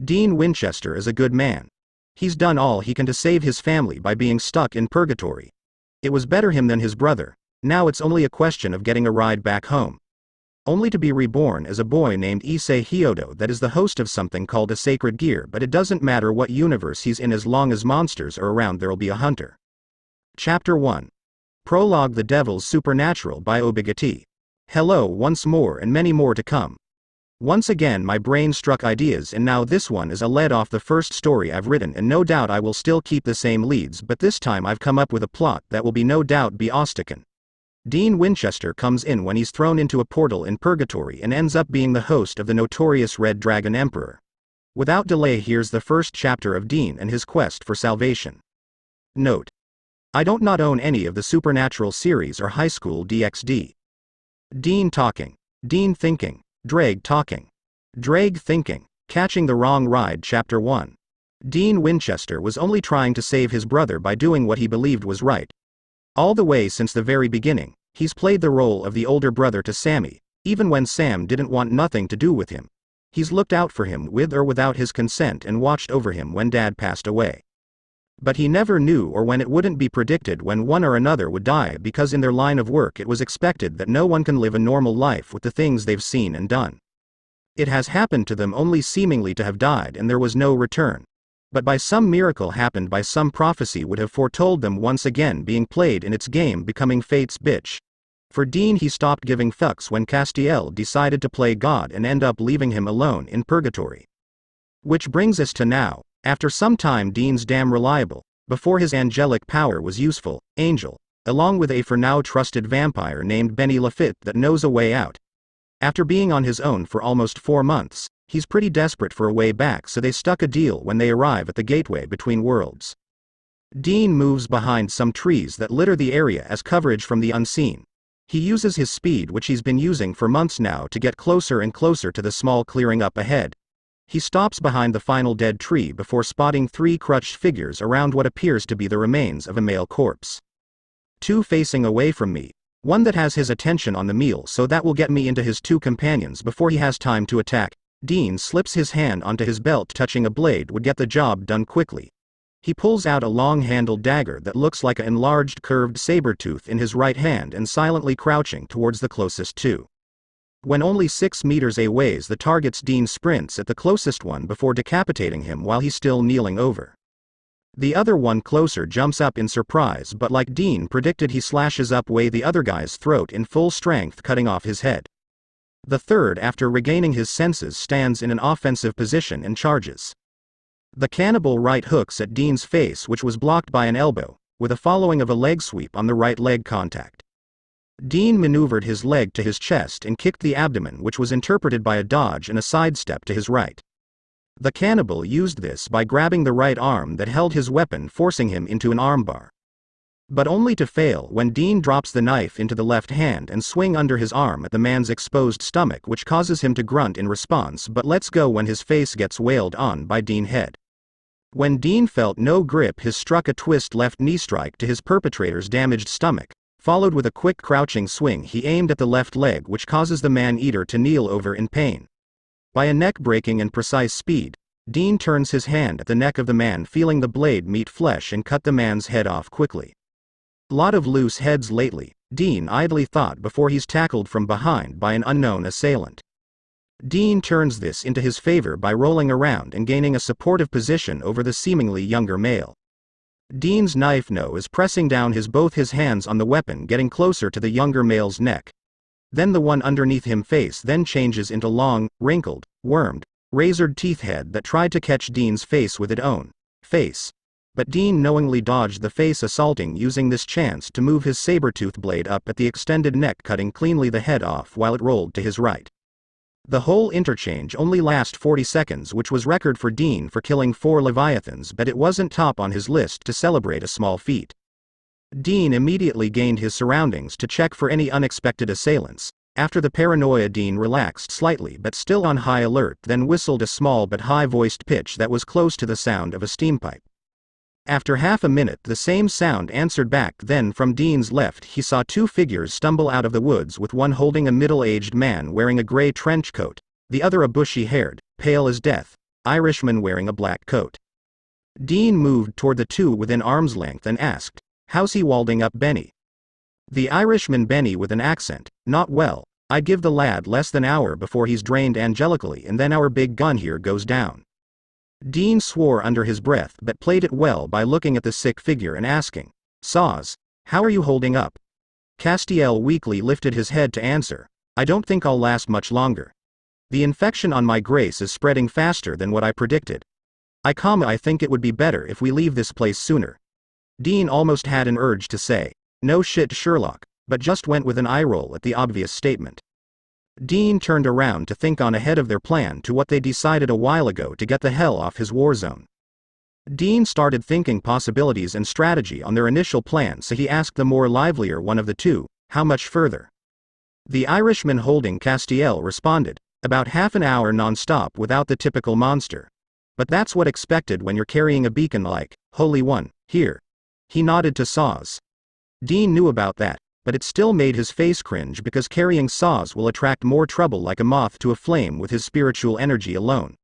Dean Winchester is a good man. He's done all he can to save his family by being stuck in Purgatory. It was better him than his brother. Now it's only a question of getting a ride back home. Only to be reborn as a boy named Issei that is the host of something called a sacred gear, but it doesn't matter what universe he's in as long as monsters are around, there'll be a hunter. Chapter 1. Prologue: The Devil's Supernatural by Obigati. Hello once more, and many more to come. Once again my brain struck ideas, and now this one is a lead off the first story I've written, and no doubt I will still keep the same leads, but this time I've come up with a plot that will no doubt be Ostican. Dean Winchester comes in when he's thrown into a portal in Purgatory and ends up being the host of the notorious Red Dragon Emperor. Without delay, here's the first chapter of Dean and his quest for salvation. Note: I don't not own any of the Supernatural series or High School DxD. Dean talking. Dean thinking. Drake talking. Drake thinking. Catching the Wrong Ride. Chapter 1. Dean Winchester was only trying to save his brother by doing what he believed was right. All the way since the very beginning, he's played the role of the older brother to Sammy, even when Sam didn't want nothing to do with him. He's looked out for him with or without his consent and watched over him when Dad passed away. But he never knew or when it wouldn't be predicted when one or another would die, because in their line of work it was expected that no one can live a normal life with the things they've seen and done. It has happened to them only seemingly to have died and there was no return. But by some miracle happened by some prophecy would have foretold them once again being played in its game, becoming fate's bitch. For Dean, he stopped giving fucks when Castiel decided to play God and end up leaving him alone in Purgatory. Which brings us to now. After some time, Dean's damn reliable, before his angelic power was useful, angel, along with a for now trusted vampire named Benny Lafitte that knows a way out. After being on his own for almost 4 months, he's pretty desperate for a way back, so they stuck a deal when they arrive at the gateway between worlds. Dean moves behind some trees that litter the area as coverage from the unseen. He uses his speed, which he's been using for months now, to get closer and closer to the small clearing up ahead. He stops behind the final dead tree before spotting 3 crutched figures around what appears to be the remains of a male corpse. 2 facing away from me. One that has his attention on the meal, so that will get me into his 2 companions before he has time to attack. Dean slips his hand onto his belt. Touching a blade would get the job done quickly. He pulls out a long-handled dagger that looks like an enlarged curved saber tooth in his right hand and silently crouching towards the closest 2. When only 6 meters away the targets, Dean sprints at the closest one before decapitating him while he's still kneeling over. The other one closer jumps up in surprise, but like Dean predicted, he slashes up the other guy's throat in full strength, cutting off his head. The third, after regaining his senses, stands in an offensive position and charges. The cannibal right hooks at Dean's face, which was blocked by an elbow, with a following of a leg sweep on the right leg contact. Dean maneuvered his leg to his chest and kicked the abdomen, which was interpreted by a dodge and a sidestep to his right. The cannibal used this by grabbing the right arm that held his weapon, forcing him into an armbar. But only to fail when Dean drops the knife into the left hand and swing under his arm at the man's exposed stomach, which causes him to grunt in response but lets go when his face gets wailed on by Dean's head. When Dean felt no grip, he struck a twist left knee strike to his perpetrator's damaged stomach. Followed with a quick crouching swing, he aimed at the left leg, which causes the man-eater to kneel over in pain. By a neck-breaking and precise speed, Dean turns his hand at the neck of the man, feeling the blade meet flesh and cut the man's head off quickly. Lot of loose heads lately, Dean idly thought before he's tackled from behind by an unknown assailant. Dean turns this into his favor by rolling around and gaining a supportive position over the seemingly younger male. Dean's knife nose is pressing down both his hands on the weapon, getting closer to the younger male's neck. Then the one underneath him face then changes into long, wrinkled, wormed, razored teeth head that tried to catch Dean's face with its own face. But Dean knowingly dodged the face assaulting, using this chance to move his saber-tooth blade up at the extended neck, cutting cleanly the head off while it rolled to his right. The whole interchange only lasted 40 seconds, which was record for Dean for killing 4 leviathans, but it wasn't top on his list to celebrate a small feat. Dean immediately gained his surroundings to check for any unexpected assailants. After the paranoia, Dean relaxed slightly but still on high alert, then whistled a small but high-voiced pitch that was close to the sound of a steam pipe. After half a minute, the same sound answered back. Then from Dean's left he saw 2 figures stumble out of the woods, with one holding a middle-aged man wearing a gray trench coat, the other a bushy-haired, pale as death, Irishman wearing a black coat. Dean moved toward the two within arm's length and asked, "How's he walding up Benny?" The Irishman Benny with an accent, "Not well. I'd give the lad less than an hour before he's drained angelically and then our big gun here goes down." Dean swore under his breath but played it well by looking at the sick figure and asking, "Saws, how are you holding up?" Castiel weakly lifted his head to answer, "I don't think I'll last much longer. The infection on my grace is spreading faster than what I predicted. I think it would be better if we leave this place sooner." Dean almost had an urge to say, "No shit, Sherlock," but just went with an eye roll at the obvious statement. Dean turned around to think on ahead of their plan to what they decided a while ago to get the hell off his war zone. Dean started thinking possibilities and strategy on their initial plan, so he asked the more livelier one of the two, "How much further?" The Irishman holding Castiel responded, "About half an hour non-stop without the typical monster. But that's what expected when you're carrying a beacon like, Holy One, here." He nodded to Saws. Dean knew about that, but it still made his face cringe because carrying Saws will attract more trouble like a moth to a flame with his spiritual energy alone.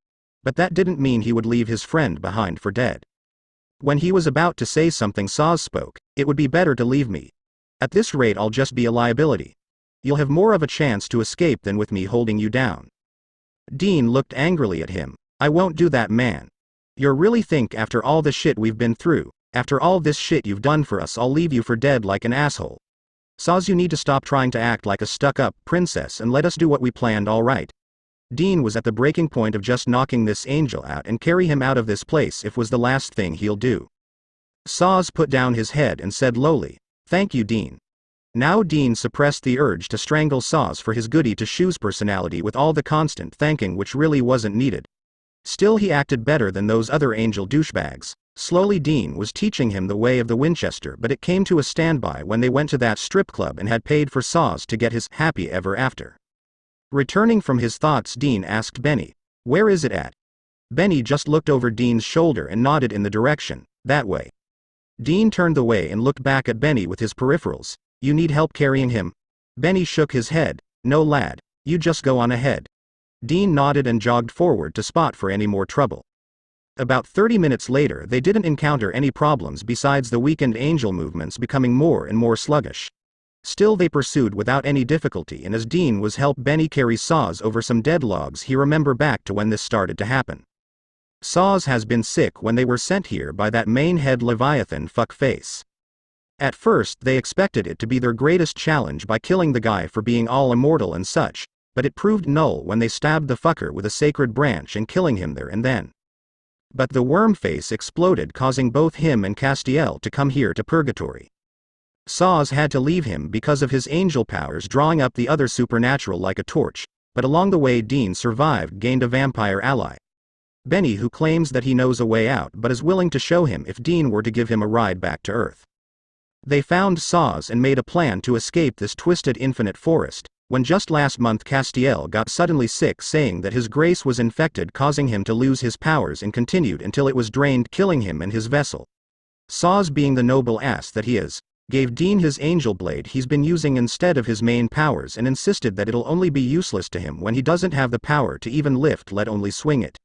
But that didn't mean he would leave his friend behind for dead. When he was about to say something, Saws spoke, "It would be better to leave me. At this rate I'll just be a liability. You'll have more of a chance to escape than with me holding you down." Dean looked angrily at him. "I won't do that, man. You really think after all the shit we've been through, after all this shit you've done for us, I'll leave you for dead like an asshole? Saws, you need to stop trying to act like a stuck-up princess and let us do what we planned, all right?" Dean was at the breaking point of just knocking this angel out and carry him out of this place if was the last thing he'll do. Saws put down his head and said lowly, "Thank you, Dean." Now Dean suppressed the urge to strangle Saws for his goody-two-shoes personality with all the constant thanking which really wasn't needed. Still, he acted better than those other angel douchebags. Slowly Dean was teaching him the way of the Winchester, but it came to a standby when they went to that strip club and had paid for Saws to get his happy ever after. Returning from his thoughts, Dean asked Benny, "Where is it at?" Benny just looked over Dean's shoulder and nodded in the direction, "That way." Dean turned away and looked back at Benny with his peripherals. "You need help carrying him?" Benny shook his head. "No, lad, you just go on ahead." Dean nodded and jogged forward to spot for any more trouble. About 30 minutes later, they didn't encounter any problems besides the weakened angel movements becoming more and more sluggish. Still, they pursued without any difficulty, and as Dean was helped Benny carry Saws over some dead logs, he remembered back to when this started to happen. Saws has been sick when they were sent here by that main head Leviathan fuckface. At first, they expected it to be their greatest challenge by killing the guy for being all immortal and such, but it proved null when they stabbed the fucker with a sacred branch and killing him there and then. But the worm face exploded, causing both him and Castiel to come here to Purgatory. Saws had to leave him because of his angel powers drawing up the other supernatural like a torch, but along the way Dean survived, gained a vampire ally. Benny, who claims that he knows a way out but is willing to show him if Dean were to give him a ride back to Earth. They found Saws and made a plan to escape this twisted infinite forest, when just last month Castiel got suddenly sick, saying that his grace was infected, causing him to lose his powers, and continued until it was drained, killing him and his vessel. Saws, being the noble ass that he is, gave Dean his angel blade he's been using instead of his main powers and insisted that it'll only be useless to him when he doesn't have the power to even lift, let alone swing it.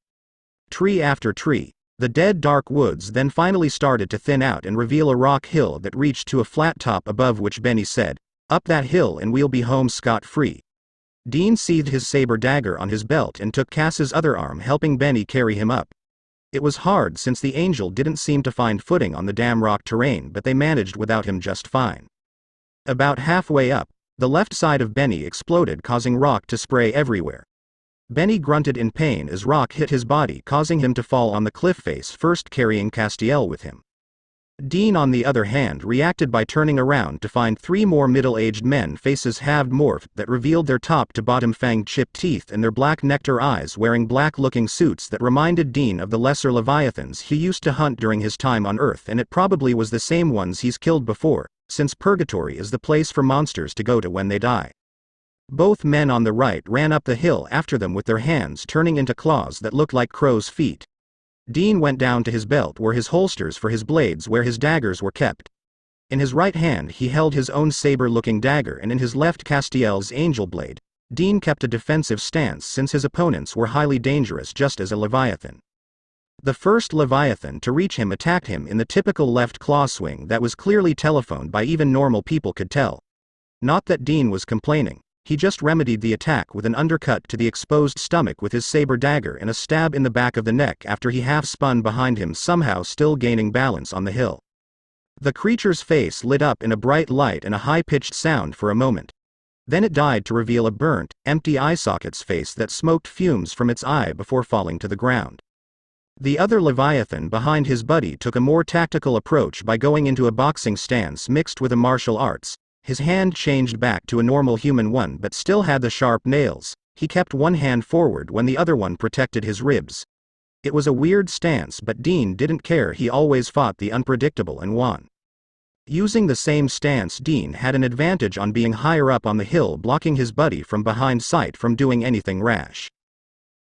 Tree after tree, the dead dark woods then finally started to thin out and reveal a rock hill that reached to a flat top above which Benny said, "Up that hill and we'll be home scot-free." Dean seethed his saber dagger on his belt and took Cass's other arm, helping Benny carry him up. It was hard since the angel didn't seem to find footing on the damn rock terrain, but they managed without him just fine. About halfway up, the left side of Benny exploded, causing rock to spray everywhere. Benny grunted in pain as rock hit his body, causing him to fall on the cliff face first, carrying Castiel with him. Dean, on the other hand, reacted by turning around to find 3 more middle-aged men, faces halved morphed, that revealed their top-to-bottom fanged chipped teeth and their black nectar eyes, wearing black-looking suits that reminded Dean of the lesser leviathans he used to hunt during his time on Earth, and it probably was the same ones he's killed before, since Purgatory is the place for monsters to go to when they die. Both men on the right ran up the hill after them with their hands turning into claws that looked like crow's feet. Dean went down to his belt where his holsters for his blades where his daggers were kept. In his right hand he held his own saber-looking dagger, and in his left Castiel's angel blade. Dean kept a defensive stance since his opponents were highly dangerous, just as a leviathan. The first Leviathan to reach him attacked him in the typical left claw swing that was clearly telephoned by even normal people could tell. Not that Dean was complaining, he just remedied the attack with an undercut to the exposed stomach with his saber dagger and a stab in the back of the neck after he half spun behind him, somehow still gaining balance on the hill. The creature's face lit up in a bright light and a high-pitched sound for a moment. Then it died to reveal a burnt, empty eye socket's face that smoked fumes from its eye before falling to the ground. The other Leviathan behind his buddy took a more tactical approach by going into a boxing stance mixed with a martial arts. His hand changed back to a normal human one but still had the sharp nails. He kept one hand forward when the other one protected his ribs. It was a weird stance, but Dean didn't care. He always fought the unpredictable and won. Using the same stance, Dean had an advantage on being higher up on the hill, blocking his buddy from behind sight from doing anything rash.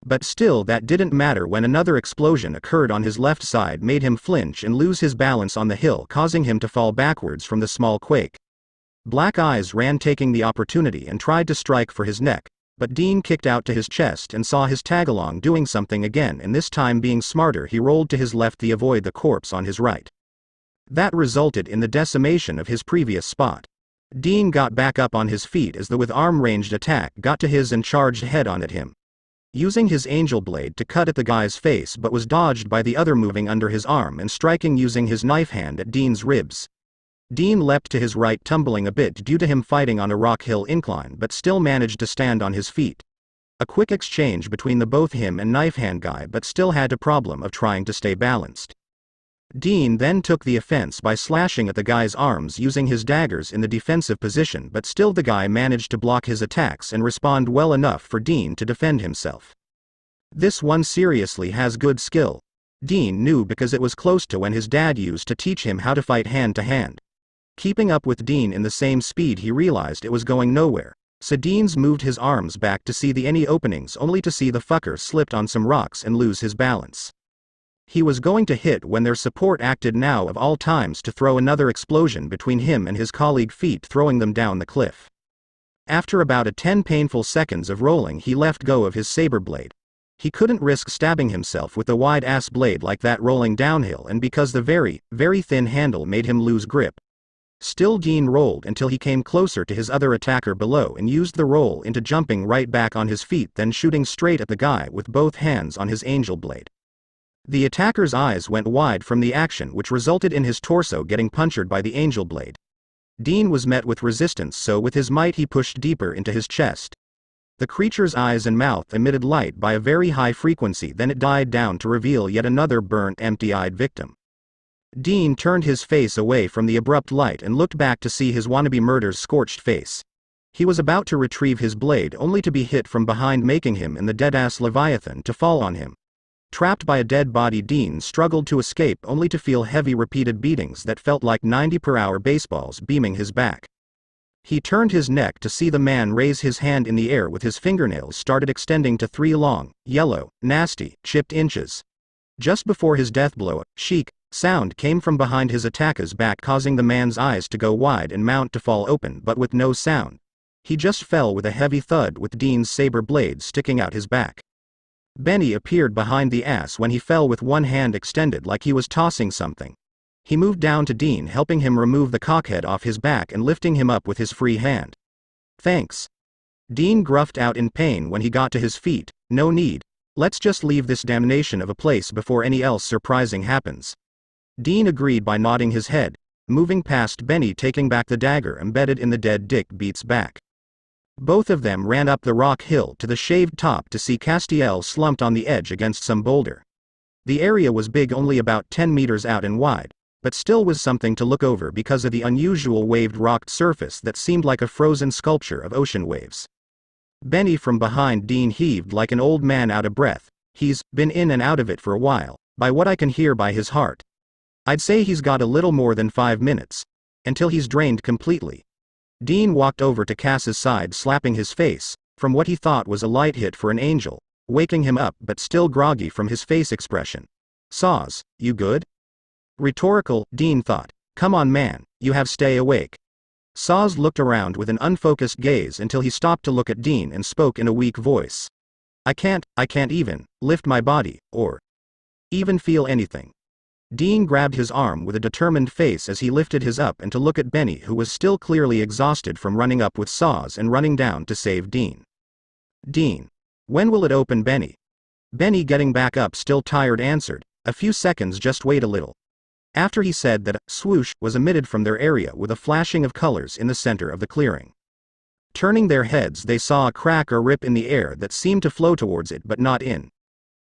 But still, that didn't matter when another explosion occurred on his left side, made him flinch and lose his balance on the hill, causing him to fall backwards from the small quake. Black Eyes ran, taking the opportunity, and tried to strike for his neck, but Dean kicked out to his chest and saw his tagalong doing something again, and this time being smarter, he rolled to his left to avoid the corpse on his right. That resulted in the decimation of his previous spot. Dean got back up on his feet as the with arm ranged attack got to his and charged head on at him, using his angel blade to cut at the guy's face, but was dodged by the other moving under his arm and striking using his knife hand at Dean's ribs. Dean leapt to his right, tumbling a bit due to him fighting on a rock hill incline, but still managed to stand on his feet. A quick exchange between both him and knife hand guy, but still had a problem of trying to stay balanced. Dean then took the offense by slashing at the guy's arms using his daggers in the defensive position, but still the guy managed to block his attacks and respond well enough for Dean to defend himself. This one seriously has good skill. Dean knew because it was close to when his dad used to teach him how to fight hand to hand. Keeping up with Dean in the same speed, he realized it was going nowhere, so Dean's moved his arms back to see any openings, only to see the fucker slipped on some rocks and lose his balance. He was going to hit when their support acted, now of all times, to throw another explosion between him and his colleague feet, throwing them down the cliff. After about 10 painful seconds of rolling, he let go of his saber blade. He couldn't risk stabbing himself with a wide-ass blade like that rolling downhill, and because the very, very thin handle made him lose grip. Still, Dean rolled until he came closer to his other attacker below and used the roll into jumping right back on his feet, then shooting straight at the guy with both hands on his angel blade. The attacker's eyes went wide from the action, which resulted in his torso getting punctured by the angel blade. Dean was met with resistance, so with his might he pushed deeper into his chest. The creature's eyes and mouth emitted light by a very high frequency, then it died down to reveal yet another burnt, empty-eyed victim. Dean turned his face away from the abrupt light and looked back to see his wannabe murderer's scorched face. He was about to retrieve his blade, only to be hit from behind, making him and the dead-ass Leviathan to fall on him. Trapped by a dead body, Dean struggled to escape, only to feel heavy repeated beatings that felt like 90-per-hour baseballs beaming his back. He turned his neck to see the man raise his hand in the air with his fingernails started extending to 3 long, yellow, nasty, chipped inches. Just before his death blow, a "sheik" sound came from behind his attacker's back, causing the man's eyes to go wide and mouth to fall open, but with no sound. He just fell with a heavy thud with Dean's saber blade sticking out his back. Benny appeared behind the ass when he fell with one hand extended like he was tossing something. He moved down to Dean, helping him remove the cockhead off his back and lifting him up with his free hand. "Thanks." Dean gruffed out in pain when he got to his feet. "No need. Let's just leave this damnation of a place before any else surprising happens." Dean agreed by nodding his head, moving past Benny, taking back the dagger embedded in the dead Dick Beat's back. Both of them ran up the rock hill to the shaved top to see Castiel slumped on the edge against some boulder. The area was big, only about 10 meters out and wide, but still was something to look over because of the unusual waved rocked surface that seemed like a frozen sculpture of ocean waves. Benny from behind Dean heaved like an old man out of breath. "He's been in and out of it for a while, by what I can hear by his heart. I'd say he's got a little more than 5 minutes. Until he's drained completely." Dean walked over to Cass's side, slapping his face, from what he thought was a light hit for an angel, waking him up but still groggy from his face expression. "Saws, you good?" Rhetorical, Dean thought. "Come on man, you have stay awake." Saws looked around with an unfocused gaze until he stopped to look at Dean and spoke in a weak voice. I can't even lift my body, or." even feel anything. Dean grabbed his arm with a determined face as he lifted his up and to look at Benny, who was still clearly exhausted from running up with Saws and running down to save Dean. Dean. When will it open, Benny? Benny, getting back up still tired, answered, a few seconds, just wait a little. After he said that, a swoosh was emitted from their area with a flashing of colors in the center of the clearing. Turning their heads, they saw a crack or rip in the air that seemed to flow towards it but not in.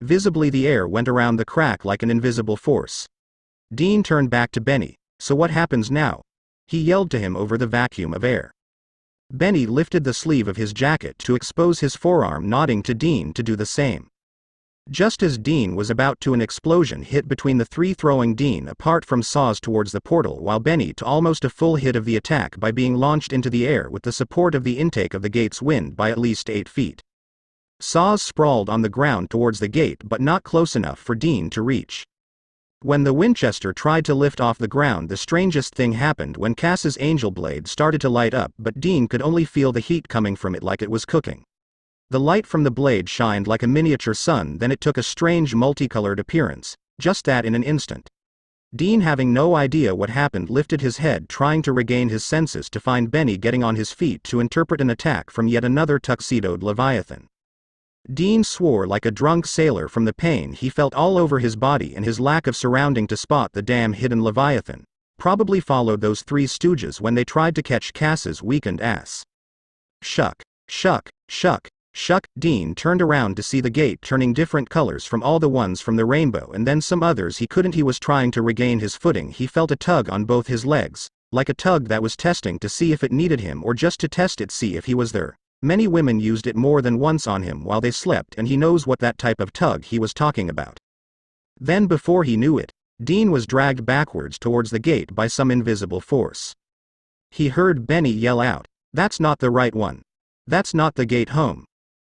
Visibly the air went around the crack like an invisible force. Dean turned back to Benny. So what happens now? He yelled to him over the vacuum of air. Benny lifted the sleeve of his jacket to expose his forearm, nodding to Dean to do the same. Just as Dean was about to, an explosion hit between the three, throwing Dean apart from Saws towards the portal, while Benny to almost a full hit of the attack by being launched into the air with the support of the intake of the gate's wind by at least 8 feet. Saws sprawled on the ground towards the gate but not close enough for Dean to reach. When the Winchester tried to lift off the ground, the strangest thing happened when Cass's angel blade started to light up, but Dean could only feel the heat coming from it like it was cooking. The light from the blade shined like a miniature sun, then it took a strange multicolored appearance, just that in an instant. Dean, having no idea what happened, lifted his head, trying to regain his senses, to find Benny getting on his feet to interpret an attack from yet another tuxedoed Leviathan. Dean swore like a drunk sailor from the pain he felt all over his body and his lack of surrounding to spot the damn hidden Leviathan. Probably followed those three stooges when they tried to catch Cass's weakened ass. Shuck, shuck, shuck, shuck. Dean turned around to see the gate turning different colors from all the ones from the rainbow, and then some others he couldn't. He was trying to regain his footing. He felt a tug on both his legs, like a tug that was testing to see if it needed him or just to test it, see if he was there. Many women used it more than once on him while they slept, and he knows what that type of tug he was talking about. Then before he knew it, Dean was dragged backwards towards the gate by some invisible force. He heard Benny yell out, "That's not the right one. That's not the gate home."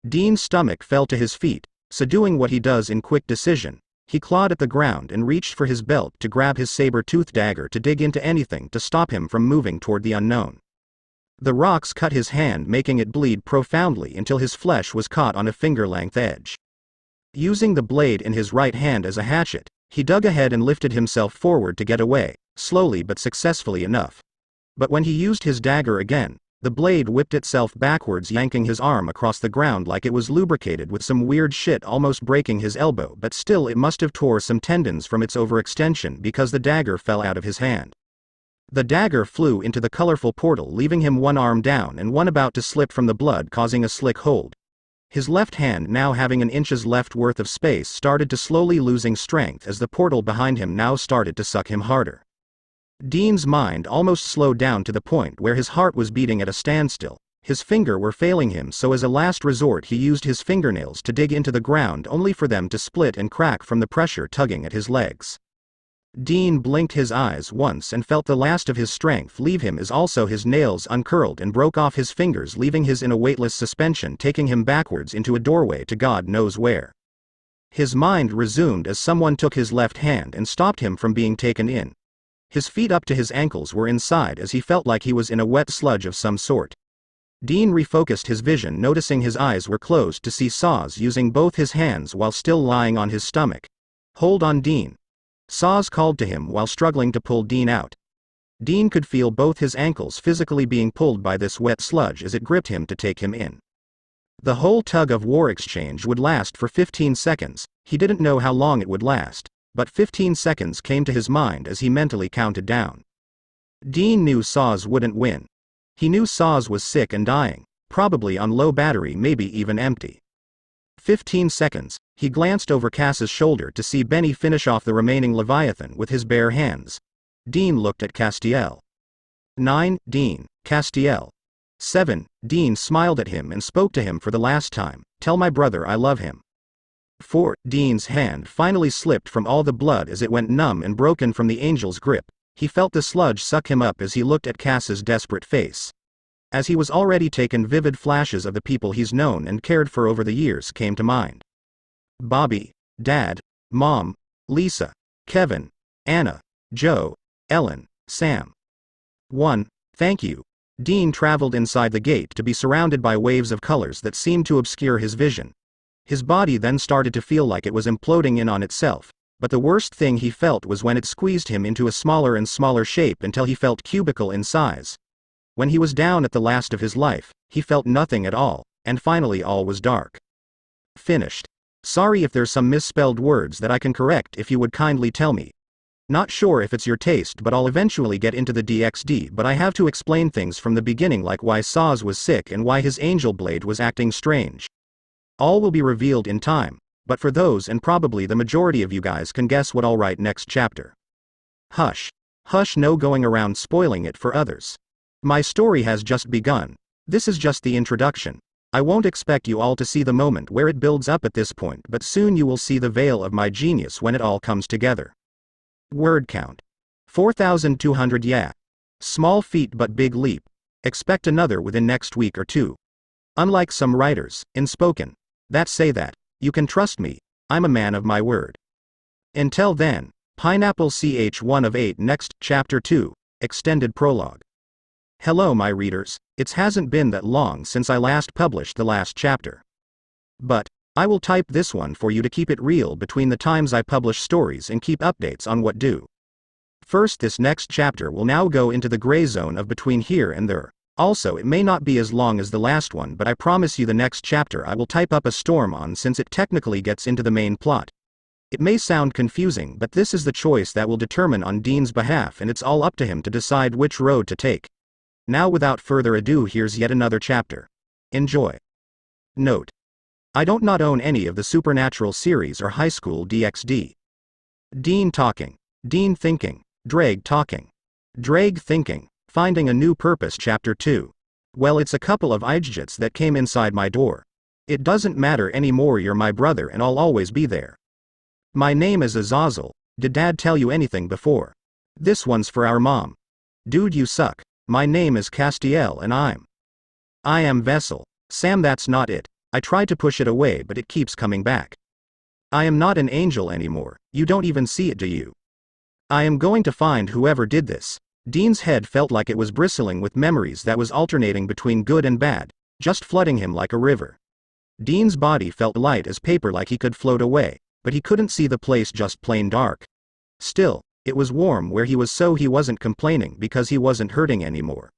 Dean's stomach fell to his feet, so doing what he does in quick decision, he clawed at the ground and reached for his belt to grab his saber-toothed dagger to dig into anything to stop him from moving toward the unknown. The rocks cut his hand, making it bleed profoundly until his flesh was caught on a finger-length edge. Using the blade in his right hand as a hatchet, he dug ahead and lifted himself forward to get away, slowly but successfully enough. But when he used his dagger again, the blade whipped itself backwards, yanking his arm across the ground like it was lubricated with some weird shit, almost breaking his elbow, but still it must have tore some tendons from its overextension because the dagger fell out of his hand. The dagger flew into the colorful portal, leaving him one arm down and one about to slip from the blood, causing a slick hold. His left hand, now having an inch's left worth of space, started to slowly losing strength as the portal behind him now started to suck him harder. Dean's mind almost slowed down to the point where his heart was beating at a standstill. His fingers were failing him, so as a last resort he used his fingernails to dig into the ground, only for them to split and crack from the pressure tugging at his legs. Dean blinked his eyes once and felt the last of his strength leave him as also his nails uncurled and broke off his fingers, leaving his in a weightless suspension, taking him backwards into a doorway to God knows where. His mind resumed as someone took his left hand and stopped him from being taken in. His feet up to his ankles were inside as he felt like he was in a wet sludge of some sort. Dean refocused his vision, noticing his eyes were closed, to see Saws using both his hands while still lying on his stomach. "Hold on, Dean." Saws called to him while struggling to pull Dean out. Dean could feel both his ankles physically being pulled by this wet sludge as it gripped him to take him in. The whole tug-of-war exchange would last for 15 seconds, he didn't know how long it would last, but 15 seconds came to his mind as he mentally counted down. Dean knew Saws wouldn't win. He knew Saws was sick and dying, probably on low battery, maybe even empty. 15 seconds, he glanced over Cass's shoulder to see Benny finish off the remaining Leviathan with his bare hands. Dean looked at Castiel. 9, Dean, Castiel. 7, Dean smiled at him and spoke to him for the last time, "Tell my brother I love him." 4, Dean's hand finally slipped from all the blood as it went numb and broken from the angel's grip. He felt the sludge suck him up as he looked at Cass's desperate face. As he was already taken, vivid flashes of the people he's known and cared for over the years came to mind. Bobby, Dad, Mom, Lisa, Kevin, Anna, Joe, Ellen, Sam. 1. Thank you. Dean traveled inside the gate to be surrounded by waves of colors that seemed to obscure his vision. His body then started to feel like it was imploding in on itself. but the worst thing he felt was when it squeezed him into a smaller and smaller shape until he felt cubical in size. When he was down at the last of his life, he felt nothing at all, and finally all was dark. Finished. Sorry if there's some misspelled words that I can correct if you would kindly tell me. Not sure if it's your taste, but I'll eventually get into the DXD, but I have to explain things from the beginning, like why Saz was sick and why his angel blade was acting strange. All will be revealed in time, but for those, and probably the majority of you guys can guess what I'll write next chapter. Hush. Hush, no going around spoiling it for others. My story has just begun. This is just the introduction. I won't expect you all to see the moment where it builds up at this point, but soon you will see the veil of my genius when it all comes together. Word count. 4,200. Yeah. Small feat but big leap. Expect another within next week or two. Unlike some writers, in spoken, that say that, you can trust me, I'm a man of my word. Until then, Pineapple Ch1 of 8. Next, Chapter 2, Extended Prologue. Hello my readers, it hasn't been that long since I last published the last chapter. But, I will type this one for you to keep it real between the times I publish stories and keep updates on what do. First, this next chapter will now go into the gray zone of between here and there. Also, it may not be as long as the last one, but I promise you the next chapter I will type up a storm on, since it technically gets into the main plot. It may sound confusing, but this is the choice that will determine on Dean's behalf, and it's all up to him to decide which road to take. Now without further ado, here's yet another chapter. Enjoy. Note. I don't not own any of the Supernatural series or High School DxD. Dean talking. Dean thinking. Dreg talking. Dreg thinking. Finding a new purpose. Chapter 2. Well, it's a couple of idiots that came inside my door. It doesn't matter anymore, you're my brother and I'll always be there. My name is Azazel. Did Dad tell you anything before? This one's for our mom. Dude, you suck. My name is Castiel and I am Vessel. Sam, that's not it. I tried to push it away but it keeps coming back. I am not an angel anymore, you don't even see it, do you? I am going to find whoever did this. Dean's head felt like it was bristling with memories that was alternating between good and bad, just flooding him like a river. Dean's body felt light as paper, like he could float away, but he couldn't see the place, just plain dark. Still, it was warm where he was, so he wasn't complaining because he wasn't hurting anymore.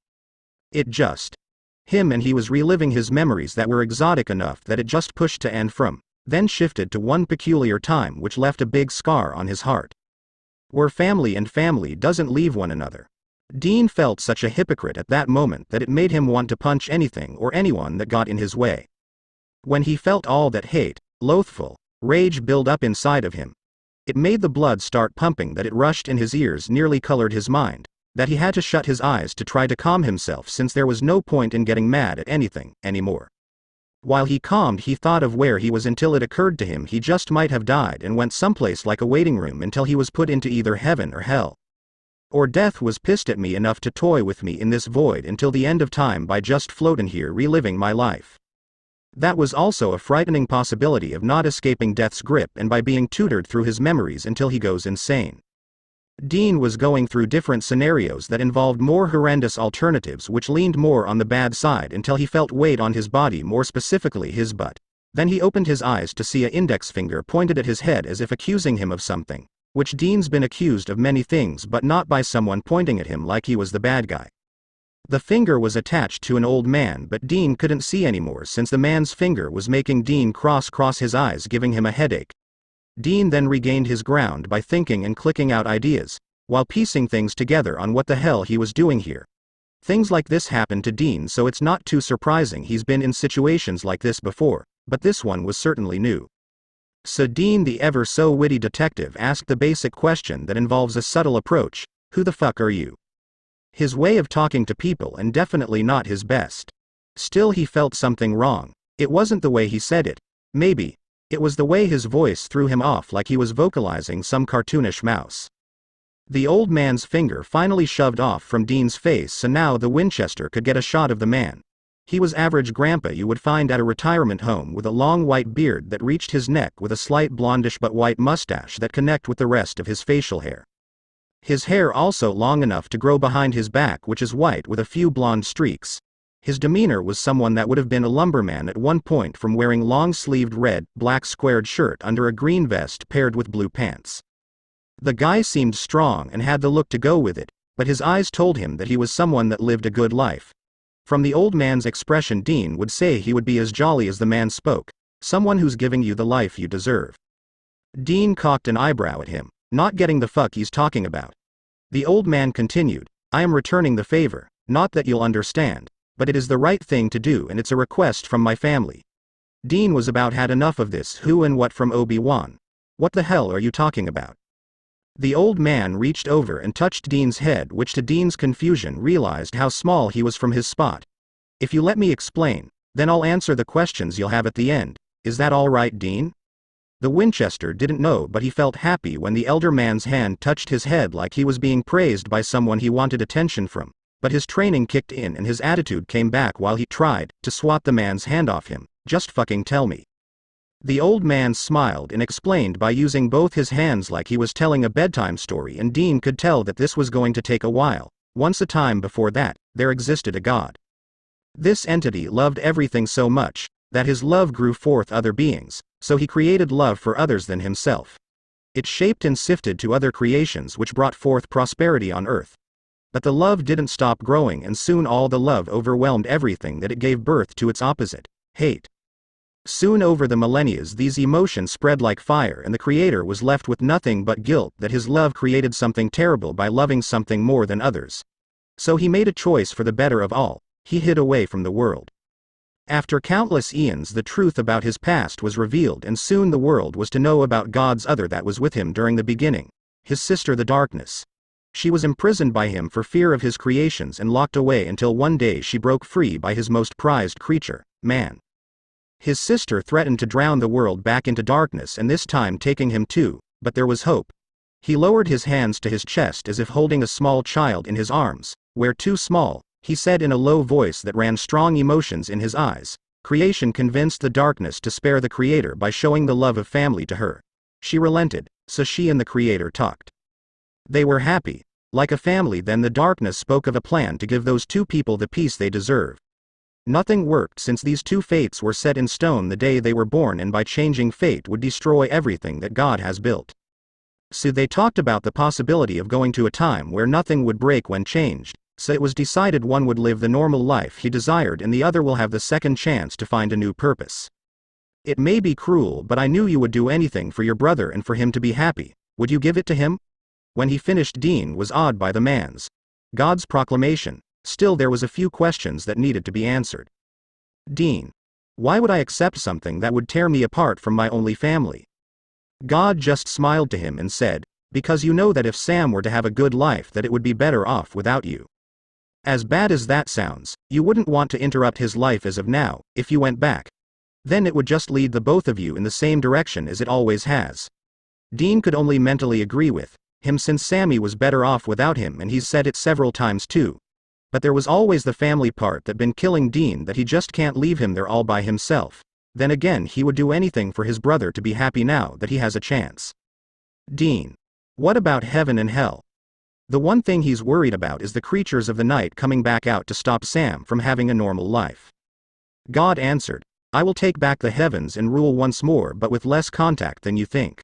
It just him, and he was reliving his memories that were exotic enough that it just pushed to and from, then shifted to one peculiar time which left a big scar on his heart. We're family and family doesn't leave one another. Dean felt such a hypocrite at that moment that it made him want to punch anything or anyone that got in his way. When he felt all that hate, loathful, rage build up inside of him, it made the blood start pumping, that it rushed in his ears, nearly colored his mind, that he had to shut his eyes to try to calm himself, since there was no point in getting mad at anything anymore. While he calmed, he thought of where he was until it occurred to him he just might have died and went someplace like a waiting room until he was put into either heaven or hell. Or death was pissed at me enough to toy with me in this void until the end of time by just floating here reliving my life. That was also a frightening possibility of not escaping death's grip and by being tutored through his memories until he goes insane. Dean was going through different scenarios that involved more horrendous alternatives which leaned more on the bad side until he felt weight on his body, more specifically his butt. Then he opened his eyes to see an index finger pointed at his head as if accusing him of something, which Dean's been accused of many things, but not by someone pointing at him like he was the bad guy. The finger was attached to an old man, but Dean couldn't see anymore since the man's finger was making Dean cross his eyes, giving him a headache. Dean then regained his ground by thinking and clicking out ideas, while piecing things together on what the hell he was doing here. Things like this happened to Dean, so it's not too surprising he's been in situations like this before, but this one was certainly new. So Dean, the ever so witty detective, asked the basic question that involves a subtle approach: who the fuck are you? His way of talking to people, and definitely not his best. Still, he felt something wrong. It wasn't the way he said it. Maybe it was the way his voice threw him off, like he was vocalizing some cartoonish mouse. The old man's finger finally shoved off from Dean's face, so now the Winchester could get a shot of the man. He was average grandpa you would find at a retirement home, with a long white beard that reached his neck, with a slight blondish but white mustache that connected with the rest of his facial hair. His hair also long enough to grow behind his back, which is white with a few blonde streaks. His demeanor was someone that would have been a lumberman at one point, from wearing long-sleeved red, black squared shirt under a green vest paired with blue pants. The guy seemed strong and had the look to go with it, but his eyes told him that he was someone that lived a good life. From the old man's expression, Dean would say he would be as jolly as the man spoke, someone who's giving you the life you deserve. Dean cocked an eyebrow at him, not getting the fuck he's talking about. The old man continued, I am returning the favor, not that you'll understand, but it is the right thing to do and it's a request from my family. Dean was about had enough of this who and what from Obi-Wan. What the hell are you talking about? The old man reached over and touched Dean's head, which to Dean's confusion realized how small he was from his spot. If you let me explain, then I'll answer the questions you'll have at the end. Is that all right, Dean? The Winchester didn't know, but he felt happy when the elder man's hand touched his head like he was being praised by someone he wanted attention from, but his training kicked in and his attitude came back while he tried to swat the man's hand off him. Just fucking tell me. The old man smiled and explained by using both his hands like he was telling a bedtime story, and Dean could tell that this was going to take a while. Once a time before that, there existed a god. This entity loved everything so much that his love grew forth other beings, so he created love for others than himself. It shaped and sifted to other creations which brought forth prosperity on earth. But the love didn't stop growing, and soon all the love overwhelmed everything that it gave birth to its opposite, hate. Soon over the millennia these emotions spread like fire, and the creator was left with nothing but guilt that his love created something terrible by loving something more than others. So he made a choice for the better of all. He hid away from the world. After countless eons the truth about his past was revealed, and soon the world was to know about God's other that was with him during the beginning, his sister the darkness. She was imprisoned by him for fear of his creations and locked away until one day she broke free by his most prized creature, man. His sister threatened to drown the world back into darkness and this time taking him too, but there was hope. He lowered his hands to his chest as if holding a small child in his arms. We're too small, he said in a low voice that ran strong emotions in his eyes. Creation convinced the darkness to spare the creator by showing the love of family to her. She relented, so she and the creator talked. They were happy, like a family. Then the darkness spoke of a plan to give those two people the peace they deserve. Nothing worked since these two fates were set in stone the day they were born, and by changing fate would destroy everything that God has built. So they talked about the possibility of going to a time where nothing would break when changed. So it was decided one would live the normal life he desired and the other will have the second chance to find a new purpose. It may be cruel, but I knew you would do anything for your brother and for him to be happy. Would you give it to him? When he finished, Dean was awed by the man's God's proclamation. Still, there was a few questions that needed to be answered. Dean, why would I accept something that would tear me apart from my only family? God just smiled to him and said, because you know that if Sam were to have a good life that it would be better off without you. As bad as that sounds, you wouldn't want to interrupt his life as of now. If you went back, then it would just lead the both of you in the same direction as it always has. Dean could only mentally agree with him since Sammy was better off without him, and he's said it several times too. But there was always the family part that been killing Dean, that he just can't leave him there all by himself. Then again, he would do anything for his brother to be happy now that he has a chance. Dean, what about heaven and hell? The one thing he's worried about is the creatures of the night coming back out to stop Sam from having a normal life. God answered, I will take back the heavens and rule once more, but with less contact than you think.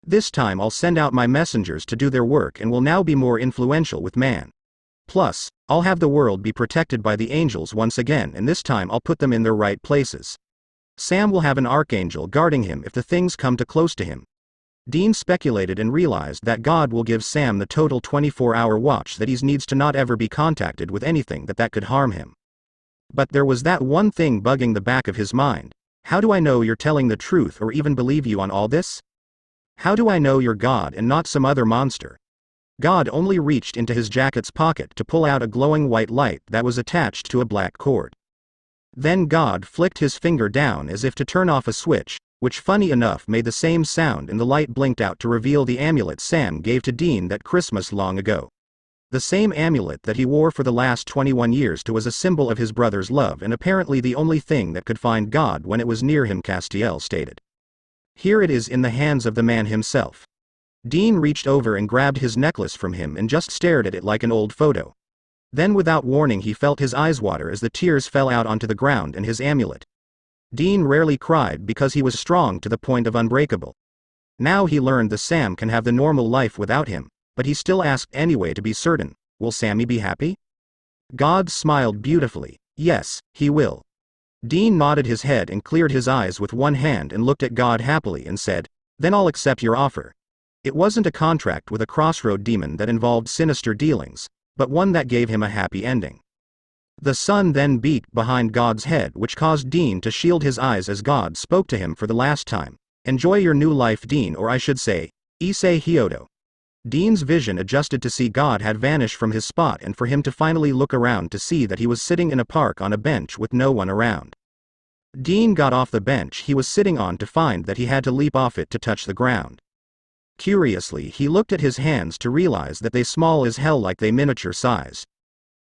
This time I'll send out my messengers to do their work and will now be more influential with man. Plus, I'll have the world be protected by the angels once again, and this time I'll put them in their right places. Sam will have an archangel guarding him if the things come too close to him. Dean speculated and realized that God will give Sam the total 24-hour watch that he needs to not ever be contacted with anything that could harm him. But there was that one thing bugging the back of his mind. How do I know you're telling the truth or even believe you on all this? How do I know you're God and not some other monster? God only reached into his jacket's pocket to pull out a glowing white light that was attached to a black cord. Then God flicked his finger down as if to turn off a switch, which funny enough made the same sound, and the light blinked out to reveal the amulet Sam gave to Dean that Christmas long ago. The same amulet that he wore for the last 21 years was a symbol of his brother's love, and apparently the only thing that could find God when it was near him, Castiel stated. Here it is in the hands of the man himself. Dean reached over and grabbed his necklace from him and just stared at it like an old photo. Then without warning he felt his eyes water as the tears fell out onto the ground and his amulet. Dean rarely cried because he was strong to the point of unbreakable. Now he learned that Sam can have the normal life without him, but he still asked anyway to be certain, will Sammy be happy? God smiled beautifully. Yes, he will. Dean nodded his head and cleared his eyes with one hand and looked at God happily and said, then I'll accept your offer. It wasn't a contract with a crossroad demon that involved sinister dealings, but one that gave him a happy ending. The sun then beat behind God's head, which caused Dean to shield his eyes as God spoke to him for the last time. Enjoy your new life, Dean, or I should say, Issei Hyodo. Dean's vision adjusted to see God had vanished from his spot and for him to finally look around to see that he was sitting in a park on a bench with no one around. Dean got off the bench he was sitting on to find that he had to leap off it to touch the ground. Curiously, he looked at his hands to realize that they small as hell, like they miniature sized.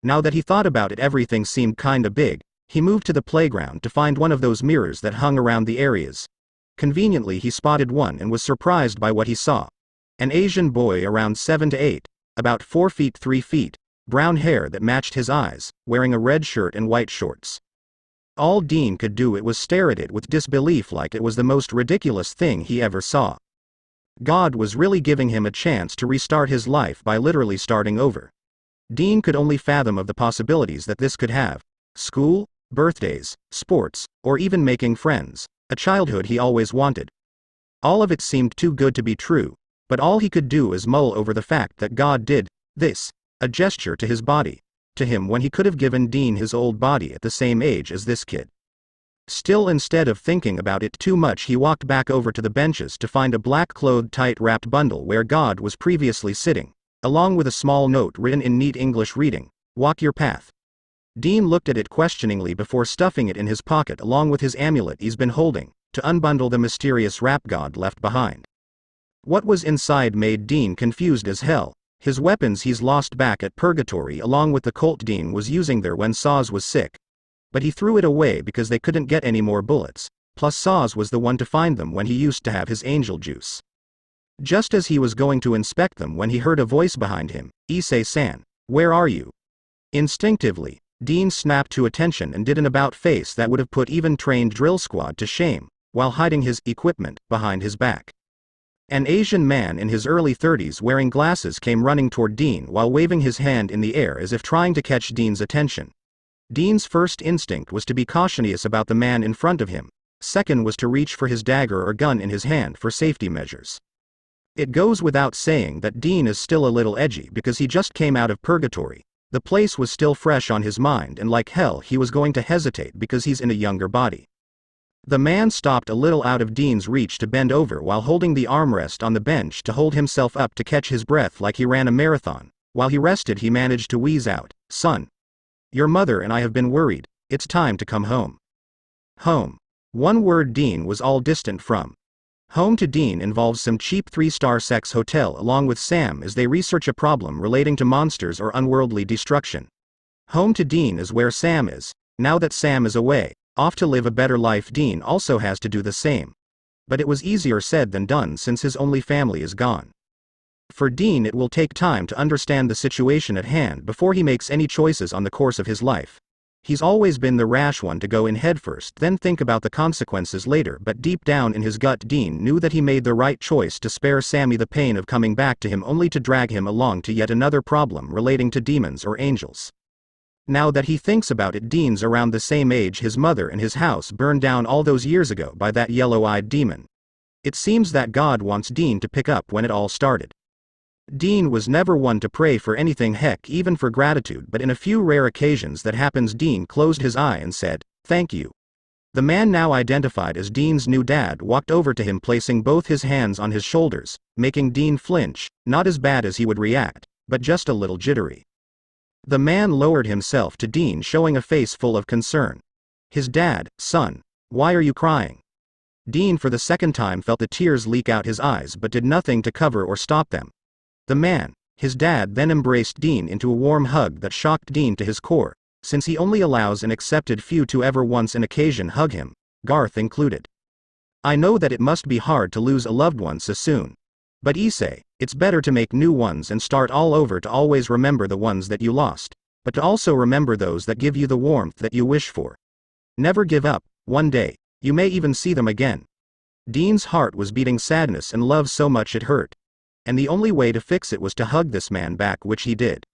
Now that he thought about it, everything seemed kinda big. He moved to the playground to find one of those mirrors that hung around the areas. Conveniently he spotted one and was surprised by what he saw. An Asian boy around 7 to 8, about 4 feet 3 feet, brown hair that matched his eyes, wearing a red shirt and white shorts. All Dean could do was stare at it with disbelief, like it was the most ridiculous thing he ever saw. God was really giving him a chance to restart his life by literally starting over. Dean could only fathom of the possibilities that this could have. School, birthdays, sports, or even making friends, a childhood he always wanted. All of it seemed too good to be true, but all he could do is mull over the fact that God did this, a gesture to his body, to him when he could have given Dean his old body at the same age as this kid. Still, instead of thinking about it too much, he walked back over to the benches to find a black-clothed, tight-wrapped bundle where God was previously sitting, along with a small note written in neat English reading, "Walk your path." Dean looked at it questioningly before stuffing it in his pocket along with his amulet he's been holding, to unbundle the mysterious wrap God left behind. What was inside made Dean confused as hell. His weapons he's lost back at Purgatory along with the Colt Dean was using there when Saz was sick. But he threw it away because they couldn't get any more bullets, plus Saz was the one to find them when he used to have his angel juice. Just as he was going to inspect them when he heard a voice behind him, Issei-san, where are you? Instinctively, Dean snapped to attention and did an about-face that would have put even trained drill squad to shame, while hiding his equipment behind his back. An Asian man in his early 30s wearing glasses came running toward Dean while waving his hand in the air as if trying to catch Dean's attention. Dean's first instinct was to be cautious about the man in front of him. Second was to reach for his dagger or gun in his hand for safety measures. It goes without saying that Dean is still a little edgy because he just came out of Purgatory. The place was still fresh on his mind and like hell he was going to hesitate because he's in a younger body. The man stopped a little out of Dean's reach to bend over while holding the armrest on the bench to hold himself up to catch his breath like he ran a marathon. While he rested he managed to wheeze out, "Son. Your mother and I have been worried, it's time to come home." Home. One word Dean was all distant from. Home to Dean involves some cheap 3-star sex hotel along with Sam as they research a problem relating to monsters or unworldly destruction. Home to Dean is where Sam is. Now that Sam is away, off to live a better life, Dean also has to do the same. But it was easier said than done since his only family is gone. For Dean it will take time to understand the situation at hand before he makes any choices on the course of his life. He's always been the rash one to go in headfirst then think about the consequences later, but deep down in his gut Dean knew that he made the right choice to spare Sammy the pain of coming back to him only to drag him along to yet another problem relating to demons or angels. Now that he thinks about it, Dean's around the same age his mother and his house burned down all those years ago by that yellow-eyed demon. It seems that God wants Dean to pick up when it all started. Dean was never one to pray for anything, heck even for gratitude, but in a few rare occasions that happens Dean closed his eye and said, "Thank you." The man now identified as Dean's new dad walked over to him placing both his hands on his shoulders, making Dean flinch, not as bad as he would react, but just a little jittery. The man lowered himself to Dean showing a face full of concern. His dad, "Son, why are you crying?" Dean for the second time felt the tears leak out his eyes but did nothing to cover or stop them. The man, his dad, then embraced Dean into a warm hug that shocked Dean to his core, since he only allows an accepted few to ever once an occasion hug him, Garth included. "I know that it must be hard to lose a loved one so soon. But Issei, it's better to make new ones and start all over, to always remember the ones that you lost, but to also remember those that give you the warmth that you wish for. Never give up, one day, you may even see them again." Dean's heart was beating sadness and love so much it hurt. And the only way to fix it was to hug this man back, which he did.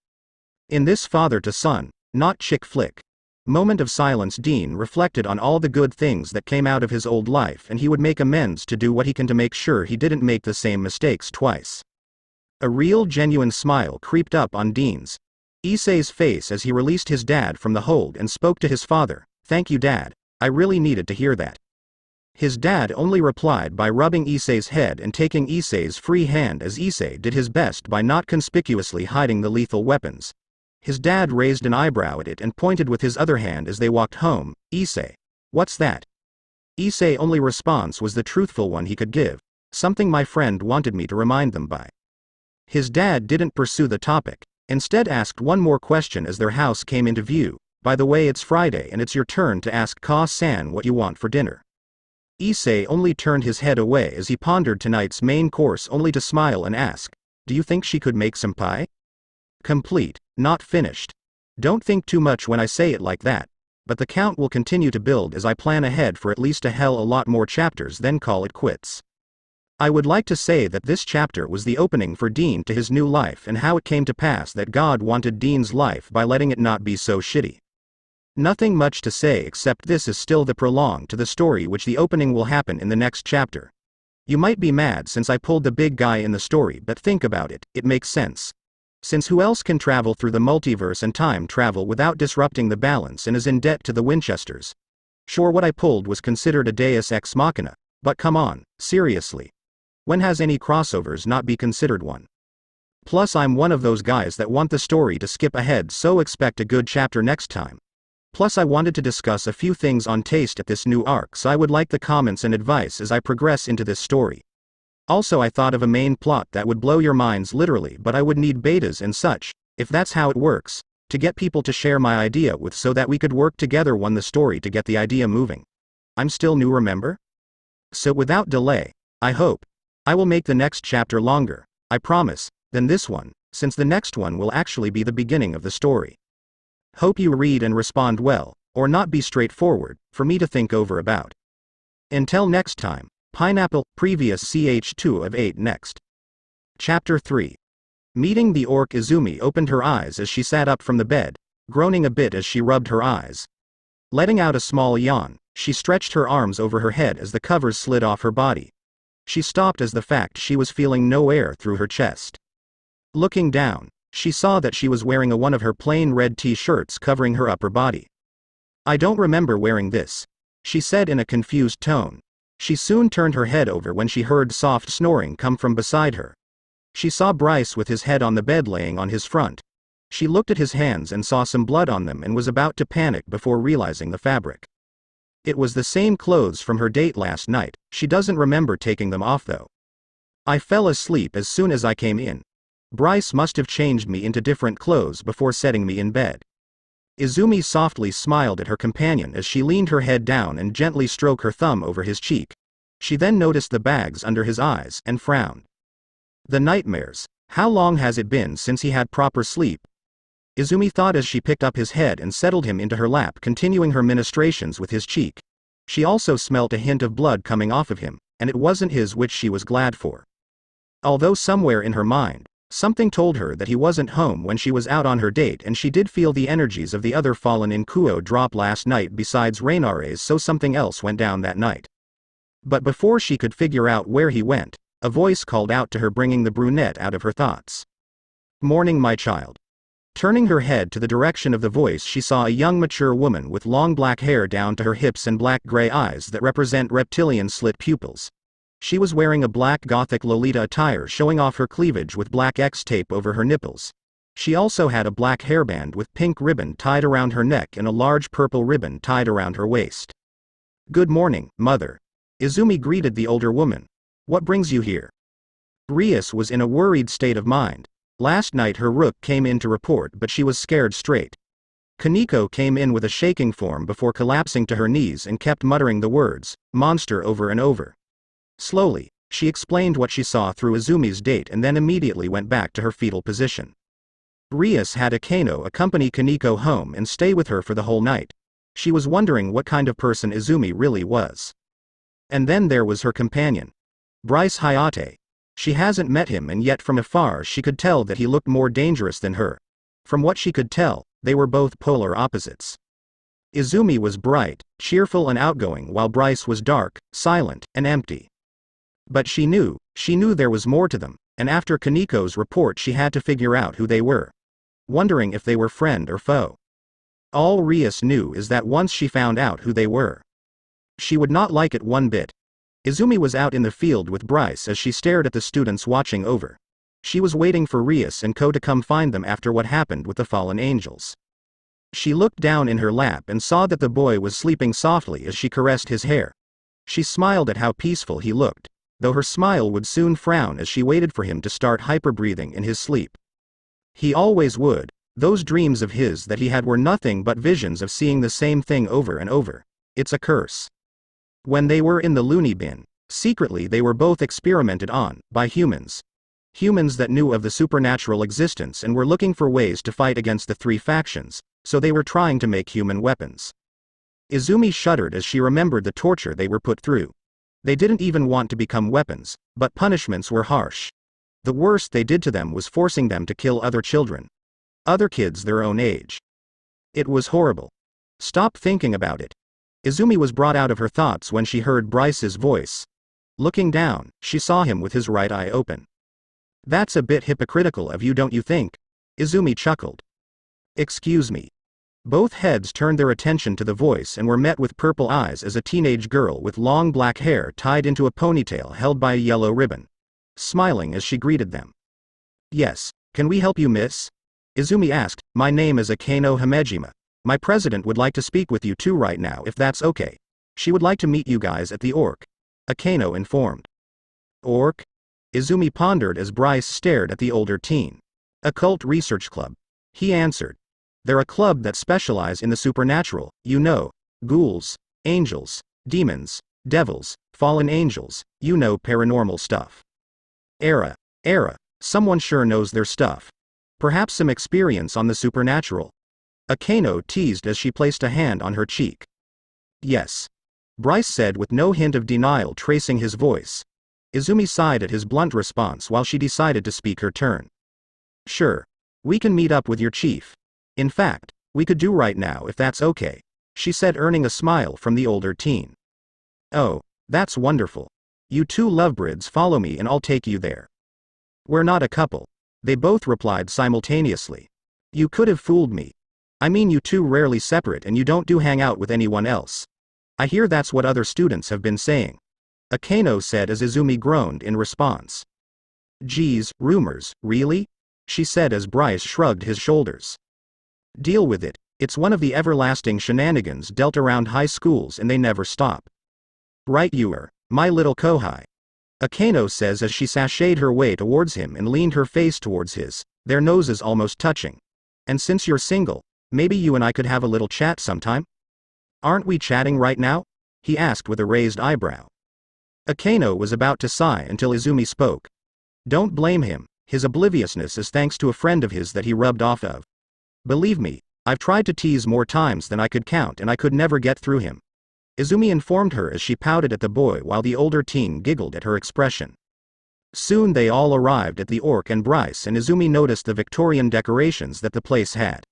In this father-to-son, not chick flick moment of silence, Dean reflected on all the good things that came out of his old life, and he would make amends to do what he can to make sure he didn't make the same mistakes twice. A real genuine smile creeped up on Dean's Issei's face as he released his dad from the hold and spoke to his father. "Thank you, Dad. I really needed to hear that." His dad only replied by rubbing Issei's head and taking Issei's free hand as Issei did his best by not conspicuously hiding the lethal weapons. His dad raised an eyebrow at it and pointed with his other hand as they walked home. "Issei. What's that?" Issei's only response was the truthful one he could give. "Something my friend wanted me to remind them by." His dad didn't pursue the topic, instead asked one more question as their house came into view. "By the way, it's Friday and it's your turn to ask Ka-san what you want for dinner." Issei only turned his head away as he pondered tonight's main course, only to smile and ask, "Do you think she could make some pie?" Complete, not finished. Don't think too much when I say it like that, but the count will continue to build as I plan ahead for at least a lot more chapters, then call it quits. I would like to say that this chapter was the opening for Dean to his new life and how it came to pass that God wanted Dean's life by letting it not be so shitty. Nothing much to say except this is still the prologue to the story, which the opening will happen in the next chapter. You might be mad since I pulled the big guy in the story, but think about it, it makes sense. Since who else can travel through the multiverse and time travel without disrupting the balance and is in debt to the Winchesters? Sure, what I pulled was considered a deus ex machina, but come on, seriously. When has any crossovers not be considered one? Plus I'm one of those guys that want the story to skip ahead, so expect a good chapter next time. Plus I wanted to discuss a few things on taste at this new arc, so I would like the comments and advice as I progress into this story. Also I thought of a main plot that would blow your minds literally, but I would need betas and such, if that's how it works, to get people to share my idea with so that we could work together on the story to get the idea moving. I'm still new, remember? So without delay, I hope I will make the next chapter longer, I promise, than this one, since the next one will actually be the beginning of the story. Hope you read and respond well, or not be straightforward, for me to think over about. Until next time, Pineapple, previous ch2 of 8 next. Chapter 3. Meeting the orc. Izumi opened her eyes as she sat up from the bed, groaning a bit as she rubbed her eyes. Letting out a small yawn, she stretched her arms over her head as the covers slid off her body. She stopped as the fact she was feeling no air through her chest. Looking down, she saw that she was wearing one of her plain red t-shirts covering her upper body. "I don't remember wearing this," she said in a confused tone. She soon turned her head over when she heard soft snoring come from beside her. She saw Bryce with his head on the bed laying on his front. She looked at his hands and saw some blood on them and was about to panic before realizing the fabric. It was the same clothes from her date last night. She doesn't remember taking them off though. "I fell asleep as soon as I came in. Bryce must have changed me into different clothes before setting me in bed." Izumi softly smiled at her companion as she leaned her head down and gently stroked her thumb over his cheek. She then noticed the bags under his eyes and frowned. The nightmares. How long has it been since he had proper sleep? Izumi thought as she picked up his head and settled him into her lap, continuing her ministrations with his cheek. She also smelt a hint of blood coming off of him, and it wasn't his, which she was glad for. Although somewhere in her mind, something told her that he wasn't home when she was out on her date, and she did feel the energies of the other fallen in Kuo drop last night besides Reinare's, so something else went down that night. But before she could figure out where he went, a voice called out to her, bringing the brunette out of her thoughts. "Morning, my child." Turning her head to the direction of the voice, she saw a young mature woman with long black hair down to her hips and black-gray eyes that represent reptilian slit pupils. She was wearing a black gothic Lolita attire, showing off her cleavage with black X tape over her nipples. She also had a black hairband with pink ribbon tied around her neck and a large purple ribbon tied around her waist. "Good morning, mother." Izumi greeted the older woman. "What brings you here?" Rias was in a worried state of mind. Last night her rook came in to report, but she was scared straight. Kaneko came in with a shaking form before collapsing to her knees and kept muttering the words, "monster," over and over. Slowly, she explained what she saw through Izumi's date and then immediately went back to her fetal position. Rias had Akano accompany Kaneko home and stay with her for the whole night. She was wondering what kind of person Izumi really was. And then there was her companion. Bryce Hayate. She hasn't met him, and yet from afar she could tell that he looked more dangerous than her. From what she could tell, they were both polar opposites. Izumi was bright, cheerful and outgoing, while Bryce was dark, silent, and empty. But she knew there was more to them, and after Kaniko's report she had to figure out who they were. Wondering if they were friend or foe. All Rias knew is that once she found out who they were, she would not like it one bit. Izumi was out in the field with Bryce as she stared at the students watching over. She was waiting for Rias and Ko to come find them after what happened with the fallen angels. She looked down in her lap and saw that the boy was sleeping softly as she caressed his hair. She smiled at how peaceful he looked, though her smile would soon frown as she waited for him to start hyperbreathing in his sleep. He always would. Those dreams of his that he had were nothing but visions of seeing the same thing over and over. It's a curse. When they were in the loony bin, secretly they were both experimented on, by humans. Humans that knew of the supernatural existence and were looking for ways to fight against the three factions, so they were trying to make human weapons. Izumi shuddered as she remembered the torture they were put through. They didn't even want to become weapons, but punishments were harsh. The worst they did to them was forcing them to kill other children. Other kids their own age. It was horrible. Stop thinking about it. Izumi was brought out of her thoughts when she heard Bryce's voice. Looking down, she saw him with his right eye open. That's a bit hypocritical of you, don't you think? Izumi chuckled. Excuse me. Both heads turned their attention to the voice and were met with purple eyes as a teenage girl with long black hair tied into a ponytail held by a yellow ribbon. Smiling as she greeted them. Yes, can we help you, miss? Izumi asked. My name is Akeno Hamejima. My president would like to speak with you two right now if that's okay. She would like to meet you guys at the Orc. Akeno informed. Orc? Izumi pondered as Bryce stared at the older teen. Occult Research Club. He answered. They're a club that specialize in the supernatural, you know. Ghouls, angels, demons, devils, fallen angels, you know, paranormal stuff. Era. Someone sure knows their stuff. Perhaps some experience on the supernatural. Akeno teased as she placed a hand on her cheek. Yes. Bryce said with no hint of denial tracing his voice. Izumi sighed at his blunt response while she decided to speak her turn. Sure. We can meet up with your chief. In fact, we could do right now if that's okay, she said, earning a smile from the older teen. Oh, that's wonderful. You two lovebirds follow me and I'll take you there. We're not a couple. They both replied simultaneously. You could have fooled me. I mean, you two rarely separate and you don't hang out with anyone else. I hear that's what other students have been saying. Akeno said as Izumi groaned in response. Geez, rumors, really? She said as Bryce shrugged his shoulders. Deal with it, it's one of the everlasting shenanigans dealt around high schools and they never stop. Right you are, my little Kohai. Akeno says as she sashayed her way towards him and leaned her face towards his, their noses almost touching. And since you're single, maybe you and I could have a little chat sometime? Aren't we chatting right now? He asked with a raised eyebrow. Akeno was about to sigh until Izumi spoke. Don't blame him, his obliviousness is thanks to a friend of his that he rubbed off of. Believe me, I've tried to tease more times than I could count and I could never get through him. Izumi informed her as she pouted at the boy while the older teen giggled at her expression. Soon they all arrived at the Orc and Bryce and Izumi noticed the Victorian decorations that the place had.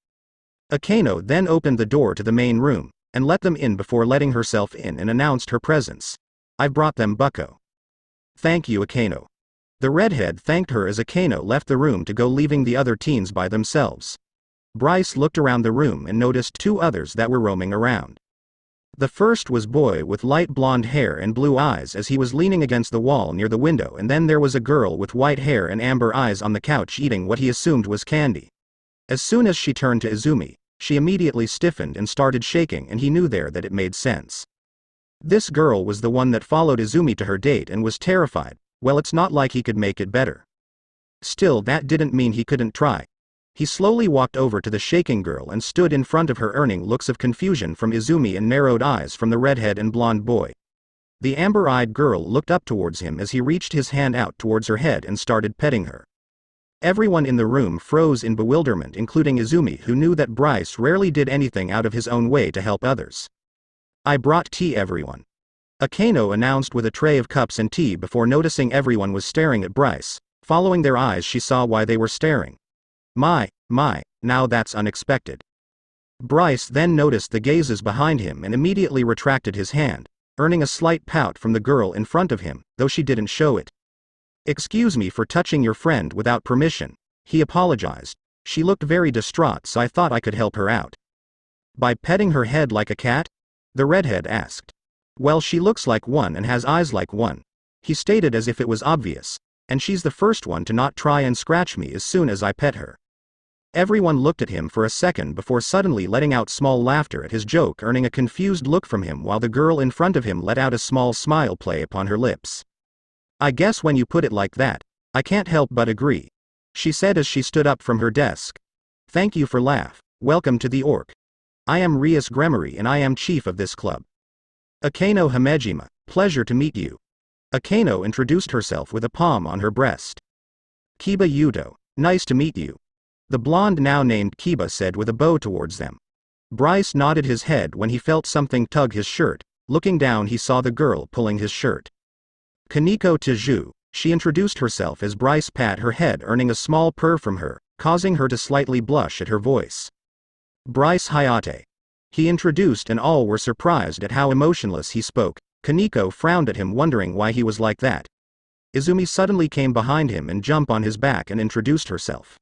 Akeno then opened the door to the main room, and let them in before letting herself in and announced her presence. I've brought them bucko. Thank you, Akeno. The redhead thanked her as Akeno left the room to go, leaving the other teens by themselves. Bryce looked around the room and noticed two others that were roaming around. The first was boy with light blonde hair and blue eyes as he was leaning against the wall near the window, and then there was a girl with white hair and amber eyes on the couch eating what he assumed was candy. As soon as she turned to Izumi, she immediately stiffened and started shaking, and he knew there that it made sense. This girl was the one that followed Izumi to her date and was terrified. Well, it's not like he could make it better. Still, that didn't mean he couldn't try. He slowly walked over to the shaking girl and stood in front of her, earning looks of confusion from Izumi and narrowed eyes from the redhead and blonde boy. The amber-eyed girl looked up towards him as he reached his hand out towards her head and started petting her. Everyone in the room froze in bewilderment, including Izumi, who knew that Bryce rarely did anything out of his own way to help others. I brought tea, everyone. Akano announced with a tray of cups and tea before noticing everyone was staring at Bryce. Following their eyes, she saw why they were staring. My, now that's unexpected. Bryce then noticed the gazes behind him and immediately retracted his hand, earning a slight pout from the girl in front of him, though she didn't show it. Excuse me for touching your friend without permission, he apologized. She looked very distraught, so I thought I could help her out. By petting her head like a cat? The redhead asked. Well, she looks like one and has eyes like one, he stated as if it was obvious, and she's the first one to not try and scratch me as soon as I pet her. Everyone looked at him for a second before suddenly letting out small laughter at his joke, earning a confused look from him, while the girl in front of him let out a small smile play upon her lips. I guess when you put it like that, I can't help but agree, she said as she stood up from her desk. Thank you for laugh. Welcome to the Orc. I am Rias Gremory and I am chief of this club. Akano Hamejima, pleasure to meet you. Akano introduced herself with a palm on her breast. Kiba Yuto, nice to meet you. The blonde now named Kiba said with a bow towards them. Bryce nodded his head when he felt something tug his shirt. Looking down, he saw the girl pulling his shirt. Kaneko Taju, she introduced herself as Bryce pat her head, earning a small purr from her, causing her to slightly blush at her voice. Bryce Hayate, he introduced, and all were surprised at how emotionless he spoke. Kaneko frowned at him, wondering why he was like that. Izumi suddenly came behind him and jumped on his back and introduced herself.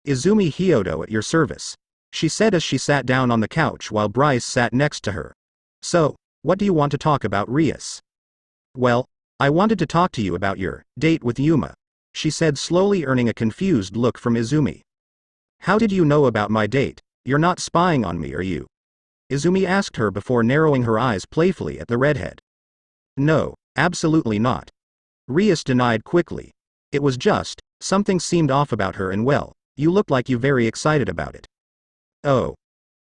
Izumi Hyodo at your service, she said as she sat down on the couch while Bryce sat next to her. So, what do you want to talk about, Rias? Well, I wanted to talk to you about your date with Yuma, she said slowly, earning a confused look from Izumi. How did you know about my date? You're not spying on me, are you? Izumi asked her before narrowing her eyes playfully at the redhead. No, absolutely not. Rias denied quickly. It was just, something seemed off about her, and well, you looked like you very excited about it. Oh.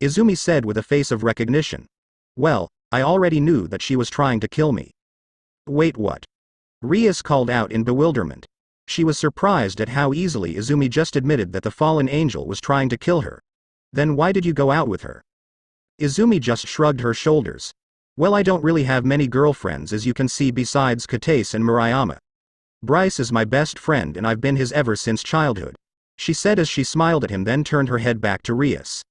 Izumi said with a face of recognition. Well, I already knew that she was trying to kill me. Wait, what? Rias called out in bewilderment. She was surprised at how easily Izumi just admitted that the fallen angel was trying to kill her. Then why did you go out with her? Izumi just shrugged her shoulders. Well, I don't really have many girlfriends, as you can see, besides Katase and Murayama. Bryce is my best friend and I've been his ever since childhood, she said as she smiled at him, then turned her head back to Rias.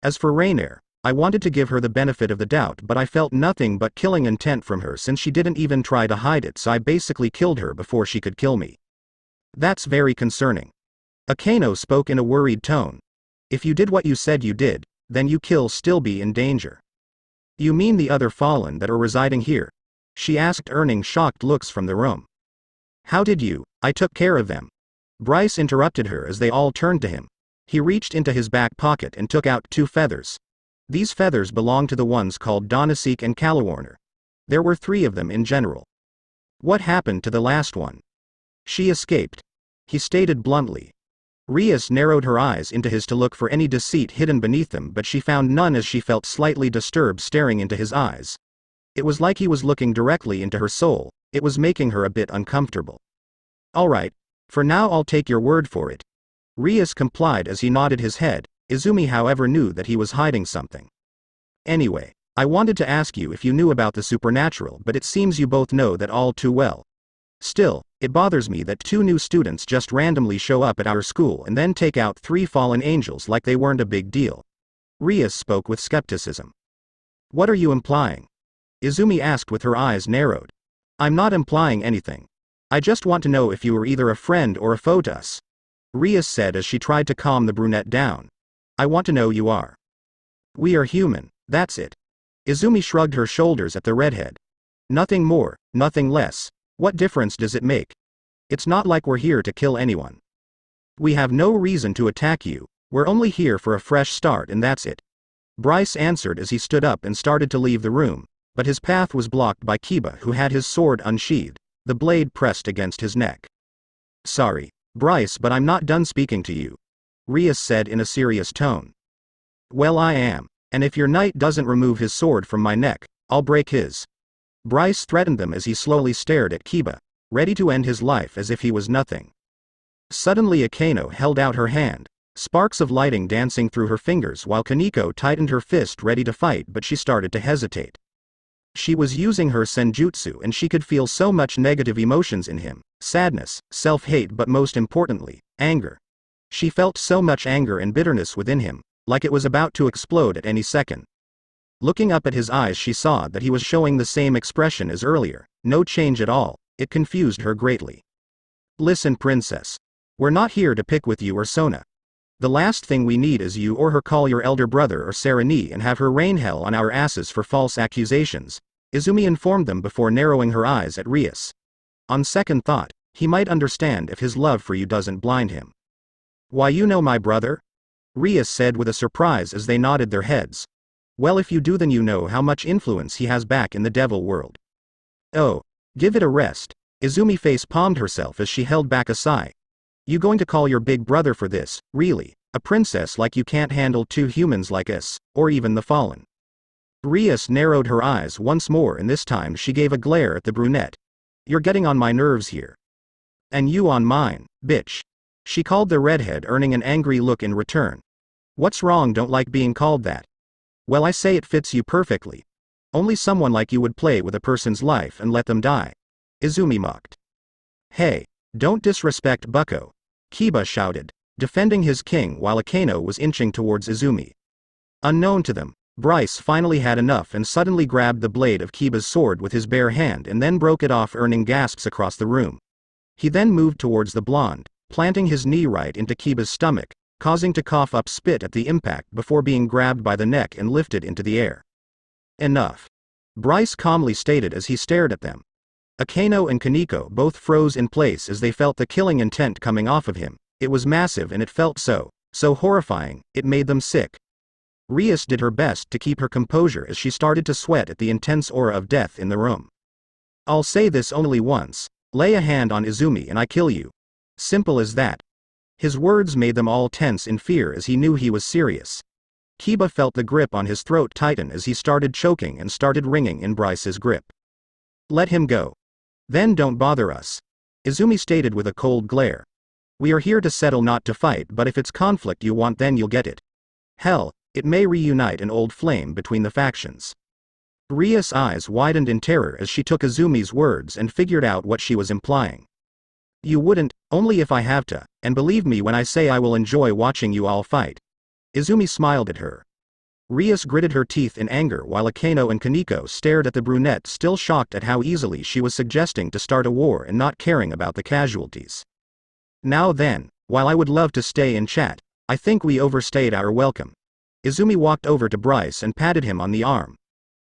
As for Rainier, I wanted to give her the benefit of the doubt, but I felt nothing but killing intent from her since she didn't even try to hide it, so I basically killed her before she could kill me. That's very concerning. Akano spoke in a worried tone. If you did what you said you did, then you still be in danger. You mean the other fallen that are residing here? She asked, earning shocked looks from the room. How did you? I took care of them. Bryce interrupted her as they all turned to him. He reached into his back pocket and took out 2 feathers. These feathers belonged to the ones called Donaseek and Calawarner. There were 3 of them in general. What happened to the last one? She escaped, he stated bluntly. Rias narrowed her eyes into his to look for any deceit hidden beneath them, but she found none as she felt slightly disturbed staring into his eyes. It was like he was looking directly into her soul. It was making her a bit uncomfortable. All right, for now I'll take your word for it. Rias complied as he nodded his head. Izumi, however, knew that he was hiding something. Anyway, I wanted to ask you if you knew about the supernatural, but it seems you both know that all too well. Still, it bothers me that 2 new students just randomly show up at our school and then take out 3 fallen angels like they weren't a big deal. Rias spoke with skepticism. What are you implying? Izumi asked with her eyes narrowed. I'm not implying anything. I just want to know if you were either a friend or a foe to us, Rias said as she tried to calm the brunette down. I want to know you are. We are human, that's it. Izumi shrugged her shoulders at the redhead. Nothing more, nothing less. What difference does it make? It's not like we're here to kill anyone. We have no reason to attack you, we're only here for a fresh start and that's it. Bryce answered as he stood up and started to leave the room, but his path was blocked by Kiba, who had his sword unsheathed, the blade pressed against his neck. Sorry, Bryce, but I'm not done speaking to you, Rias said in a serious tone. Well, I am, and if your knight doesn't remove his sword from my neck, I'll break his. Bryce threatened them as he slowly stared at Kiba, ready to end his life as if he was nothing. Suddenly Akano held out her hand, sparks of lighting dancing through her fingers while Kaneko tightened her fist ready to fight, but she started to hesitate. She was using her senjutsu and she could feel so much negative emotions in him, sadness, self-hate, but most importantly, anger. She felt so much anger and bitterness within him, like it was about to explode at any second. Looking up at his eyes, she saw that he was showing the same expression as earlier, no change at all. It confused her greatly. Listen, princess. We're not here to pick with you or Sona. The last thing we need is you or her call your elder brother or Sarani and have her rain hell on our asses for false accusations, Izumi informed them before narrowing her eyes at Rias. On second thought, he might understand if his love for you doesn't blind him. Why, you know my brother? Rias said with a surprise as they nodded their heads. Well, if you do, then you know how much influence he has back in the devil world. Oh, give it a rest. Izumi face-palmed herself as she held back a sigh. You going to call your big brother for this, really? A princess like you can't handle two humans like us, or even the fallen. Rias narrowed her eyes once more, and this time she gave a glare at the brunette. You're getting on my nerves here. And you on mine, bitch. She called the redhead, earning an angry look in return. What's wrong? Don't like being called that? Well, I say it fits you perfectly. Only someone like you would play with a person's life and let them die. Izumi mocked. Hey, don't disrespect Bucko, Kiba shouted, defending his king while Akeno was inching towards Izumi. Unknown to them, Bryce finally had enough and suddenly grabbed the blade of Kiba's sword with his bare hand and then broke it off, earning gasps across the room. He then moved towards the blonde, planting his knee right into Kiba's stomach, causing to cough up spit at the impact before being grabbed by the neck and lifted into the air. Enough. Bryce calmly stated as he stared at them. Akeno and Kaneko both froze in place as they felt the killing intent coming off of him. It was massive and it felt so horrifying, it made them sick. Rias did her best to keep her composure as she started to sweat at the intense aura of death in the room. I'll say this only once, lay a hand on Izumi and I kill you. Simple as that. His words made them all tense in fear as he knew he was serious. Kiba felt the grip on his throat tighten as he started choking and started wringing in Bryce's grip. Let him go. Then don't bother us. Izumi stated with a cold glare. We are here to settle, not to fight, but if it's conflict you want, then you'll get it. Hell, it may reunite an old flame between the factions. Ria's eyes widened in terror as she took Izumi's words and figured out what she was implying. You wouldn't, only if I have to, and believe me when I say I will enjoy watching you all fight. Izumi smiled at her. Rias gritted her teeth in anger while Akeno and Kaneko stared at the brunette, still shocked at how easily she was suggesting to start a war and not caring about the casualties. Now then, while I would love to stay and chat, I think we overstayed our welcome. Izumi walked over to Bryce and patted him on the arm.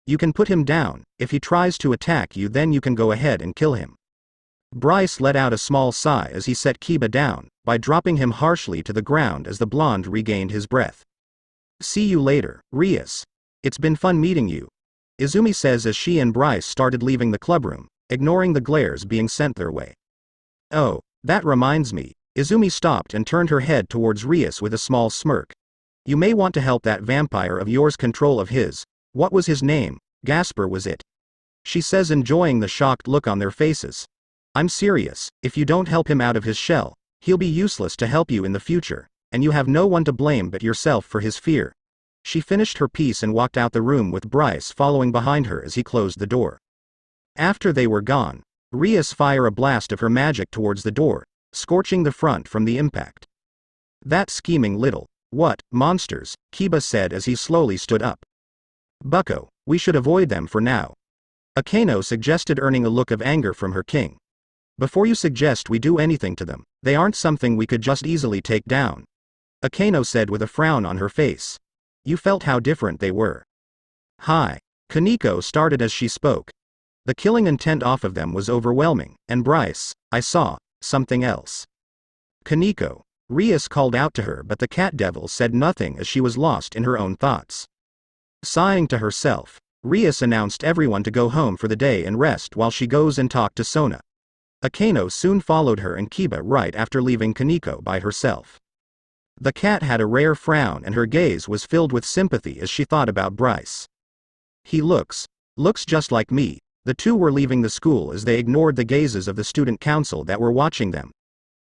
You can put him down. If he tries to attack you, then you can go ahead and kill him. Bryce let out a small sigh as he set Kiba down, by dropping him harshly to the ground as the blonde regained his breath. See you later, Rias. It's been fun meeting you, Izumi says as she and Bryce started leaving the clubroom, ignoring the glares being sent their way. Oh, that reminds me. Izumi stopped and turned her head towards Rias with a small smirk. You may want to help that vampire of yours control of his, what was his name? Gasper was it? She says, enjoying the shocked look on their faces. I'm serious, if you don't help him out of his shell, he'll be useless to help you in the future, and you have no one to blame but yourself for his fear. She finished her piece and walked out the room with Bryce following behind her as he closed the door. After they were gone, Rias fired a blast of her magic towards the door, scorching the front from the impact. That scheming little, what, monsters, Kiba said as he slowly stood up. Bucko, we should avoid them for now. Akeno suggested, earning a look of anger from her king. Before you suggest we do anything to them, they aren't something we could just easily take down. Akeno said with a frown on her face. You felt how different they were. Hi. Kaneko started as she spoke. The killing intent off of them was overwhelming, and Bryce, I saw something else. Kaneko. Rias called out to her, but the cat devil said nothing as she was lost in her own thoughts. Sighing to herself, Rias announced everyone to go home for the day and rest while she goes and talk to Sona. Akeno soon followed her and Kiba right after, leaving Kaneko by herself. The cat had a rare frown and her gaze was filled with sympathy as she thought about Bryce. He looks just like me. The two were leaving the school as they ignored the gazes of the student council that were watching them.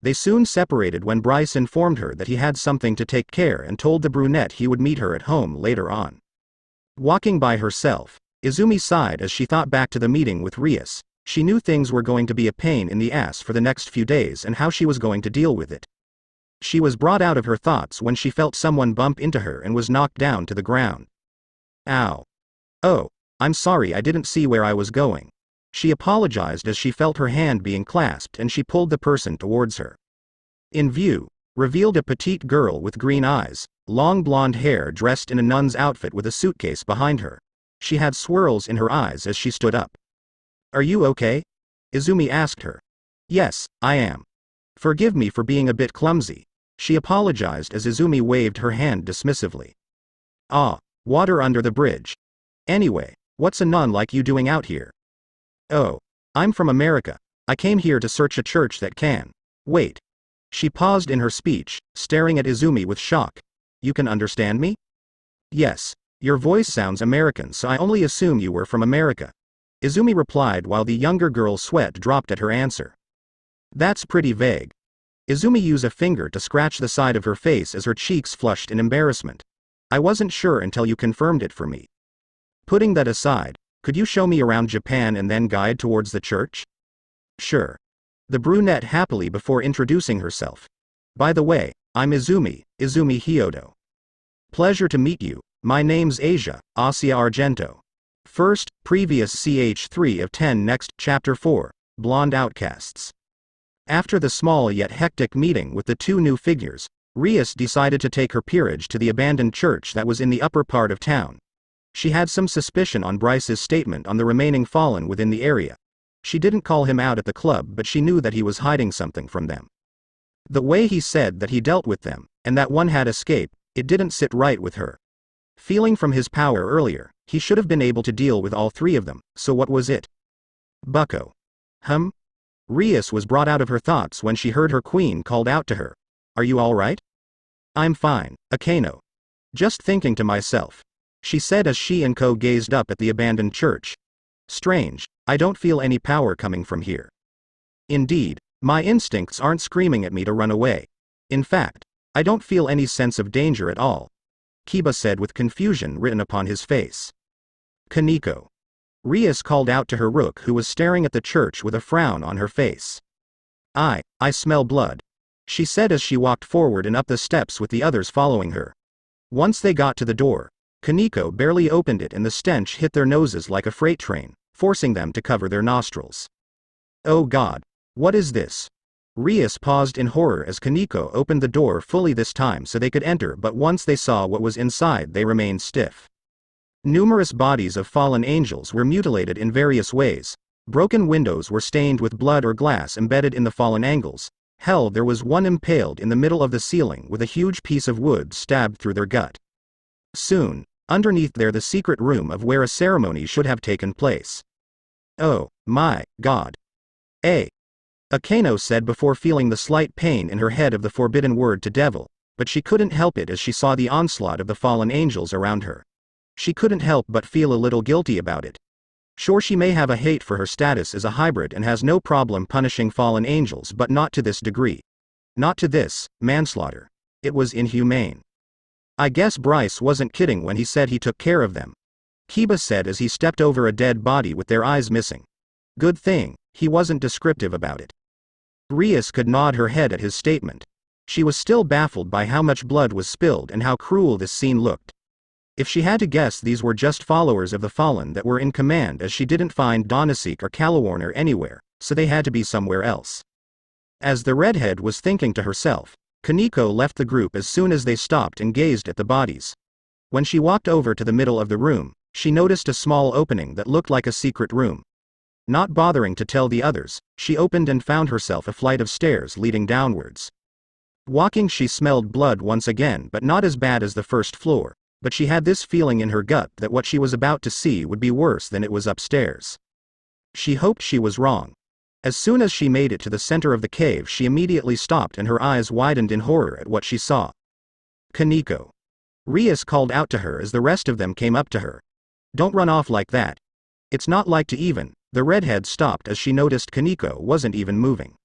They soon separated when Bryce informed her that he had something to take care and told the brunette he would meet her at home later on. Walking by herself, Izumi sighed as she thought back to the meeting with Rias. She knew things were going to be a pain in the ass for the next few days and how she was going to deal with it. She was brought out of her thoughts when she felt someone bump into her and was knocked down to the ground. Ow. Oh, I'm sorry, I didn't see where I was going. She apologized as she felt her hand being clasped and she pulled the person towards her. In view, revealed a petite girl with green eyes, long blonde hair, dressed in a nun's outfit with a suitcase behind her. She had swirls in her eyes as she stood up. Are you okay? Izumi asked her. Yes, I am. Forgive me for being a bit clumsy. She apologized as Izumi waved her hand dismissively. Ah, water under the bridge. Anyway, what's a nun like you doing out here? Oh, I'm from America. I came here to search a church that can. Wait. She paused in her speech, staring at Izumi with shock. You can understand me? Yes. Your voice sounds American, so I only assume you were from America. Izumi replied while the younger girl's sweat dropped at her answer. That's pretty vague. Izumi used a finger to scratch the side of her face as her cheeks flushed in embarrassment. I wasn't sure until you confirmed it for me. Putting that aside, could you show me around Japan and then guide towards the church? Sure. The brunette happily before introducing herself. By the way, I'm Izumi Hyodo. Pleasure to meet you, my name's Asia Argento. First, previous ch3 of 10 next, chapter 4, Blonde Outcasts. After the small yet hectic meeting with the two new figures, Rias decided to take her peerage to the abandoned church that was in the upper part of town. She had some suspicion on Bryce's statement on the remaining fallen within the area. She didn't call him out at the club, but she knew that he was hiding something from them. The way he said that he dealt with them, and that one had escaped, it didn't sit right with her. Feeling from his power earlier, he should have been able to deal with all three of them, so what was it? Bucko. Rias was brought out of her thoughts when she heard her queen called out to her. Are you alright? I'm fine, Akeno. Just thinking to myself. She said as she and Ko gazed up at the abandoned church. Strange, I don't feel any power coming from here. Indeed, my instincts aren't screaming at me to run away. In fact, I don't feel any sense of danger at all. Kiba said with confusion written upon his face. Kaneko. Rias called out to her rook, who was staring at the church with a frown on her face. I smell blood. She said as she walked forward and up the steps with the others following her. Once they got to the door, Kaneko barely opened it and the stench hit their noses like a freight train, forcing them to cover their nostrils. Oh God, what is this? Rias paused in horror as Kaneko opened the door fully this time so they could enter, but once they saw what was inside they remained stiff. Numerous bodies of fallen angels were mutilated in various ways. Broken windows were stained with blood or glass embedded in the fallen angles. Hell, there was one impaled in the middle of the ceiling with a huge piece of wood stabbed through their gut. Soon, underneath there the secret room of where a ceremony should have taken place. Oh, my God. Akeno said before feeling the slight pain in her head of the forbidden word to devil, but she couldn't help it as she saw the onslaught of the fallen angels around her. She couldn't help but feel a little guilty about it. Sure, she may have a hate for her status as a hybrid and has no problem punishing fallen angels, but not to this degree. Not to this manslaughter. It was inhumane. I guess Bryce wasn't kidding when he said he took care of them. Kiba said as he stepped over a dead body with their eyes missing. Good thing he wasn't descriptive about it. Rias could nod her head at his statement. She was still baffled by how much blood was spilled and how cruel this scene looked. If she had to guess, these were just followers of the fallen that were in command, as she didn't find Donasek or Calawarner anywhere, so they had to be somewhere else. As the redhead was thinking to herself, Kaneko left the group as soon as they stopped and gazed at the bodies. When she walked over to the middle of the room, she noticed a small opening that looked like a secret room. Not bothering to tell the others, she opened and found herself a flight of stairs leading downwards. Walking, she smelled blood once again, but not as bad as the first floor. But she had this feeling in her gut that what she was about to see would be worse than it was upstairs. She hoped she was wrong. As soon as she made it to the center of the cave, she immediately stopped and her eyes widened in horror at what she saw. Kaneko. Rias called out to her as the rest of them came up to her. Don't run off like that. It's not like to even. The redhead stopped as she noticed Kaneko wasn't even moving.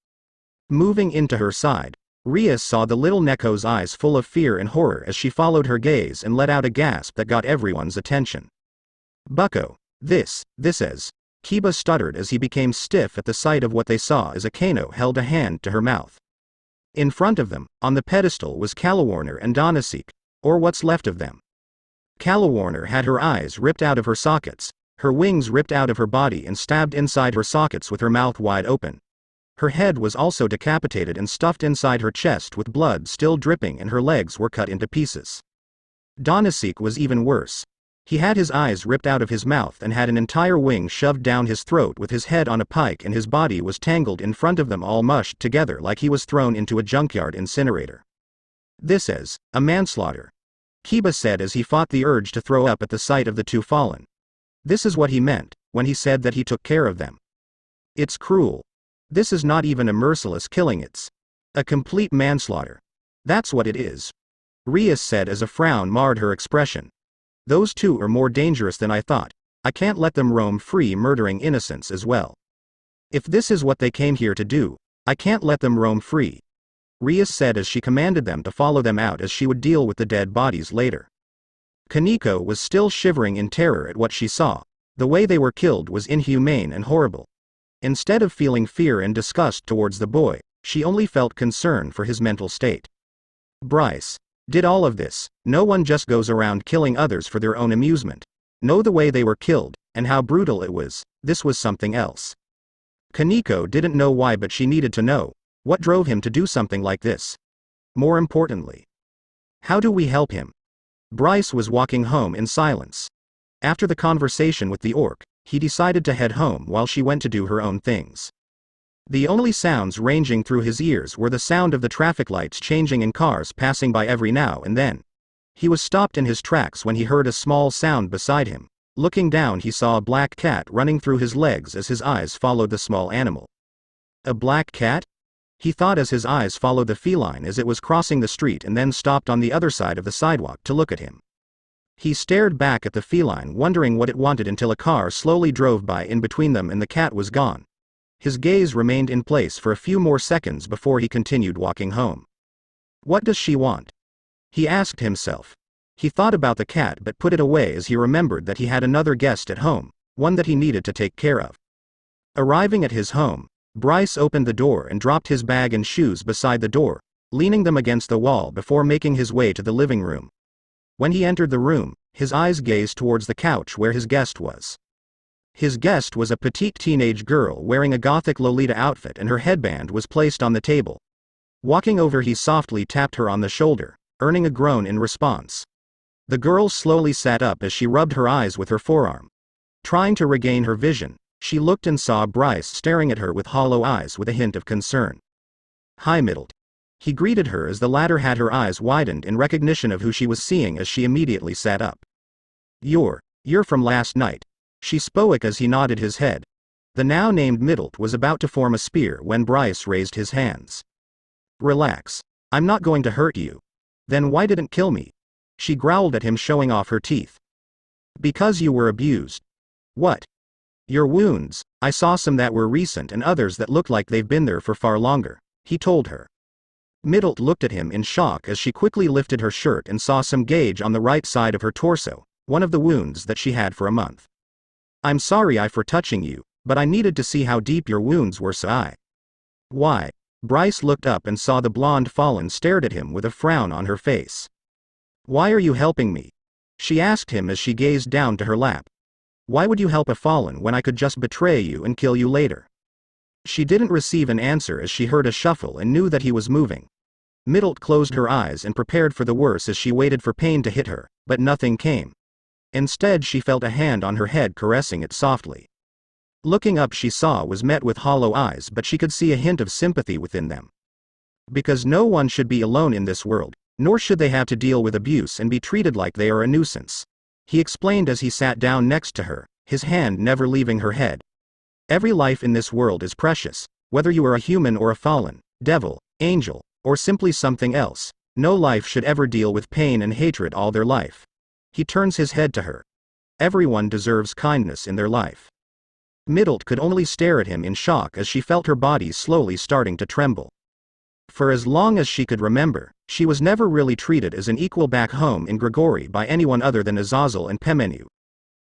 Moving into her side, Rias saw the little Neko's eyes full of fear and horror as she followed her gaze and let out a gasp that got everyone's attention. Bucko, This is. Kiba stuttered as he became stiff at the sight of what they saw as Akano held a hand to her mouth. In front of them, on the pedestal was Calawarner and Donasek, or what's left of them. Calawarner had her eyes ripped out of her sockets, her wings ripped out of her body and stabbed inside her sockets with her mouth wide open. Her head was also decapitated and stuffed inside her chest with blood still dripping, and her legs were cut into pieces. Donasek was even worse. He had his eyes ripped out of his mouth and had an entire wing shoved down his throat with his head on a pike, and his body was tangled in front of them, all mushed together like he was thrown into a junkyard incinerator. This is a manslaughter, Kiba said as he fought the urge to throw up at the sight of the two fallen. This is what he meant when he said that he took care of them. It's cruel. This is not even a merciless killing, it's a complete manslaughter. That's what it is, Rias said as a frown marred her expression. Those two are more dangerous than I thought. I can't let them roam free murdering innocents as well. If this is what they came here to do, I can't let them roam free, Rias said as she commanded them to follow them out as she would deal with the dead bodies later. Kaneko was still shivering in terror at what she saw. The way they were killed was inhumane and horrible. Instead of feeling fear and disgust towards the boy, she only felt concern for his mental state. Bryce did all of this. No one just goes around killing others for their own amusement. No, the way they were killed, and how brutal it was, this was something else. Kaneko didn't know why, but she needed to know. What drove him to do something like this? More importantly, how do we help him? Bryce was walking home in silence. After the conversation with the orc, he decided to head home while she went to do her own things. The only sounds ranging through his ears were the sound of the traffic lights changing and cars passing by every now and then. He was stopped in his tracks when he heard a small sound beside him. Looking down, he saw a black cat running through his legs as his eyes followed the small animal. A black cat? He thought as his eyes followed the feline as it was crossing the street and then stopped on the other side of the sidewalk to look at him. He stared back at the feline, wondering what it wanted, until a car slowly drove by in between them and the cat was gone. His gaze remained in place for a few more seconds before he continued walking home. What does she want? He asked himself. He thought about the cat but put it away as he remembered that he had another guest at home, one that he needed to take care of. Arriving at his home, Bryce opened the door and dropped his bag and shoes beside the door, leaning them against the wall before making his way to the living room. When he entered the room, his eyes gazed towards the couch where his guest was. His guest was a petite teenage girl wearing a gothic Lolita outfit, and her headband was placed on the table. Walking over, he softly tapped her on the shoulder, earning a groan in response. The girl slowly sat up as she rubbed her eyes with her forearm. Trying to regain her vision, she looked and saw Bryce staring at her with hollow eyes with a hint of concern. "Hi, Middlet." He greeted her as the latter had her eyes widened in recognition of who she was seeing as she immediately sat up. You're from last night," she spoke as he nodded his head. The now named Middlet was about to form a spear when Bryce raised his hands. "Relax. I'm not going to hurt you." "Then why didn't kill me?" She growled at him, showing off her teeth. "Because you were abused." "What?" "Your wounds. I saw some that were recent and others that looked like they've been there for far longer," he told her. Middlet looked at him in shock as she quickly lifted her shirt and saw some gauge on the right side of her torso, one of the wounds that she had for a month. "I'm sorry for touching you, but I needed to see how deep your wounds were, so I." "Why?" Bryce looked up and saw the blonde Fallen stared at him with a frown on her face. "Why are you helping me?" she asked him as she gazed down to her lap. "Why would you help a Fallen when I could just betray you and kill you later?" She didn't receive an answer as she heard a shuffle and knew that he was moving. Middlet closed her eyes and prepared for the worst as she waited for pain to hit her, but nothing came. Instead, she felt a hand on her head caressing it softly. Looking up, she saw was met with hollow eyes, but she could see a hint of sympathy within them. Because no one should be alone in this world, nor should they have to deal with abuse and be treated like they are a nuisance, he explained as he sat down next to her, his hand never leaving her head. Every life in this world is precious, whether you are a human or a fallen, devil, angel, or simply something else. No life should ever deal with pain and hatred all their life. He turns his head to her. Everyone deserves kindness in their life. Middlet could only stare at him in shock as she felt her body slowly starting to tremble. For as long as she could remember, she was never really treated as an equal back home in Grigori by anyone other than Azazel and Pemenu.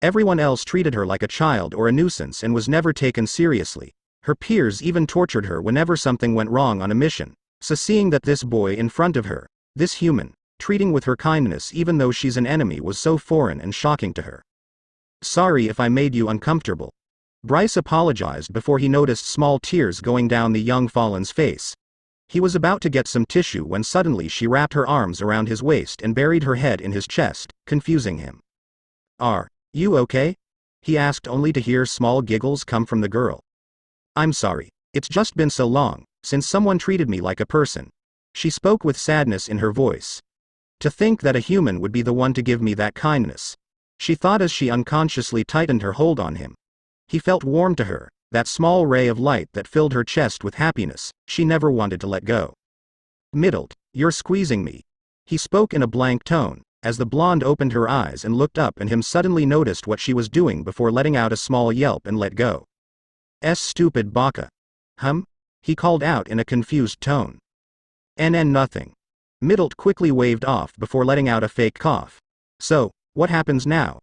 Everyone else treated her like a child or a nuisance and was never taken seriously. Her peers even tortured her whenever something went wrong on a mission. So seeing that this boy in front of her, this human, treating with her kindness even though she's an enemy was so foreign and shocking to her. Sorry if I made you uncomfortable. Bryce apologized before he noticed small tears going down the young fallen's face. He was about to get some tissue when suddenly she wrapped her arms around his waist and buried her head in his chest, confusing him. Are you okay? He asked only to hear small giggles come from the girl. I'm sorry. It's just been so long since someone treated me like a person. She spoke with sadness in her voice. To think that a human would be the one to give me that kindness. She thought as she unconsciously tightened her hold on him. He felt warm to her, that small ray of light that filled her chest with happiness, she never wanted to let go. Middled, you're squeezing me. He spoke in a blank tone, as the blonde opened her eyes and looked up and him suddenly noticed what she was doing before letting out a small yelp and let go. Stupid baka. He called out in a confused tone. Nothing. Middled quickly waved off before letting out a fake cough. So, what happens now?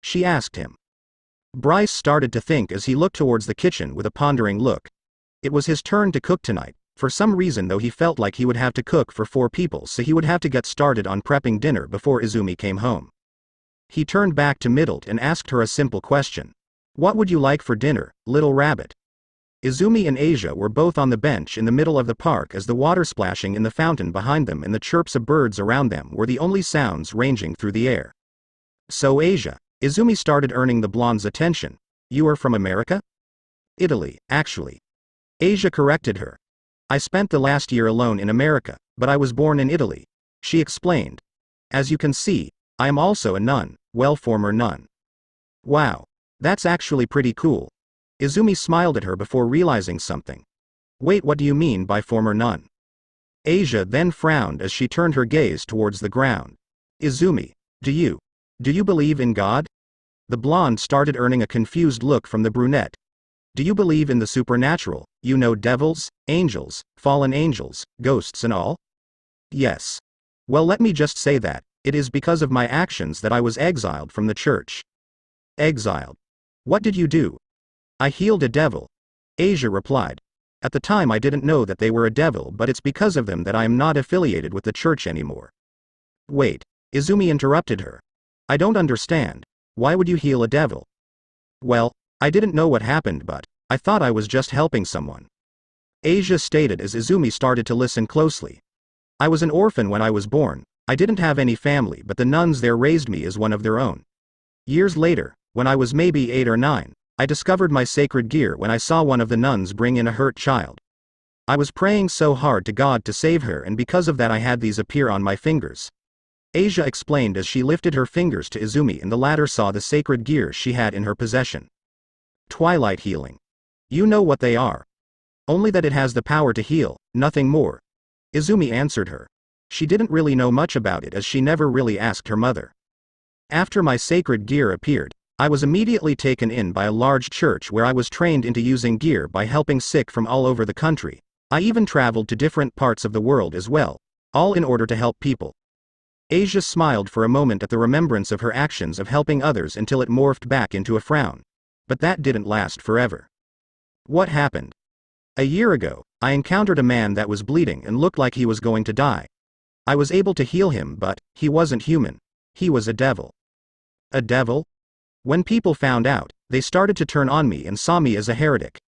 She asked him. Bryce started to think as he looked towards the kitchen with a pondering look. It was his turn to cook tonight, for some reason though he felt like he would have to cook for 4 people so he would have to get started on prepping dinner before Izumi came home. He turned back to Middled and asked her a simple question. What would you like for dinner, little rabbit? Izumi and Asia were both on the bench in the middle of the park as the water splashing in the fountain behind them and the chirps of birds around them were the only sounds ranging through the air. So Asia, Izumi started earning the blonde's attention. You are from America? Italy, actually. Asia corrected her. I spent the last year alone in America, but I was born in Italy. She explained. As you can see, I am also a nun, well, former nun. Wow. That's actually pretty cool. Izumi smiled at her before realizing something. Wait, what do you mean by former nun? Asia then frowned as she turned her gaze towards the ground. Izumi, do you believe in God? The blonde started earning a confused look from the brunette. Do you believe in the supernatural, devils, angels, fallen angels, ghosts and all? Yes. Well, let me just say that, it is because of my actions that I was exiled from the church. Exiled? What did you do? I healed a devil. Asia replied. At the time I didn't know that they were a devil, but it's because of them that I am not affiliated with the church anymore. Wait, Izumi interrupted her. I don't understand. Why would you heal a devil? Well, I didn't know what happened, but I thought I was just helping someone. Asia stated as Izumi started to listen closely. I was an orphan when I was born. I didn't have any family, but the nuns there raised me as one of their own. Years later, when I was maybe 8 or 9, I discovered my sacred gear when I saw one of the nuns bring in a hurt child. I was praying so hard to God to save her, and because of that I had these appear on my fingers. Asia explained as she lifted her fingers to Izumi and the latter saw the sacred gear she had in her possession. Twilight healing. You know what they are. Only that it has the power to heal, nothing more. Izumi answered her. She didn't really know much about it as she never really asked her mother. After my sacred gear appeared, I was immediately taken in by a large church where I was trained into using gear by helping sick from all over the country. I even traveled to different parts of the world as well, all in order to help people. Asia smiled for a moment at the remembrance of her actions of helping others until it morphed back into a frown. But that didn't last forever. What happened? A year ago, I encountered a man that was bleeding and looked like he was going to die. I was able to heal him, but he wasn't human. He was a devil. A devil? When people found out, they started to turn on me and saw me as a heretic.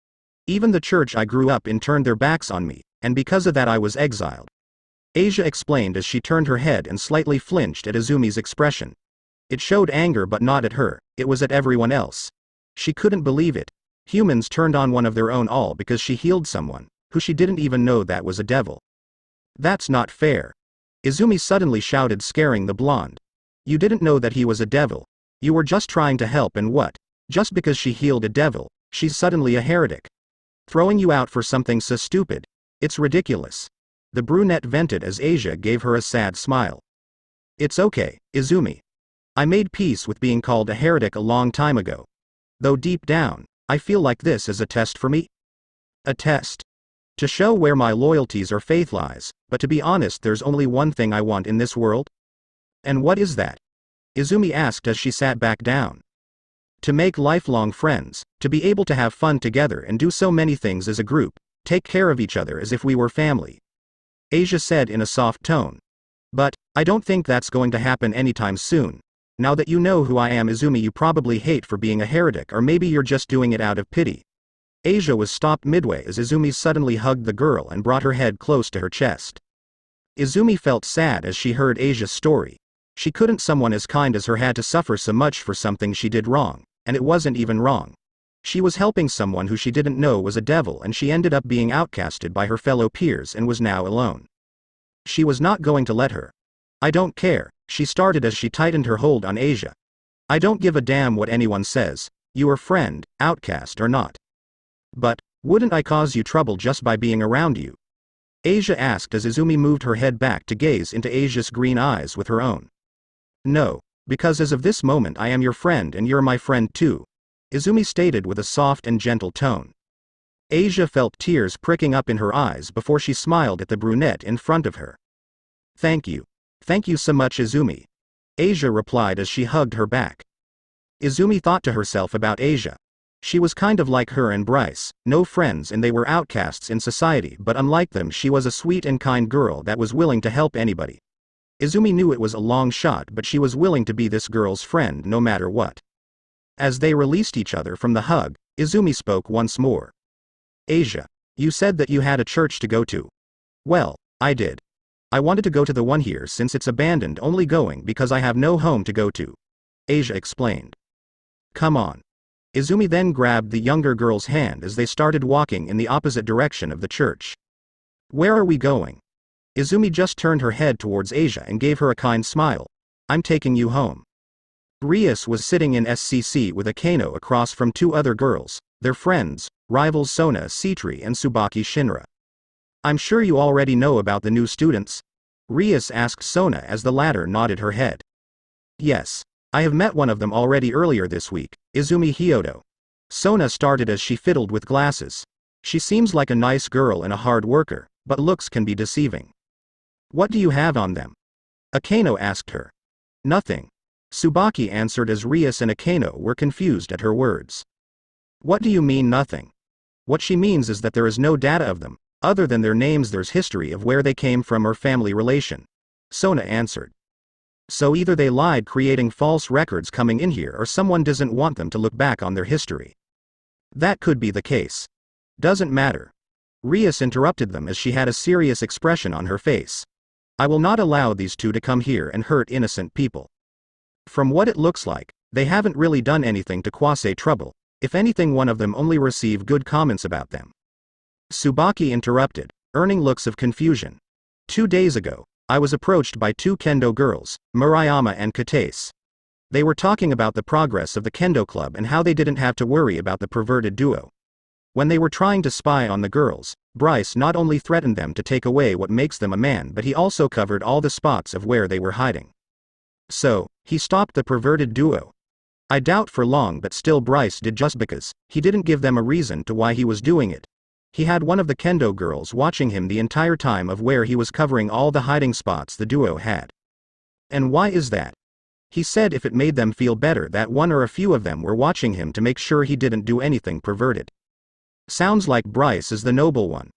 Even the church I grew up in turned their backs on me, and because of that I was exiled. Asia explained as she turned her head and slightly flinched at Izumi's expression. It showed anger, but not at her, it was at everyone else. She couldn't believe it. Humans turned on one of their own all because she healed someone, who she didn't even know that was a devil. That's not fair. Izumi suddenly shouted, scaring the blonde. You didn't know that he was a devil. You were just trying to help, and what? Just because she healed a devil, she's suddenly a heretic. Throwing you out for something so stupid. It's ridiculous. The brunette vented as Asia gave her a sad smile. It's okay, Izumi. I made peace with being called a heretic a long time ago. Though deep down, I feel like this is a test for me. A test? To show where my loyalties or faith lies, but to be honest, there's only one thing I want in this world. And what is that? Izumi asked as she sat back down. To make lifelong friends, to be able to have fun together and do so many things as a group, take care of each other as if we were family. Asia said in a soft tone. But, I don't think that's going to happen anytime soon. Now that you know who I am, Izumi, you probably hate for being a heretic, or maybe you're just doing it out of pity. Asia was stopped midway as Izumi suddenly hugged the girl and brought her head close to her chest. Izumi felt sad as she heard Asia's story. She couldn't someone as kind as her had to suffer so much for something she did wrong, and it wasn't even wrong. She was helping someone who she didn't know was a devil, and she ended up being outcasted by her fellow peers and was now alone. She was not going to let her. I don't care, she started as she tightened her hold on Asia. I don't give a damn what anyone says, you are friend, outcast or not. But, wouldn't I cause you trouble just by being around you? Asia asked as Izumi moved her head back to gaze into Asia's green eyes with her own. No, because as of this moment I am your friend and you're my friend too, Izumi stated with a soft and gentle tone. Asia felt tears pricking up in her eyes before she smiled at the brunette in front of her. Thank you. Thank you so much, Izumi. Asia replied as she hugged her back. Izumi thought to herself about Asia. She was kind of like her and Bryce, no friends, and they were outcasts in society, but unlike them she was a sweet and kind girl that was willing to help anybody. Izumi knew it was a long shot, but she was willing to be this girl's friend no matter what. As they released each other from the hug, Izumi spoke once more. Asia, you said that you had a church to go to. Well, I did. I wanted to go to the one here since it's abandoned, only going because I have no home to go to. Asia explained. Come on. Izumi then grabbed the younger girl's hand as they started walking in the opposite direction of the church. Where are we going? Izumi just turned her head towards Asia and gave her a kind smile. I'm taking you home. Rias was sitting in SCC with Akano across from two other girls, their friends, rivals Sona Citri and Tsubaki Shinra. I'm sure you already know about the new students? Rias asked Sona as the latter nodded her head. Yes. I have met one of them already earlier this week, Izumi Hyodo. Sona started as she fiddled with glasses. She seems like a nice girl and a hard worker, but looks can be deceiving. What do you have on them? Akano asked her. Nothing. Tsubaki answered as Rias and Akano were confused at her words. What do you mean nothing? What she means is that there is no data of them, other than their names. There's history of where they came from or family relation. Sona answered. So either they lied creating false records coming in here, or someone doesn't want them to look back on their history. That could be the case. Doesn't matter. Rias interrupted them as she had a serious expression on her face. I will not allow these two to come here and hurt innocent people. From what it looks like, they haven't really done anything to cause trouble. If anything, one of them only received good comments about them. Tsubaki interrupted, earning looks of confusion. 2 days ago, I was approached by two kendo girls, Murayama and Katase. They were talking about the progress of the kendo club and how they didn't have to worry about the perverted duo. When they were trying to spy on the girls, Bryce not only threatened them to take away what makes them a man, but he also covered all the spots of where they were hiding. So, he stopped the perverted duo. I doubt for long, but still Bryce did just because. He didn't give them a reason to why he was doing it. He had one of the kendo girls watching him the entire time of where he was covering all the hiding spots the duo had. And why is that? He said if it made them feel better that one or a few of them were watching him to make sure he didn't do anything perverted. Sounds like Bryce is the noble one.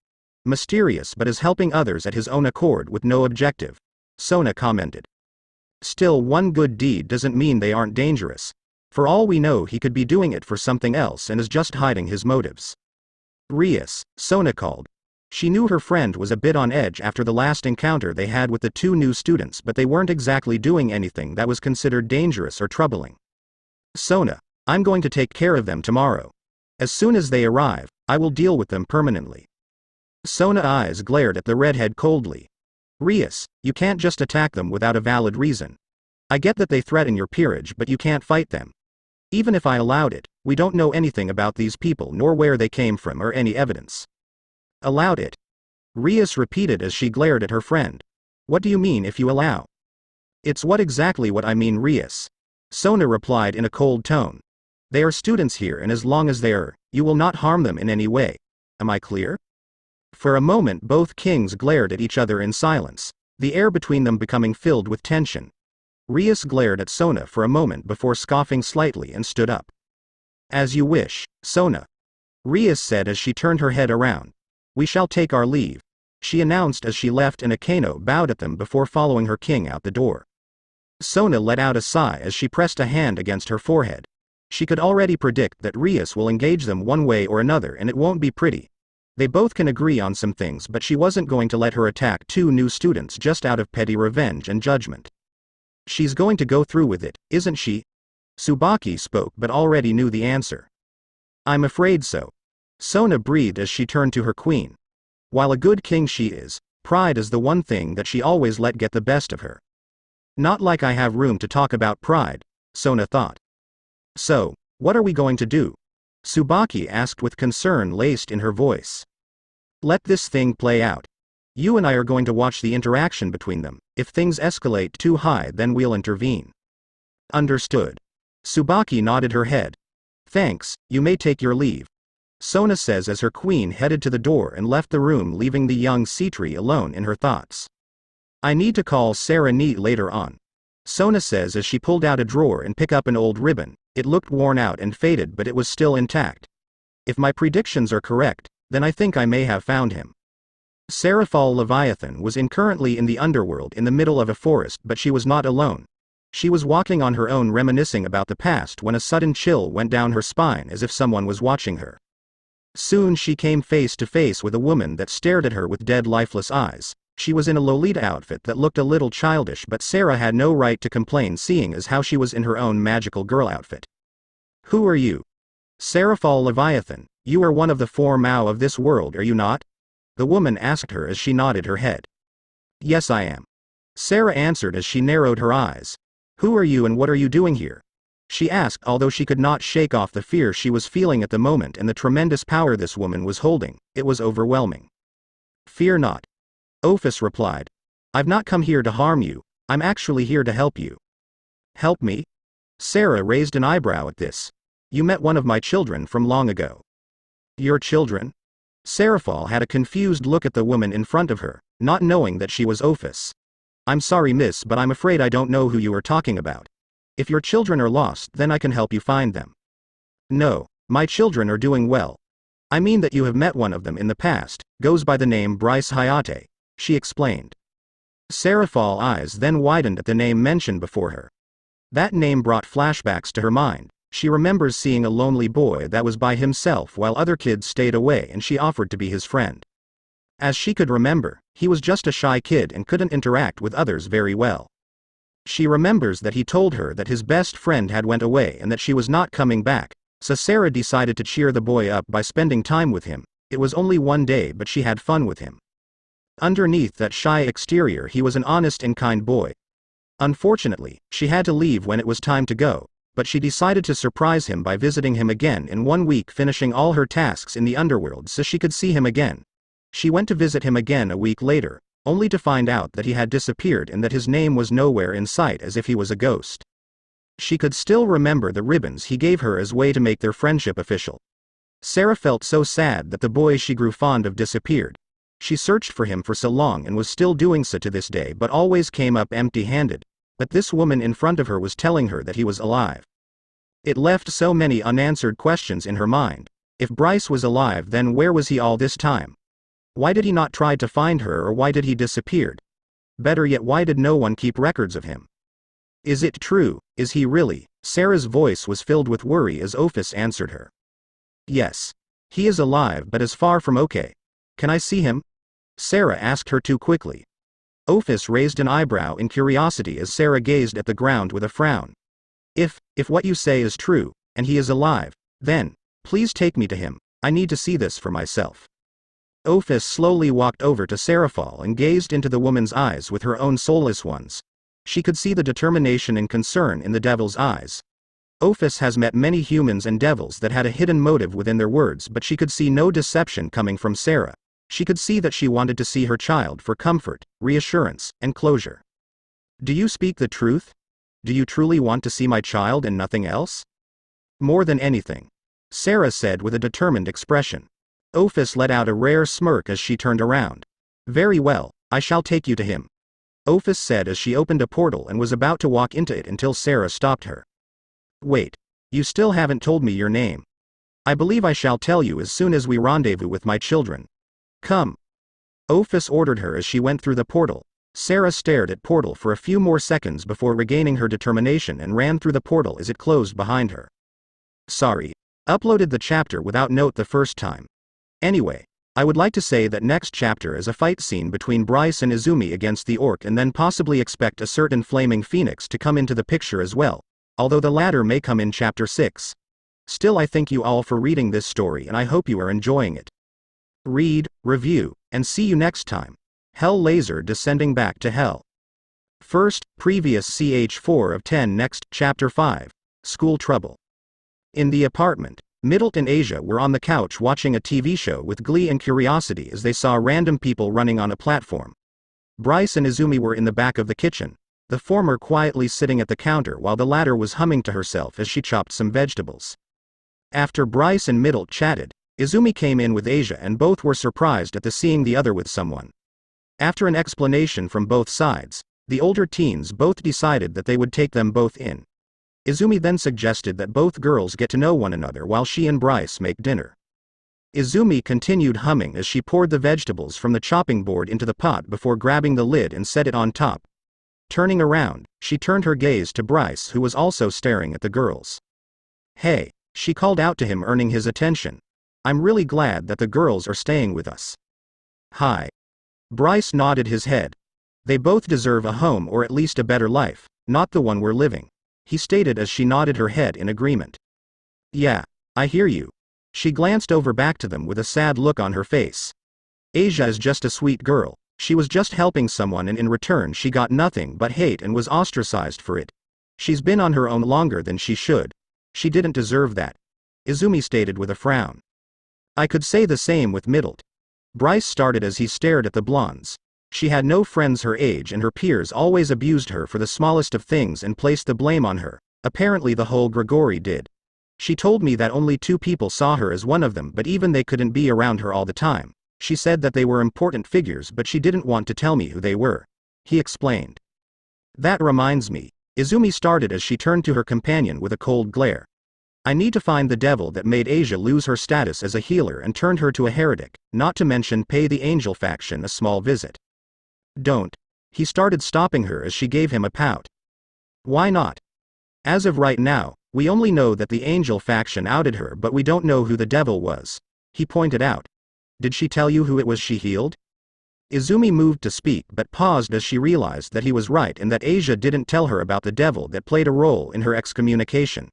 Mysterious, but is helping others at his own accord with no objective. Sona commented. Still, one good deed doesn't mean they aren't dangerous. For all we know, he could be doing it for something else and is just hiding his motives. Rias, Sona called. She knew her friend was a bit on edge after the last encounter they had with the two new students, but they weren't exactly doing anything that was considered dangerous or troubling. Sona, I'm going to take care of them tomorrow. As soon as they arrive, I will deal with them permanently. Sona's eyes glared at the redhead coldly. Rias, you can't just attack them without a valid reason. I get that they threaten your peerage, but you can't fight them. Even if I allowed it, we don't know anything about these people nor where they came from or any evidence. Allowed it? Rias repeated as she glared at her friend. What do you mean if you allow? It's exactly what I mean, Rias. Sona replied in a cold tone. They are students here, and as long as they are, you will not harm them in any way. Am I clear? For a moment both kings glared at each other in silence, the air between them becoming filled with tension. Rias glared at Sona for a moment before scoffing slightly and stood up. As you wish, Sona. Rias said as she turned her head around. We shall take our leave, she announced as she left, and Akano bowed at them before following her king out the door. Sona let out a sigh as she pressed a hand against her forehead. She could already predict that Rias will engage them one way or another, and it won't be pretty. They both can agree on some things, but she wasn't going to let her attack two new students just out of petty revenge and judgment. She's going to go through with it, isn't she? Tsubaki spoke but already knew the answer. I'm afraid so. Sona breathed as she turned to her queen. While a good king she is, pride is the one thing that she always let get the best of her. Not like I have room to talk about pride, Sona thought. So, what are we going to do? Tsubaki asked with concern laced in her voice. Let this thing play out. You and I are going to watch the interaction between them. If things escalate too high, then we'll intervene. Understood. Tsubaki nodded her head. Thanks, you may take your leave, Sona says as her queen headed to the door and left the room, leaving the young Citri alone in her thoughts. I need to call Sarah Neat later on, Sona says as she pulled out a drawer and picked up an old ribbon. It looked worn out and faded, but it was still intact. If my predictions are correct, then I think I may have found him. Seraphal Leviathan was currently in the underworld in the middle of a forest, but she was not alone. She was walking on her own, reminiscing about the past, when a sudden chill went down her spine as if someone was watching her. Soon she came face to face with a woman that stared at her with dead, lifeless eyes. She was in a Lolita outfit that looked a little childish, but Sarah had no right to complain, seeing as how she was in her own magical girl outfit. Who are you? Seraphal Leviathan, you are one of the four Mao of this world, are you not? The woman asked her as she nodded her head. Yes, I am, Sarah answered as she narrowed her eyes. Who are you and what are you doing here? She asked, although she could not shake off the fear she was feeling at the moment and the tremendous power this woman was holding. It was overwhelming. Fear not, Ophis replied. I've not come here to harm you, I'm actually here to help you. Help me? Sarah raised an eyebrow at this. You met one of my children from long ago. Your children? Seraphal had a confused look at the woman in front of her, not knowing that she was Ophis. I'm sorry, miss, but I'm afraid I don't know who you are talking about. If your children are lost, then I can help you find them. No, my children are doing well. I mean that you have met one of them in the past, goes by the name Bryce Hayate, she explained. Seraphal eyes then widened at the name mentioned before her. That name brought flashbacks to her mind. She remembers seeing a lonely boy that was by himself while other kids stayed away, and she offered to be his friend. As she could remember, he was just a shy kid and couldn't interact with others very well. She remembers that he told her that his best friend had went away and that she was not coming back, so Sarah decided to cheer the boy up by spending time with him. It was only one day, but she had fun with him. Underneath that shy exterior, he was an honest and kind boy. Unfortunately, she had to leave when it was time to go, but she decided to surprise him by visiting him again in 1 week, finishing all her tasks in the underworld so she could see him again. She went to visit him again a week later, only to find out that he had disappeared and that his name was nowhere in sight, as if he was a ghost. She could still remember the ribbons he gave her as way to make their friendship official. Sarah felt so sad that the boy she grew fond of disappeared. She searched for him for so long and was still doing so to this day, but always came up empty-handed. But this woman in front of her was telling her that he was alive. It left so many unanswered questions in her mind. If Bryce was alive, then where was he all this time? Why did he not try to find her, or why did he disappear? Better yet, why did no one keep records of him? Is it true? Is he really? Sarah's voice was filled with worry as Ophis answered her. Yes. He is alive, but is far from okay. Can I see him? Sarah asked her too quickly. Ophis raised an eyebrow in curiosity as Sarah gazed at the ground with a frown. If what you say is true, and he is alive, then, please take me to him. I need to see this for myself. Ophis slowly walked over to Seraphal and gazed into the woman's eyes with her own soulless ones. She could see the determination and concern in the devil's eyes. Ophis has met many humans and devils that had a hidden motive within their words, but she could see no deception coming from Sarah. She could see that she wanted to see her child for comfort, reassurance, and closure. Do you speak the truth? Do you truly want to see my child and nothing else? More than anything, Sarah said with a determined expression. Ophis let out a rare smirk as she turned around. Very well, I shall take you to him, Ophis said as she opened a portal and was about to walk into it until Sarah stopped her. Wait. You still haven't told me your name. I believe I shall tell you as soon as we rendezvous with my children. Come. Ophis ordered her as she went through the portal. Sarah stared at portal for a few more seconds before regaining her determination and ran through the portal as it closed behind her. Sorry. Uploaded the chapter without note the first time. Anyway, I would like to say that next chapter is a fight scene between Bryce and Izumi against the orc, and then possibly expect a certain flaming phoenix to come into the picture as well, although the latter may come in chapter 6. Still, I thank you all for reading this story and I hope you are enjoying it. Read, review, and see you next time. Hell Laser descending back to hell. First, previous ch4 of 10. Next, chapter 5, School Trouble. In the apartment, Middlet and Asia were on the couch watching a TV show with glee and curiosity as they saw random people running on a platform. Bryce and Izumi were in the back of the kitchen, the former quietly sitting at the counter while the latter was humming to herself as she chopped some vegetables. After Bryce and Middlet chatted, Izumi came in with Asia and both were surprised at seeing the other with someone. After an explanation from both sides, the older teens both decided that they would take them both in. Izumi then suggested that both girls get to know one another while she and Bryce make dinner. Izumi continued humming as she poured the vegetables from the chopping board into the pot before grabbing the lid and set it on top. Turning around, she turned her gaze to Bryce, who was also staring at the girls. Hey, she called out to him, earning his attention. I'm really glad that the girls are staying with us. Hi. Bryce nodded his head. They both deserve a home, or at least a better life, not the one we're living, he stated as she nodded her head in agreement. Yeah, I hear you. She glanced over back to them with a sad look on her face. Asia is just a sweet girl. She was just helping someone and in return she got nothing but hate and was ostracized for it. She's been on her own longer than she should. She didn't deserve that, Izumi stated with a frown. I could say the same with Middlet. Bryce started as he stared at the blondes. She had no friends her age and her peers always abused her for the smallest of things and placed the blame on her. Apparently the whole Grigori did. She told me that only 2 people saw her as one of them, but even they couldn't be around her all the time. She said that they were important figures but she didn't want to tell me who they were, he explained. That reminds me, Izumi started as she turned to her companion with a cold glare. I need to find the devil that made Asia lose her status as a healer and turned her to a heretic, not to mention pay the angel faction a small visit. Don't. He started, stopping her as she gave him a pout. Why not? As of right now, we only know that the angel faction outed her, but we don't know who the devil was, he pointed out. Did she tell you who it was she healed? Izumi moved to speak but paused as she realized that he was right and that Asia didn't tell her about the devil that played a role in her excommunication.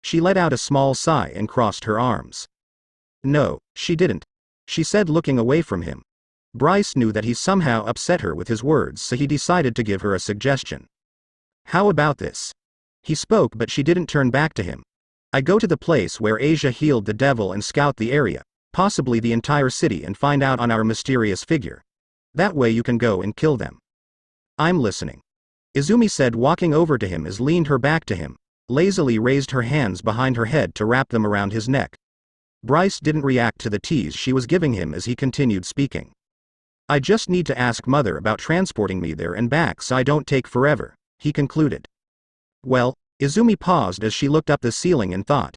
She let out a small sigh and crossed her arms. No, she didn't, she said, looking away from him. Bryce knew that he somehow upset her with his words, so he decided to give her a suggestion. How about this? He spoke but she didn't turn back to him. I go to the place where Asia healed the devil and scout the area, possibly the entire city, and find out on our mysterious figure. That way you can go and kill them. I'm listening, Izumi said, walking over to him as leaned her back to him. Lazily raised her hands behind her head to wrap them around his neck. Bryce didn't react to the tease she was giving him as he continued speaking. I just need to ask Mother about transporting me there and back so I don't take forever, he concluded. Well, Izumi paused as she looked up the ceiling and thought.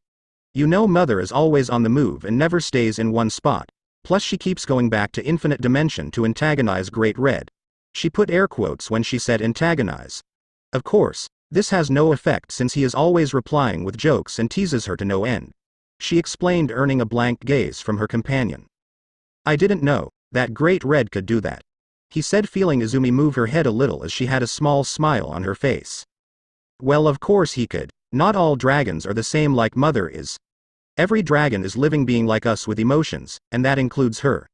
You know, Mother is always on the move and never stays in one spot, plus she keeps going back to Infinite Dimension to antagonize Great Red. She put air quotes when she said antagonize. Of course, this has no effect since he is always replying with jokes and teases her to no end, she explained, earning a blank gaze from her companion. I didn't know that Great Red could do that, he said, feeling Izumi move her head a little as she had a small smile on her face. Well, of course he could. Not all dragons are the same like Mother is. Every dragon is living being like us with emotions, and that includes her.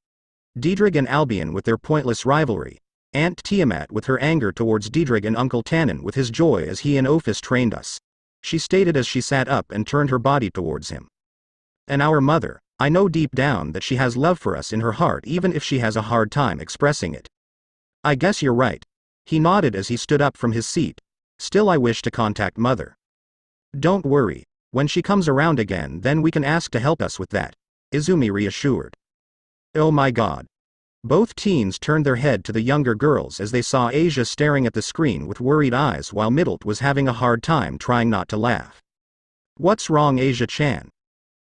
Diedrich and Albion with their pointless rivalry, Aunt Tiamat with her anger towards Diedrich, and Uncle Tannen with his joy as he and Ophis trained us, she stated as she sat up and turned her body towards him. And our Mother, I know deep down that she has love for us in her heart even if she has a hard time expressing it. I guess you're right, he nodded as he stood up from his seat. Still, I wish to contact Mother. Don't worry, when she comes around again then we can ask to help us with that, Izumi reassured. Oh my god. Both teens turned their head to the younger girls as they saw Asia staring at the screen with worried eyes while Middlet was having a hard time trying not to laugh. What's wrong, Asia-chan?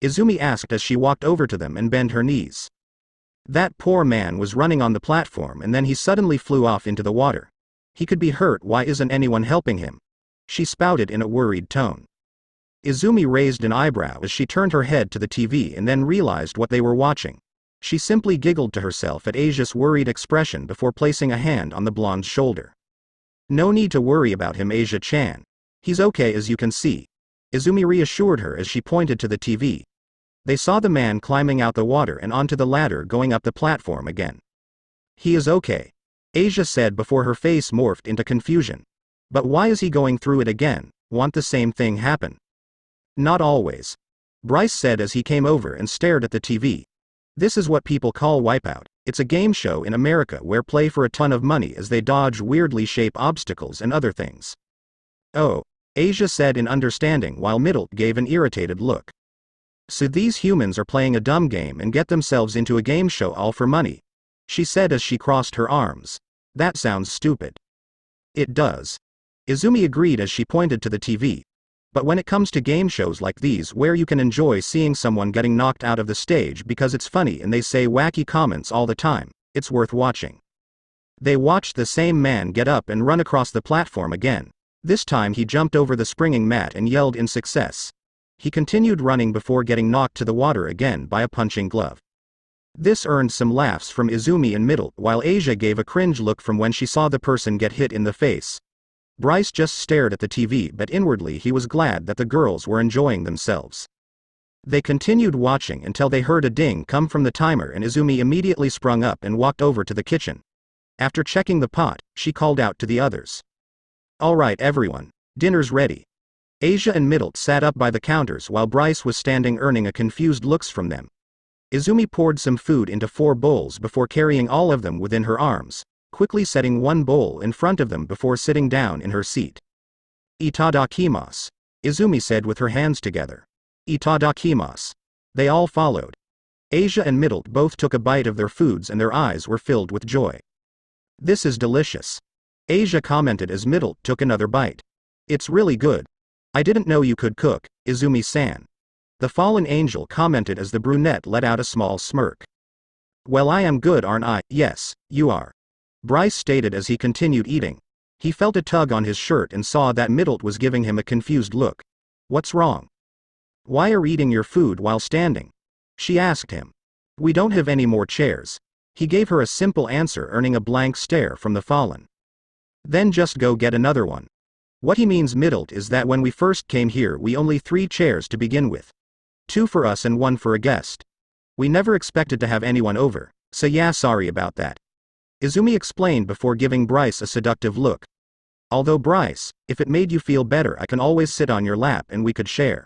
Izumi asked as she walked over to them and bent her knees. That poor man was running on the platform and then he suddenly flew off into the water. He could be hurt, why isn't anyone helping him? She spouted in a worried tone. Izumi raised an eyebrow as she turned her head to the TV and then realized what they were watching. She simply giggled to herself at Asia's worried expression before placing a hand on the blonde's shoulder. No need to worry about him, Asia-chan. He's okay, as you can see. Izumi reassured her as she pointed to the TV. They saw the man climbing out the water and onto the ladder going up the platform again. He is okay, Asia said before her face morphed into confusion. But why is he going through it again? Won't the same thing happen? Not always, Bryce said as he came over and stared at the TV. This is what people call Wipeout. It's a game show in America where play for a ton of money as they dodge weirdly shaped obstacles and other things. Oh, Asia said in understanding while Middle gave an irritated look. So these humans are playing a dumb game and get themselves into a game show all for money, she said as she crossed her arms. That sounds stupid. It does, Izumi agreed as she pointed to the TV. But when it comes to game shows like these where you can enjoy seeing someone getting knocked out of the stage because it's funny and they say wacky comments all the time, it's worth watching. They watched the same man get up and run across the platform again. This time he jumped over the springing mat and yelled in success. He continued running before getting knocked to the water again by a punching glove. This earned some laughs from Izumi and Middle, while Asia gave a cringe look from when she saw the person get hit in the face. Bryce just stared at the TV, but inwardly he was glad that the girls were enjoying themselves. They continued watching until they heard a ding come from the timer and Izumi immediately sprung up and walked over to the kitchen. After checking the pot, she called out to the others. All right everyone, dinner's ready. Asia and Middle sat up by the counters while Bryce was standing earning a confused looks from them. Izumi poured some food into 4 bowls before carrying all of them within her arms, quickly setting one bowl in front of them before sitting down in her seat. Itadakimasu, Izumi said with her hands together. Itadakimasu. They all followed. Asia and Middle both took a bite of their foods and their eyes were filled with joy. This is delicious, Asia commented as Middle took another bite. It's really good. I didn't know you could cook, Izumi-san. The fallen angel commented as the brunette let out a small smirk. Well, I am good, aren't I? Yes, you are, Bryce stated as he continued eating. He felt a tug on his shirt and saw that Middle was giving him a confused look. What's wrong? Why are you eating your food while standing? She asked him. We don't have any more chairs. He gave her a simple answer, earning a blank stare from the fallen. Then just go get another one. What he means, Middle, is that when we first came here we only 3 chairs to begin with. 2 for us and 1 for a guest. We never expected to have anyone over, so yeah, sorry about that, Izumi explained before giving Bryce a seductive look. Although Bryce, if it made you feel better I can always sit on your lap and we could share.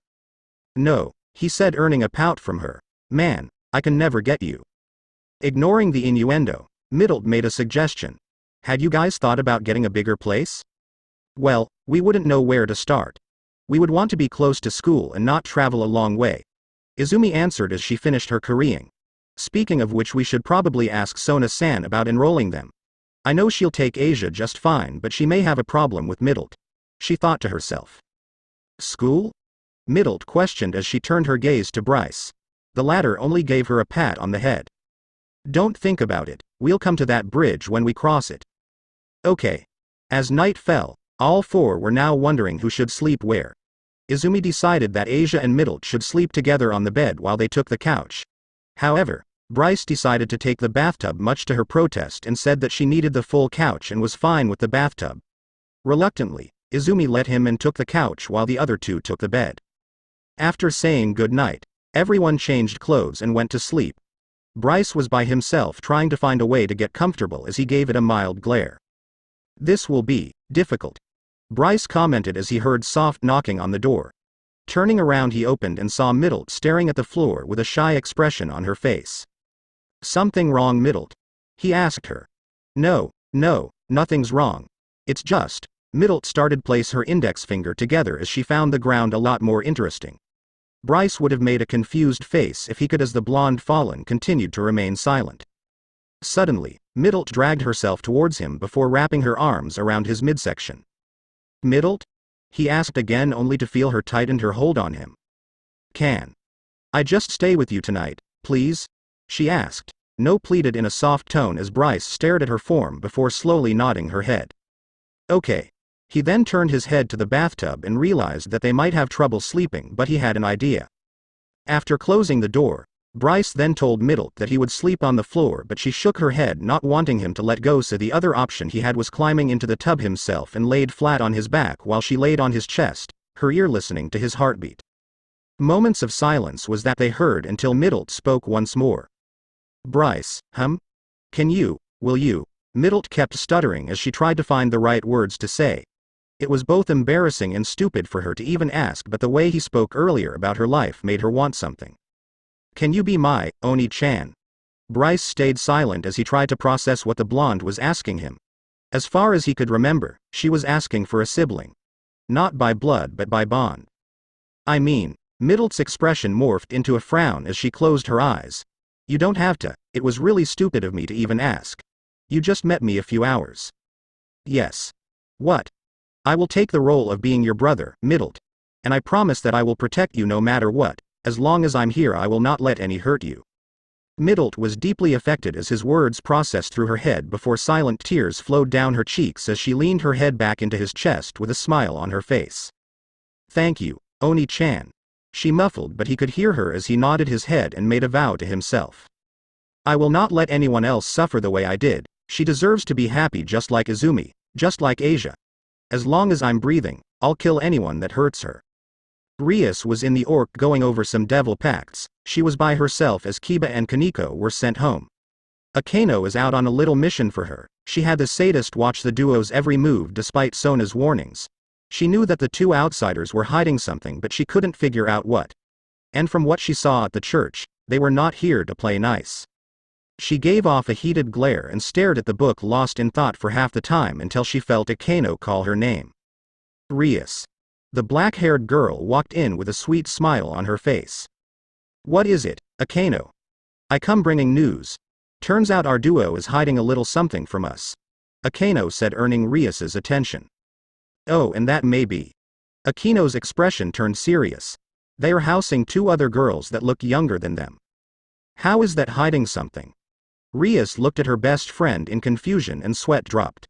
No, he said, earning a pout from her. Man, I can never get you. Ignoring the innuendo, Middle made a suggestion. Had you guys thought about getting a bigger place? Well, we wouldn't know where to start. We would want to be close to school and not travel a long way, Izumi answered as she finished her currying. Speaking of which, we should probably ask Sona-san about enrolling them. I know she'll take Asia just fine, but she may have a problem with Middle, she thought to herself. School? Middle questioned as she turned her gaze to Bryce. The latter only gave her a pat on the head. Don't think about it, we'll come to that bridge when we cross it. Okay. As night fell, all 4 were now wondering who should sleep where. Izumi decided that Asia and Middle should sleep together on the bed while they took the couch. However, Bryce decided to take the bathtub, much to her protest, and said that she needed the full couch and was fine with the bathtub. Reluctantly, Izumi let him and took the couch while the other 2 took the bed. After saying good night, everyone changed clothes and went to sleep. Bryce was by himself trying to find a way to get comfortable as he gave it a mild glare. This will be difficult, Bryce commented as he heard soft knocking on the door. Turning around, he opened and saw Middle staring at the floor with a shy expression on her face. Something wrong, Middle? He asked her. No, nothing's wrong. It's just, Middle started place her index finger together as she found the ground a lot more interesting. Bryce would have made a confused face if he could, as the blonde fallen continued to remain silent. Suddenly, Middle dragged herself towards him before wrapping her arms around his midsection. Middle? He asked again only to feel her tighten her hold on him. Can I just stay with you tonight, please? She asked. No pleaded in a soft tone as Bryce stared at her form before slowly nodding her head. Okay. He then turned his head to the bathtub and realized that they might have trouble sleeping, but he had an idea. After closing the door, Bryce then told Middle that he would sleep on the floor, but she shook her head, not wanting him to let go, so the other option he had was climbing into the tub himself and laid flat on his back while she laid on his chest, her ear listening to his heartbeat. Moments of silence was that they heard until Middle spoke once more. Bryce, will you? Middle kept stuttering as she tried to find the right words to say. It was both embarrassing and stupid for her to even ask, but the way he spoke earlier about her life made her want something. Can you be my Oni-chan? Bryce stayed silent as he tried to process what the blonde was asking him. As far as he could remember, she was asking for a sibling. Not by blood but by bond. I mean, Middle's expression morphed into a frown as she closed her eyes. You don't have to, it was really stupid of me to even ask. You just met me a few hours. Yes. What? I will take the role of being your brother, Middle. And I promise that I will protect you no matter what. As long as I'm here I will not let any hurt you. Middle was deeply affected as his words processed through her head before silent tears flowed down her cheeks as she leaned her head back into his chest with a smile on her face. Thank you, Oni-chan. She muffled, but he could hear her as he nodded his head and made a vow to himself. I will not let anyone else suffer the way I did. She deserves to be happy just like Izumi, just like Asia. As long as I'm breathing, I'll kill anyone that hurts her. Rias was in the orc going over some devil pacts. She was by herself as Kiba and Kaneko were sent home. Akeno is out on a little mission for her. She had the sadist watch the duo's every move despite Sona's warnings. She knew that the two outsiders were hiding something, but she couldn't figure out what. And from what she saw at the church, they were not here to play nice. She gave off a heated glare and stared at the book, lost in thought for half the time until she felt Akeno call her name. Rias. The black-haired girl walked in with a sweet smile on her face. What is it, Akeno? I come bringing news. Turns out our duo is hiding a little something from us. Akeno said, earning Rias's attention. Oh, and that may be. Akeno's expression turned serious. They are housing two other girls that look younger than them. How is that hiding something? Rias looked at her best friend in confusion and sweat dropped.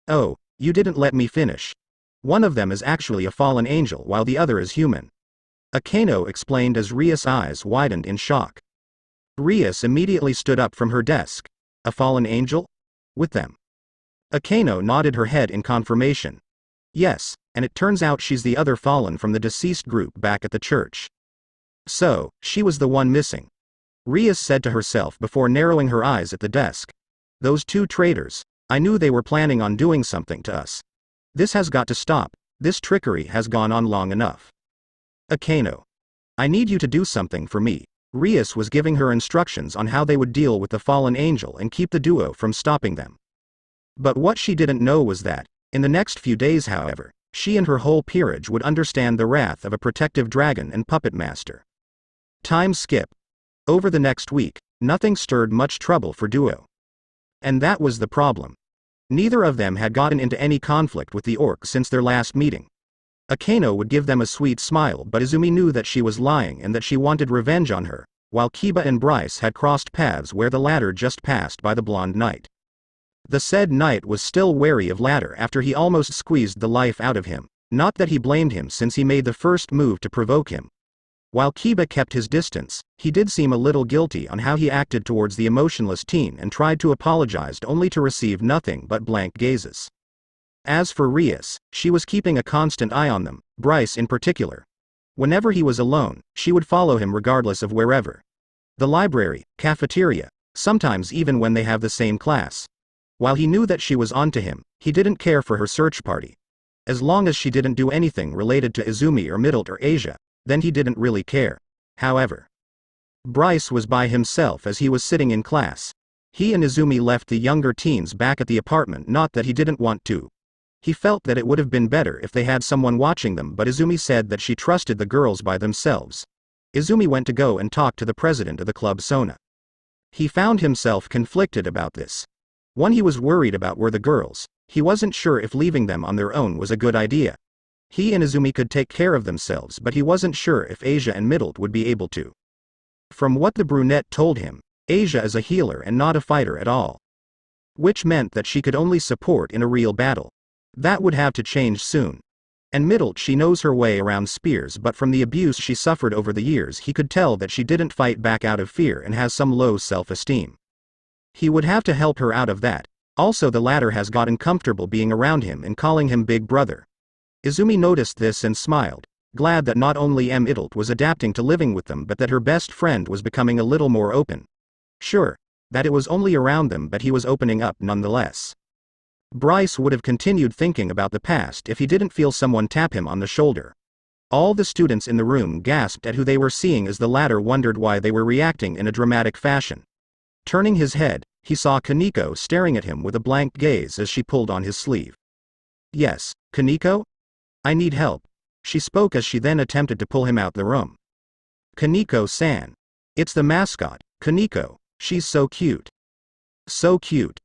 Oh, you didn't let me finish. One of them is actually a fallen angel while the other is human. Akeno explained as Rias' eyes widened in shock. Rias immediately stood up from her desk. A fallen angel? With them? Akeno nodded her head in confirmation. Yes, and it turns out she's the other fallen from the deceased group back at the church. So, she was the one missing. Rias said to herself before narrowing her eyes at the desk. Those two traitors, I knew they were planning on doing something to us. This has got to stop. This trickery has gone on long enough. Akeno. I need you to do something for me. Rias was giving her instructions on how they would deal with the fallen angel and keep the duo from stopping them. But what she didn't know was that, in the next few days however, she and her whole peerage would understand the wrath of a protective dragon and puppet master. Time skip. Over the next week, nothing stirred much trouble for duo. And that was the problem. Neither of them had gotten into any conflict with the orc since their last meeting. Akeno would give them a sweet smile, but Izumi knew that she was lying and that she wanted revenge on her, while Kiba and Bryce had crossed paths where the latter just passed by the blonde knight. The said knight was still wary of latter after he almost squeezed the life out of him, not that he blamed him since he made the first move to provoke him. While Kiba kept his distance, he did seem a little guilty on how he acted towards the emotionless teen and tried to apologize only to receive nothing but blank gazes. As for Rias, she was keeping a constant eye on them, Bryce in particular. Whenever he was alone, she would follow him regardless of wherever. The library, cafeteria, sometimes even when they have the same class. While he knew that she was onto him, he didn't care for her search party. As long as she didn't do anything related to Izumi or Middle or Asia, then he didn't really care. However, Bryce was by himself as he was sitting in class. He and Izumi left the younger teens back at the apartment, not that he didn't want to. He felt that it would have been better if they had someone watching them, but Izumi said that she trusted the girls by themselves. Izumi went to go and talk to the president of the club, Sona. He found himself conflicted about this. One he was worried about were the girls. He wasn't sure if leaving them on their own was a good idea. He and Izumi could take care of themselves, but he wasn't sure if Asia and Middle would be able to. From what the brunette told him, Asia is a healer and not a fighter at all. Which meant that she could only support in a real battle. That would have to change soon. And Middle, she knows her way around spears, but from the abuse she suffered over the years he could tell that she didn't fight back out of fear and has some low self-esteem. He would have to help her out of that. Also, the latter has gotten comfortable being around him and calling him big brother. Izumi noticed this and smiled, glad that not only Middle was adapting to living with them but that her best friend was becoming a little more open. Sure, that it was only around them, but he was opening up nonetheless. Bryce would have continued thinking about the past if he didn't feel someone tap him on the shoulder. All the students in the room gasped at who they were seeing as the latter wondered why they were reacting in a dramatic fashion. Turning his head, he saw Kaneko staring at him with a blank gaze as she pulled on his sleeve. "Yes, Kaneko? I need help," she spoke as she then attempted to pull him out the room. "Kaneko-san. It's the mascot, Kaneko. She's so cute." "So cute."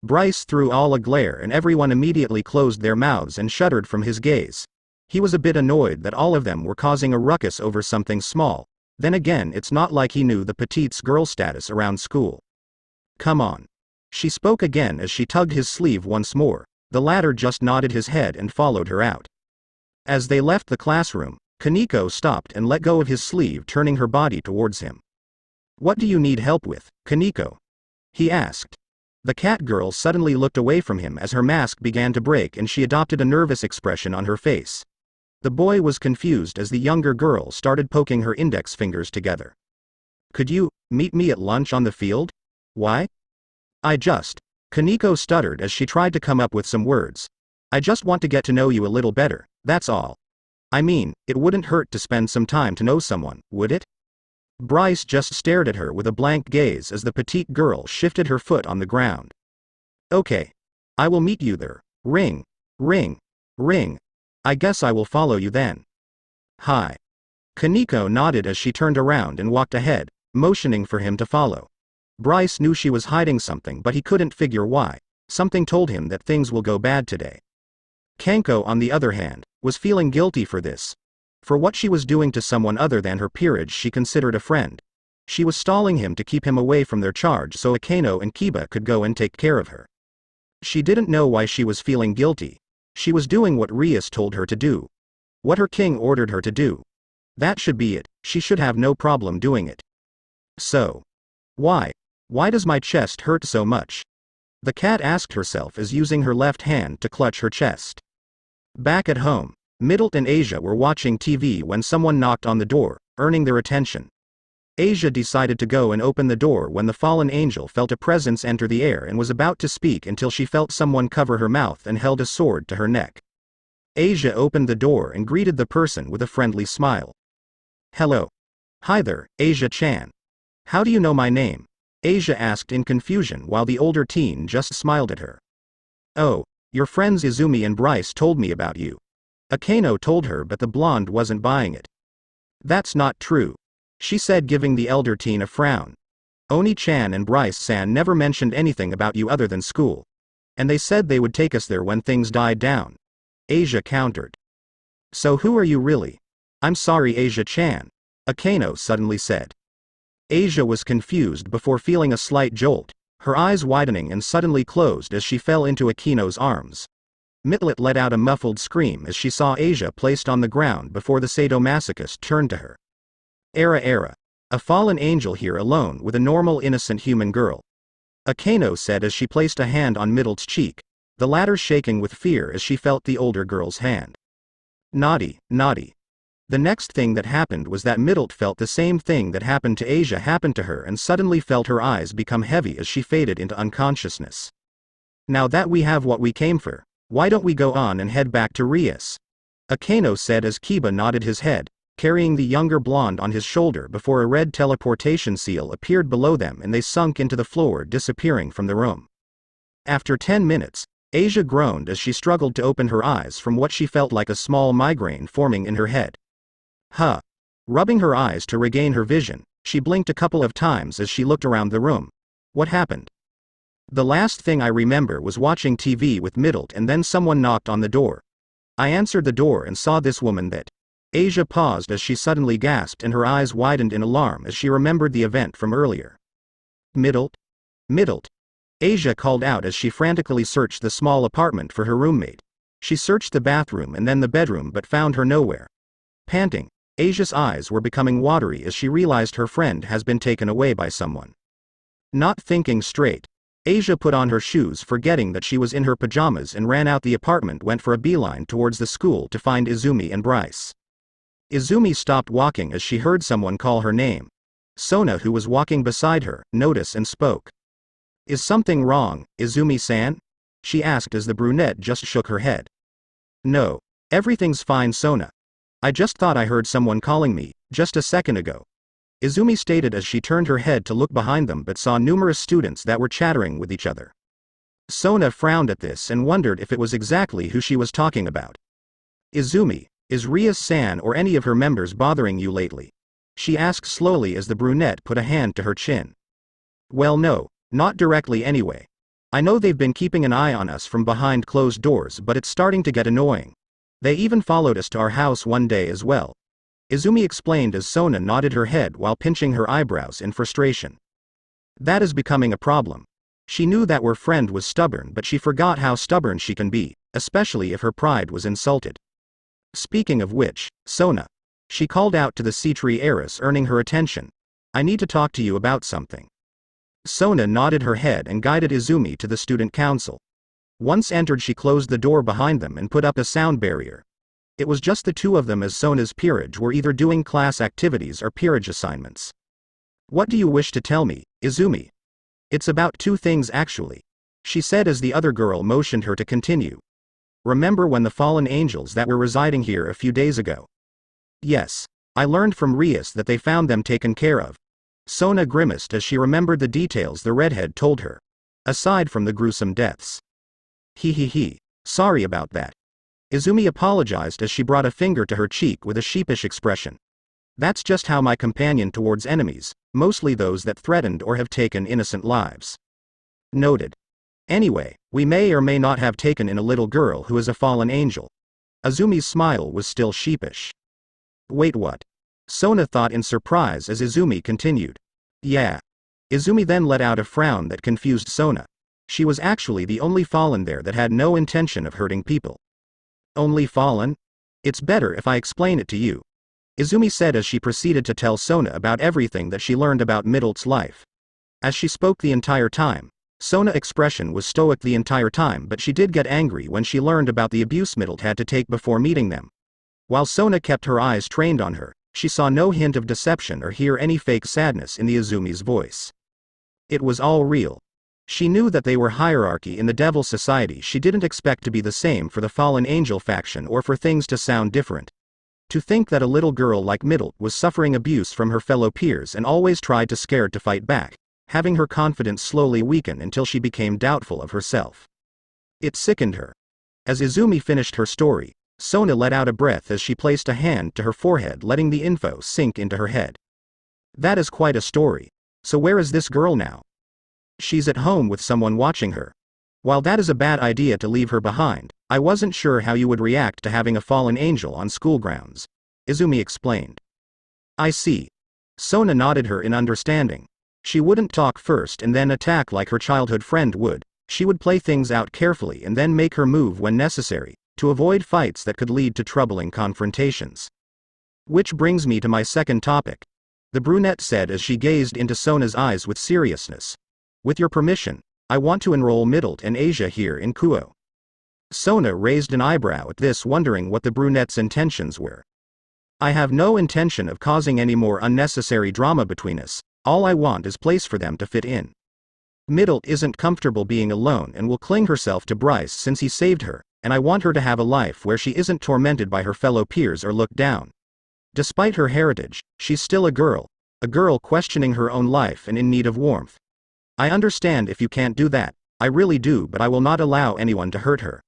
Bryce threw all a glare and everyone immediately closed their mouths and shuddered from his gaze. He was a bit annoyed that all of them were causing a ruckus over something small. Then again, it's not like he knew the petite's girl status around school. "Come on." She spoke again as she tugged his sleeve once more. The latter just nodded his head and followed her out. As they left the classroom, Kaneko stopped and let go of his sleeve, turning her body towards him. "What do you need help with, Kaneko?" he asked. The cat girl suddenly looked away from him as her mask began to break and she adopted a nervous expression on her face. The boy was confused as the younger girl started poking her index fingers together. "Could you meet me at lunch on the field?" "Why?" Kaneko stuttered as she tried to come up with some words. "I just want to get to know you a little better, that's all. I mean, it wouldn't hurt to spend some time to know someone, would it?" Bryce just stared at her with a blank gaze as the petite girl shifted her foot on the ground. "Okay. I will meet you there. Ring. Ring. Ring. I guess I will follow you then." "Hi." Kaneko nodded as she turned around and walked ahead, motioning for him to follow. Bryce knew she was hiding something, but he couldn't figure why. Something told him that things will go bad today. Kaneko, on the other hand, was feeling guilty for this. For what she was doing to someone other than her peerage she considered a friend. She was stalling him to keep him away from their charge so Akeno and Kiba could go and take care of her. She didn't know why she was feeling guilty. She was doing what Rias told her to do. What her king ordered her to do. That should be it. She should have no problem doing it. So. Why does my chest hurt so much? The cat asked herself as using her left hand to clutch her chest. Back at home, Middle and Asia were watching TV when someone knocked on the door, earning their attention. Asia decided to go and open the door when the fallen angel felt a presence enter the air and was about to speak until she felt someone cover her mouth and held a sword to her neck. Asia opened the door and greeted the person with a friendly smile. "Hello. Hi there, Asia-chan. How do you know my name?" Asia asked in confusion while the older teen just smiled at her. "Oh, your friends Izumi and Bryce told me about you." Akeno told her, but the blonde wasn't buying it. "That's not true," she said, giving the elder teen a frown. "Oni-chan and Bryce-san never mentioned anything about you other than school. And they said they would take us there when things died down." Asia countered. "So who are you really?" "I'm sorry, Asia-chan," Akeno suddenly said. Asia was confused before feeling a slight jolt, her eyes widening and suddenly closed as she fell into Akeno's arms. Mitlet let out a muffled scream as she saw Asia placed on the ground before the sadomasochist turned to her. Era. A fallen angel here alone with a normal innocent human girl," Akeno said as she placed a hand on Middle's cheek, the latter shaking with fear as she felt the older girl's hand. Naughty. The next thing that happened was that Middle felt the same thing that happened to Asia happened to her and suddenly felt her eyes become heavy as she faded into unconsciousness. "Now that we have what we came for, why don't we go on and head back to Rias?" Akeno said as Kiba nodded his head, carrying the younger blonde on his shoulder before a red teleportation seal appeared below them and they sunk into the floor, disappearing from the room. After 10 minutes, Asia groaned as she struggled to open her eyes from what she felt like a small migraine forming in her head. Rubbing her eyes to regain her vision, she blinked a couple of times as she looked around the room. What happened? The last thing I remember was watching TV with Middle and then someone knocked on the door. I answered the door and saw this woman that. Asia paused as she suddenly gasped and her eyes widened in alarm as she remembered the event from earlier. Middle? Middle? Asia called out as she frantically searched the small apartment for her roommate. She searched the bathroom and then the bedroom but found her nowhere. Panting, Asia's eyes were becoming watery as she realized her friend has been taken away by someone. Not thinking straight, Asia put on her shoes forgetting that she was in her pajamas and ran out the apartment, went for a beeline towards the school to find Izumi and Bryce. Izumi stopped walking as she heard someone call her name. Sona, who was walking beside her, noticed and spoke. Is something wrong, Izumi-san? She asked as the brunette just shook her head. No. Everything's fine, Sona. I just thought I heard someone calling me, just a second ago. Izumi stated as she turned her head to look behind them but saw numerous students that were chattering with each other. Sona frowned at this and wondered if it was exactly who she was talking about. Izumi, is Ria-san or any of her members bothering you lately? She asked slowly as the brunette put a hand to her chin. Well, no, not directly anyway. I know they've been keeping an eye on us from behind closed doors, but it's starting to get annoying. They even followed us to our house one day as well. Izumi explained as Sona nodded her head while pinching her eyebrows in frustration. That is becoming a problem. She knew that her friend was stubborn, but she forgot how stubborn she can be, especially if her pride was insulted. Speaking of which, Sona. She called out to the Sea-Tree heiress, earning her attention. I need to talk to you about something. Sona nodded her head and guided Izumi to the student council. Once entered, she closed the door behind them and put up a sound barrier. It was just the two of them as Sona's peerage were either doing class activities or peerage assignments. What do you wish to tell me, Izumi? It's about two things actually, she said as the other girl motioned her to continue. Remember when the fallen angels that were residing here a few days ago? Yes. I learned from Rias that they found them taken care of. Sona grimaced as she remembered the details the redhead told her. Aside from the gruesome deaths. Sorry about that. Izumi apologized as she brought a finger to her cheek with a sheepish expression. That's just how my companion towards enemies, mostly those that threatened or have taken innocent lives. Noted. Anyway, we may or may not have taken in a little girl who is a fallen angel. Izumi's smile was still sheepish. Wait, what? Sona thought in surprise as Izumi continued. Yeah. Izumi then let out a frown that confused Sona. She was actually the only fallen there that had no intention of hurting people. Only fallen? It's better if I explain it to you. Izumi said as she proceeded to tell Sona about everything that she learned about Middle's life. As she spoke the entire time, Sona's expression was stoic the entire time, but she did get angry when she learned about the abuse Middle had to take before meeting them. While Sona kept her eyes trained on her, she saw no hint of deception or hear any fake sadness in the Izumi's voice. It was all real. She knew that they were hierarchy in the Devil Society. She didn't expect to be the same for the Fallen Angel faction or for things to sound different. To think that a little girl like Middle was suffering abuse from her fellow peers and always tried to scared to fight back, having her confidence slowly weaken until she became doubtful of herself. It sickened her. As Izumi finished her story, Sona let out a breath as she placed a hand to her forehead, letting the info sink into her head. That is quite a story. So where is this girl now? She's at home with someone watching her. While that is a bad idea to leave her behind, I wasn't sure how you would react to having a fallen angel on school grounds, Izumi explained. I see. Sona nodded her in understanding. She wouldn't talk first and then attack like her childhood friend would. She would play things out carefully and then make her move when necessary, to avoid fights that could lead to troubling confrontations. Which brings me to my second topic, the brunette said as she gazed into Sona's eyes with seriousness. With your permission, I want to enroll Middle and Asia here in Kuo. Sona raised an eyebrow at this, wondering what the brunette's intentions were. I have no intention of causing any more unnecessary drama between us. All I want is place for them to fit in. Middle isn't comfortable being alone and will cling herself to Bryce since he saved her, and I want her to have a life where she isn't tormented by her fellow peers or looked down. Despite her heritage, she's still a girl questioning her own life and in need of warmth. I understand if you can't do that, I really do, but I will not allow anyone to hurt her.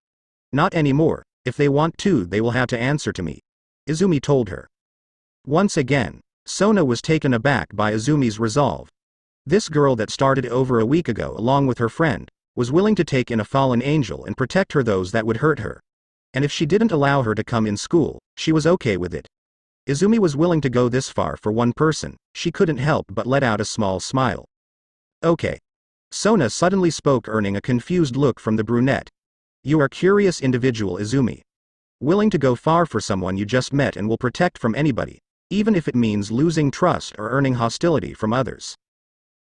Not anymore. If they want to, they will have to answer to me, Izumi told her. Once again, Sona was taken aback by Izumi's resolve. This girl that started over a week ago along with her friend, was willing to take in a fallen angel and protect her those that would hurt her. And if she didn't allow her to come in school, she was okay with it. Izumi was willing to go this far for one person. She couldn't help but let out a small smile. Okay. Sona suddenly spoke, earning a confused look from the brunette. You are a curious individual, Izumi. Willing to go far for someone you just met and will protect from anybody, even if it means losing trust or earning hostility from others.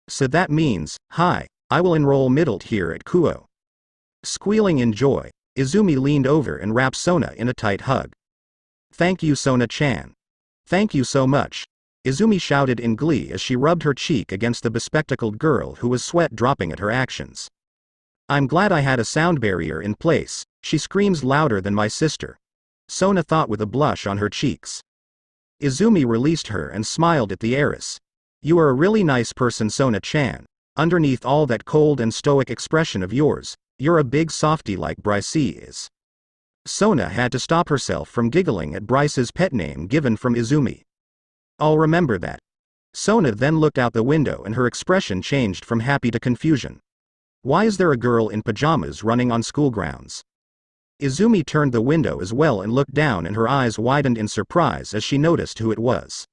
So that means, hi, I will enroll Middle here at Kuo. Squealing in joy, Izumi leaned over and wrapped Sona in a tight hug. Thank you, Sona-chan. Thank you so much, Izumi shouted in glee as she rubbed her cheek against the bespectacled girl who was sweat dropping at her actions. I'm glad I had a sound barrier in place. She screams louder than my sister, Sona thought with a blush on her cheeks. Izumi released her and smiled at the heiress. You are a really nice person, Sona-chan. Underneath all that cold and stoic expression of yours, you're a big softie like Bryce is. Sona had to stop herself from giggling at Bryce's pet name given from Izumi. I'll remember that. Sona then looked out the window and her expression changed from happy to confusion. Why is there a girl in pajamas running on school grounds? Izumi turned the window as well and looked down, and her eyes widened in surprise as she noticed who it was.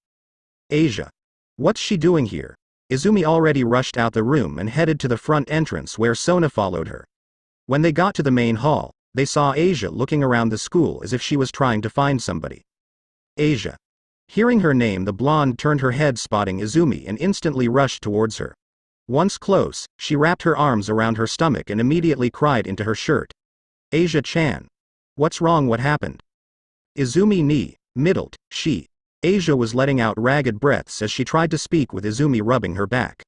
Asia. What's she doing here? Izumi already rushed out the room and headed to the front entrance where Sona followed her. When they got to the main hall, they saw Asia looking around the school as if she was trying to find somebody. Asia. Hearing her name, the blonde turned her head, spotting Izumi, and instantly rushed towards her. Once close, she wrapped her arms around her stomach and immediately cried into her shirt. Asia-chan. What's wrong? What happened? Izumi ni, middled, she. Asia was letting out ragged breaths as she tried to speak with Izumi rubbing her back.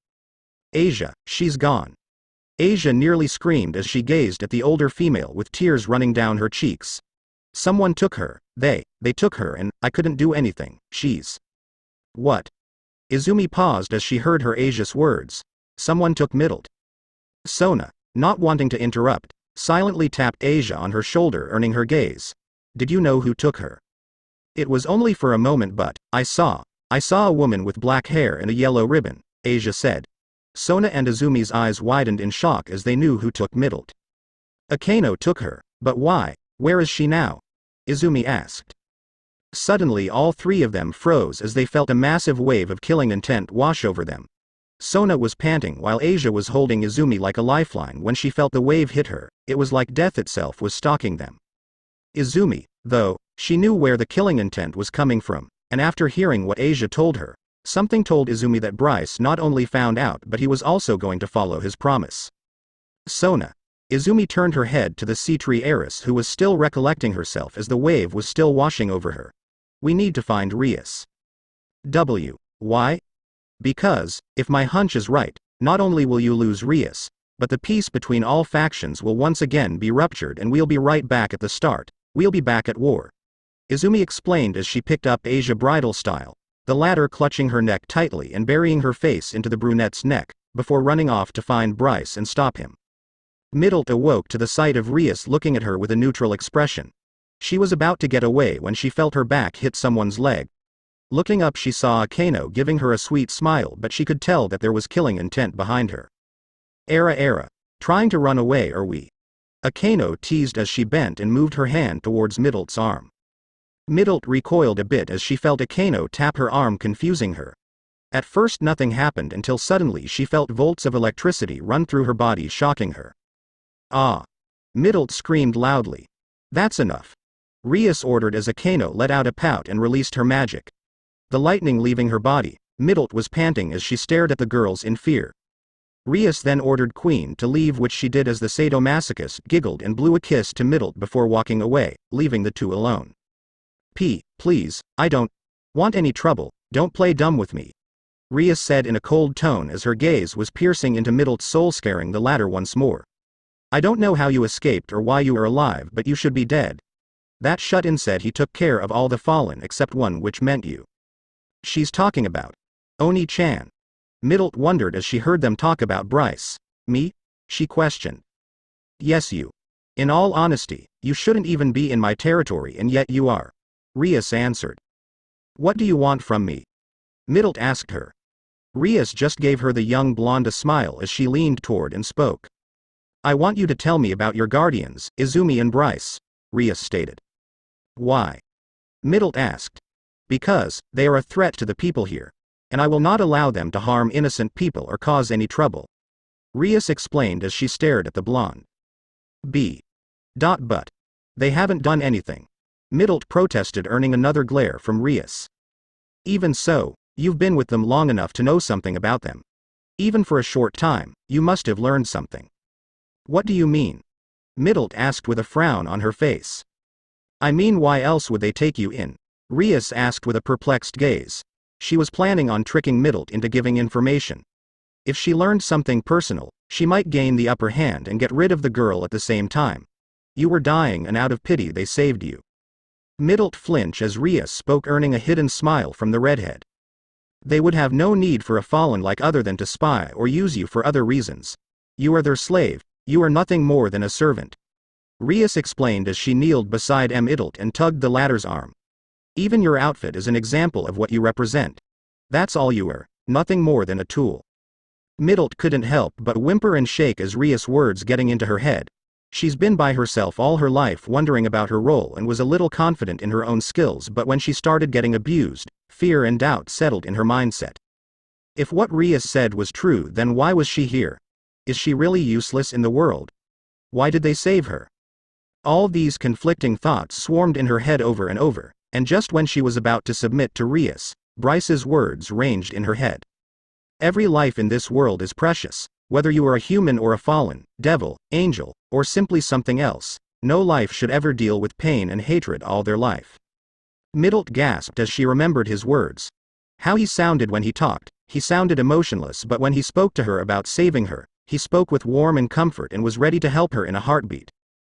Asia, she's gone. Asia nearly screamed as she gazed at the older female with tears running down her cheeks. Someone took her, they took her, and I couldn't do anything. She's. What? Izumi paused as she heard her Asia's words. Someone took middled. Sona, not wanting to interrupt, silently tapped Asia on her shoulder, earning her gaze. Did you know who took her? It was only for a moment, but I saw a woman with black hair and a yellow ribbon, Asia said. Sona and Izumi's eyes widened in shock as they knew who took middled. Akeno took her, but why? Where is she now? Izumi asked. Suddenly all three of them froze as they felt a massive wave of killing intent wash over them. Sona was panting while Asia was holding Izumi like a lifeline. When she felt the wave hit her, it was like death itself was stalking them. Izumi, though, she knew where the killing intent was coming from, and after hearing what Asia told her, something told Izumi that Bryce not only found out but he was also going to follow his promise. Sona. Izumi turned her head to the sea-tree heiress, who was still recollecting herself as the wave was still washing over her. We need to find Rias. Why? Because, if my hunch is right, not only will you lose Rias, but the peace between all factions will once again be ruptured, and we'll be right back at the start. We'll be back at war. Izumi explained as she picked up Asia bridal style, the latter clutching her neck tightly and burying her face into the brunette's neck, before running off to find Bryce and stop him. Middle awoke to the sight of Rias looking at her with a neutral expression. She was about to get away when she felt her back hit someone's leg. Looking up, she saw Akeno giving her a sweet smile, but she could tell that there was killing intent behind her. Era. Trying to run away, are we? Akeno teased as she bent and moved her hand towards Middle's arm. Middle recoiled a bit as she felt Akeno tap her arm, confusing her. At first nothing happened until suddenly she felt volts of electricity run through her body, shocking her. Ah! Middle screamed loudly. That's enough. Rias ordered as Akeno let out a pout and released her magic. The lightning leaving her body, Middle was panting as she stared at the girls in fear. Rias then ordered Queen to leave, which she did as the sadomasochist giggled and blew a kiss to Middle before walking away, leaving the two alone. Please, I don't want any trouble, don't play dumb with me, Rias said in a cold tone as her gaze was piercing into Middle's soul, scaring the latter once more. I don't know how you escaped or why you are alive, but you should be dead. That shut-in said he took care of all the fallen except one, which meant you. She's talking about Oni-chan. Middle wondered as she heard them talk about Bryce. Me? She questioned. Yes, you. In all honesty, you shouldn't even be in my territory, and yet you are. Rias answered. What do you want from me? Middle asked her. Rias just gave her the young blonde a smile as she leaned toward and spoke. I want you to tell me about your guardians, Izumi and Bryce. Rias stated. Why? Middle asked. Because, they are a threat to the people here. And I will not allow them to harm innocent people or cause any trouble. Rias explained as she stared at the blonde. But. They haven't done anything. Middle protested, earning another glare from Rias. Even so, you've been with them long enough to know something about them. Even for a short time, you must have learned something. What do you mean? Middle asked with a frown on her face. I mean, why else would they take you in? Rias asked with a perplexed gaze. She was planning on tricking Middle into giving information. If she learned something personal, she might gain the upper hand and get rid of the girl at the same time. You were dying and out of pity they saved you. Middle flinched as Rias spoke, earning a hidden smile from the redhead. They would have no need for a fallen like other than to spy or use you for other reasons. You are their slave, you are nothing more than a servant. Rias explained as she kneeled beside Middle and tugged the latter's arm. Even your outfit is an example of what you represent. That's all you are, nothing more than a tool. Middle couldn't help but whimper and shake as Rias' words getting into her head. She's been by herself all her life wondering about her role and was a little confident in her own skills, but when she started getting abused, fear and doubt settled in her mindset. If what Rias said was true, then why was she here? Is she really useless in the world? Why did they save her? All these conflicting thoughts swarmed in her head over and over, and just when she was about to submit to Rias, Bryce's words ranged in her head. Every life in this world is precious. Whether you are a human or a fallen, devil, angel, or simply something else, no life should ever deal with pain and hatred all their life. Middle gasped as she remembered his words. How he sounded when he talked, he sounded emotionless, but when he spoke to her about saving her, he spoke with warmth and comfort and was ready to help her in a heartbeat.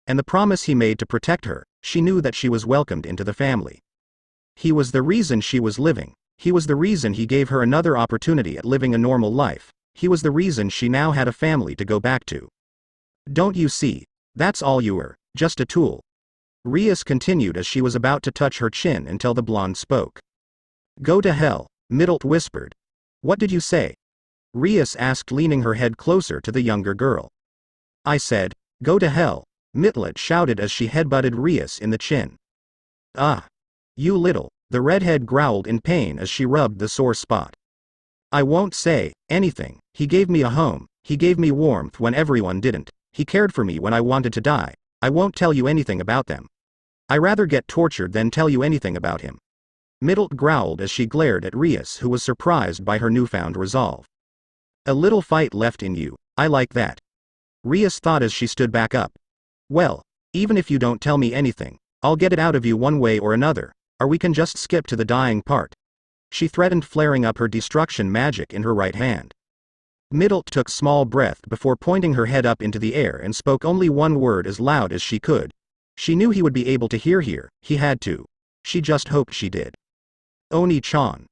And the promise he made to protect her, she knew that she was welcomed into the family. He was the reason she was living. He was the reason he gave her another opportunity at living a normal life. He was the reason she now had a family to go back to. Don't you see? That's all you were, just a tool. Rias continued as she was about to touch her chin until the blonde spoke. Go to hell, Middle whispered. What did you say? Rias asked, leaning her head closer to the younger girl. I said, go to hell, Middle shouted as she headbutted Rias in the chin. Ah. You little, the redhead growled in pain as she rubbed the sore spot. I won't say anything. He gave me a home, he gave me warmth when everyone didn't, he cared for me when I wanted to die. I won't tell you anything about them. I rather get tortured than tell you anything about him. Middle growled as she glared at Rias, who was surprised by her newfound resolve. A little fight left in you, I like that. Rias thought as she stood back up. Well, even if you don't tell me anything, I'll get it out of you one way or another, or we can just skip to the dying part. She threatened, flaring up her destruction magic in her right hand. Middle took small breath before pointing her head up into the air and spoke only one word as loud as she could. She knew he would be able to hear here, he had to. She just hoped she did. Oni-chan.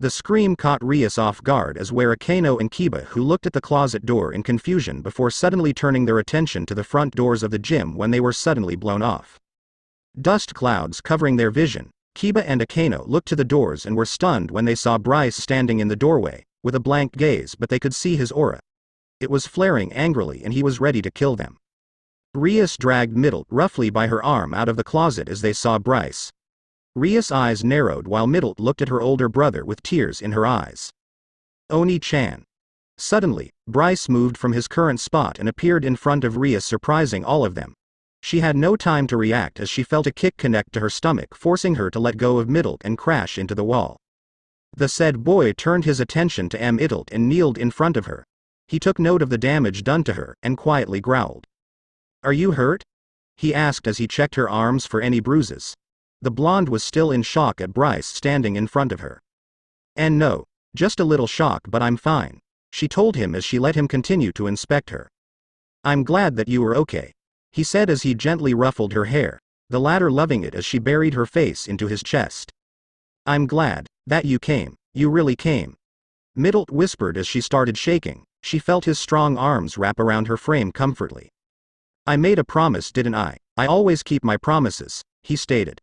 The scream caught Rias off guard, as were Akeno and Kiba, who looked at the closet door in confusion before suddenly turning their attention to the front doors of the gym when they were suddenly blown off. Dust clouds covering their vision, Kiba and Akeno looked to the doors and were stunned when they saw Bryce standing in the doorway, with a blank gaze, but they could see his aura. It was flaring angrily and he was ready to kill them. Rias dragged Middle roughly by her arm out of the closet as they saw Bryce. Rias' eyes narrowed while Middle looked at her older brother with tears in her eyes. Oni-chan. Suddenly, Bryce moved from his current spot and appeared in front of Rias, surprising all of them. She had no time to react as she felt a kick connect to her stomach, forcing her to let go of Middle and crash into the wall. The said boy turned his attention to Middle and kneeled in front of her. He took note of the damage done to her and quietly growled. Are you hurt? He asked as he checked her arms for any bruises. The blonde was still in shock at Bryce standing in front of her. And no, just a little shock, but I'm fine, she told him as she let him continue to inspect her. I'm glad that you were okay, he said as he gently ruffled her hair, the latter loving it as she buried her face into his chest. I'm glad that you came, you really came, Middle whispered as she started shaking. She felt his strong arms wrap around her frame comfortably. I made a promise, didn't I? I always keep my promises, he stated.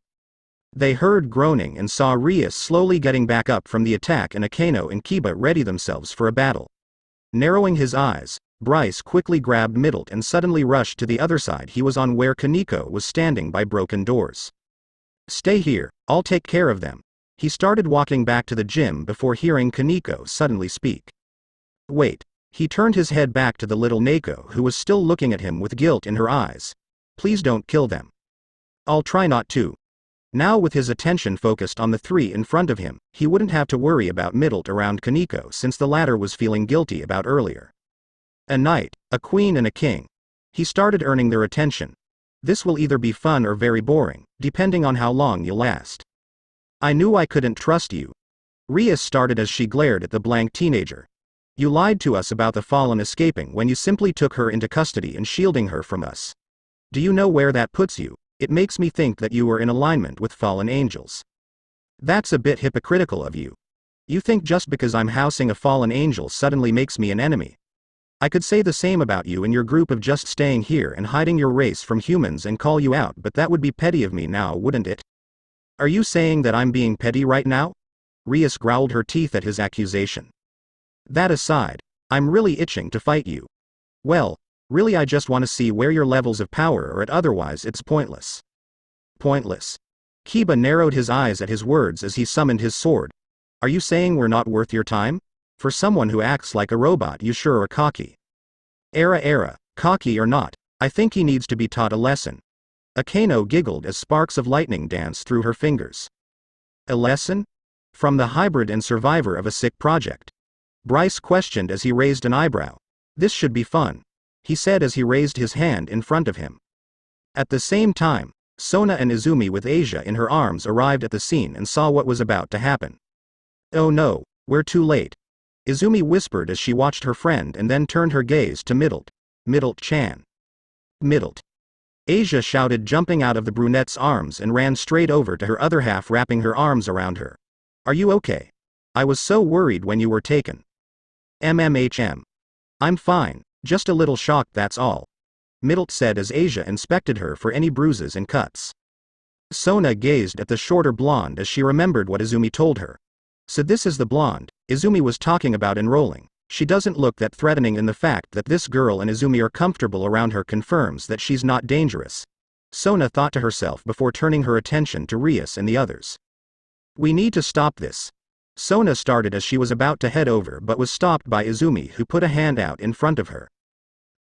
They heard groaning and saw Rias slowly getting back up from the attack, and Akeno and Kiba ready themselves for a battle. Narrowing his eyes, Bryce quickly grabbed Middle and suddenly rushed to the other side he was on where Kaneko was standing by broken doors. Stay here, I'll take care of them. He started walking back to the gym before hearing Kaneko suddenly speak. Wait. He turned his head back to the little Neko who was still looking at him with guilt in her eyes. Please don't kill them. I'll try not to. Now with his attention focused on the three in front of him, he wouldn't have to worry about Middle around Kaneko since the latter was feeling guilty about earlier. A knight, a queen and a king. He started earning their attention. This will either be fun or very boring, depending on how long you'll last. I knew I couldn't trust you. Rias started as she glared at the blank teenager. You lied to us about the fallen escaping when you simply took her into custody and shielding her from us. Do you know where that puts you? It makes me think that you were in alignment with fallen angels. That's a bit hypocritical of you. You think just because I'm housing a fallen angel suddenly makes me an enemy. I could say the same about you and your group of just staying here and hiding your race from humans and call you out, but that would be petty of me now, wouldn't it? Are you saying that I'm being petty right now? Rias growled her teeth at his accusation. That aside, I'm really itching to fight you. Well, really I just want to see where your levels of power are at, otherwise it's pointless. Pointless. Kiba narrowed his eyes at his words as he summoned his sword. Are you saying we're not worth your time? For someone who acts like a robot you sure are cocky. Era, cocky or not, I think he needs to be taught a lesson. Akeno giggled as sparks of lightning danced through her fingers. A lesson? From the hybrid and survivor of a sick project? Bryce questioned as he raised an eyebrow. This should be fun, he said as he raised his hand in front of him. At the same time, Sona and Izumi with Asia in her arms arrived at the scene and saw what was about to happen. Oh no, we're too late. Izumi whispered as she watched her friend and then turned her gaze to Middle. Middle-chan. Middle. Asia shouted, jumping out of the brunette's arms and ran straight over to her other half, wrapping her arms around her. Are you okay? I was so worried when you were taken. I'm fine, just a little shocked, that's all. Middle said as Asia inspected her for any bruises and cuts. Sona gazed at the shorter blonde as she remembered what Izumi told her. So this is the blonde Izumi was talking about enrolling. She doesn't look that threatening, and the fact that this girl and Izumi are comfortable around her confirms that she's not dangerous. Sona thought to herself before turning her attention to Rias and the others. We need to stop this. Sona started as she was about to head over but was stopped by Izumi, who put a hand out in front of her.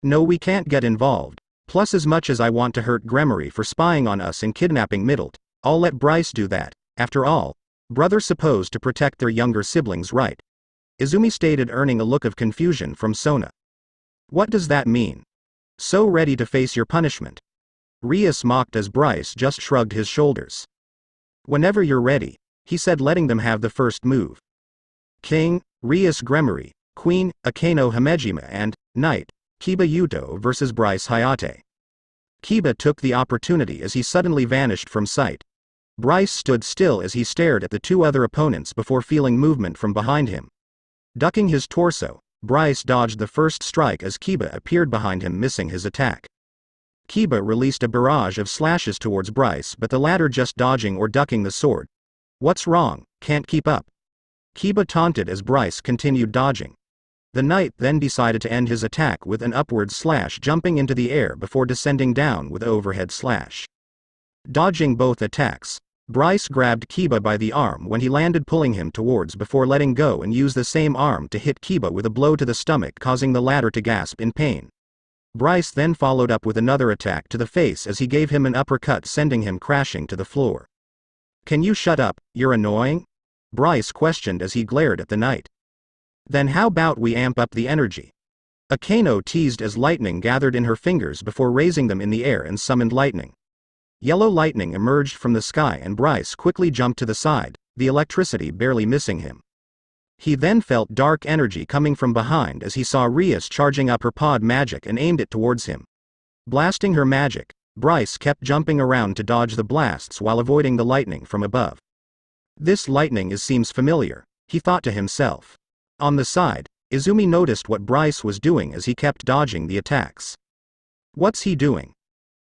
No, we can't get involved. Plus, as much as I want to hurt Gremory for spying on us and kidnapping Middle, I'll let Bryce do that. After all, brothers supposed to protect their younger siblings, right? Izumi stated, earning a look of confusion from Sona. What does that mean? So ready to face your punishment? Rias mocked as Bryce just shrugged his shoulders. Whenever you're ready, he said, letting them have the first move. King, Rias Gremory, Queen, Akeno Hamejima and, Knight, Kiba Yuto versus Bryce Hayate. Kiba took the opportunity as he suddenly vanished from sight. Bryce stood still as he stared at the two other opponents before feeling movement from behind him. Ducking his torso, Bryce dodged the first strike as Kiba appeared behind him, missing his attack. Kiba released a barrage of slashes towards Bryce, but the latter just dodging or ducking the sword. What's wrong, can't keep up? Kiba taunted as Bryce continued dodging. The knight then decided to end his attack with an upward slash, jumping into the air before descending down with overhead slash. Dodging both attacks, Bryce grabbed Kiba by the arm when he landed, pulling him towards before letting go, and used the same arm to hit Kiba with a blow to the stomach, causing the latter to gasp in pain. Bryce then followed up with another attack to the face as he gave him an uppercut, sending him crashing to the floor. Can you shut up, you're annoying? Bryce questioned as he glared at the knight. Then how about we amp up the energy? Akeno teased as lightning gathered in her fingers before raising them in the air and summoned lightning. Yellow lightning emerged from the sky and Bryce quickly jumped to the side, the electricity barely missing him. He then felt dark energy coming from behind as he saw Rias charging up her pod magic and aimed it towards him. Blasting her magic, Bryce kept jumping around to dodge the blasts while avoiding the lightning from above. This lightning seems familiar, he thought to himself. On the side, Izumi noticed what Bryce was doing as he kept dodging the attacks. What's he doing?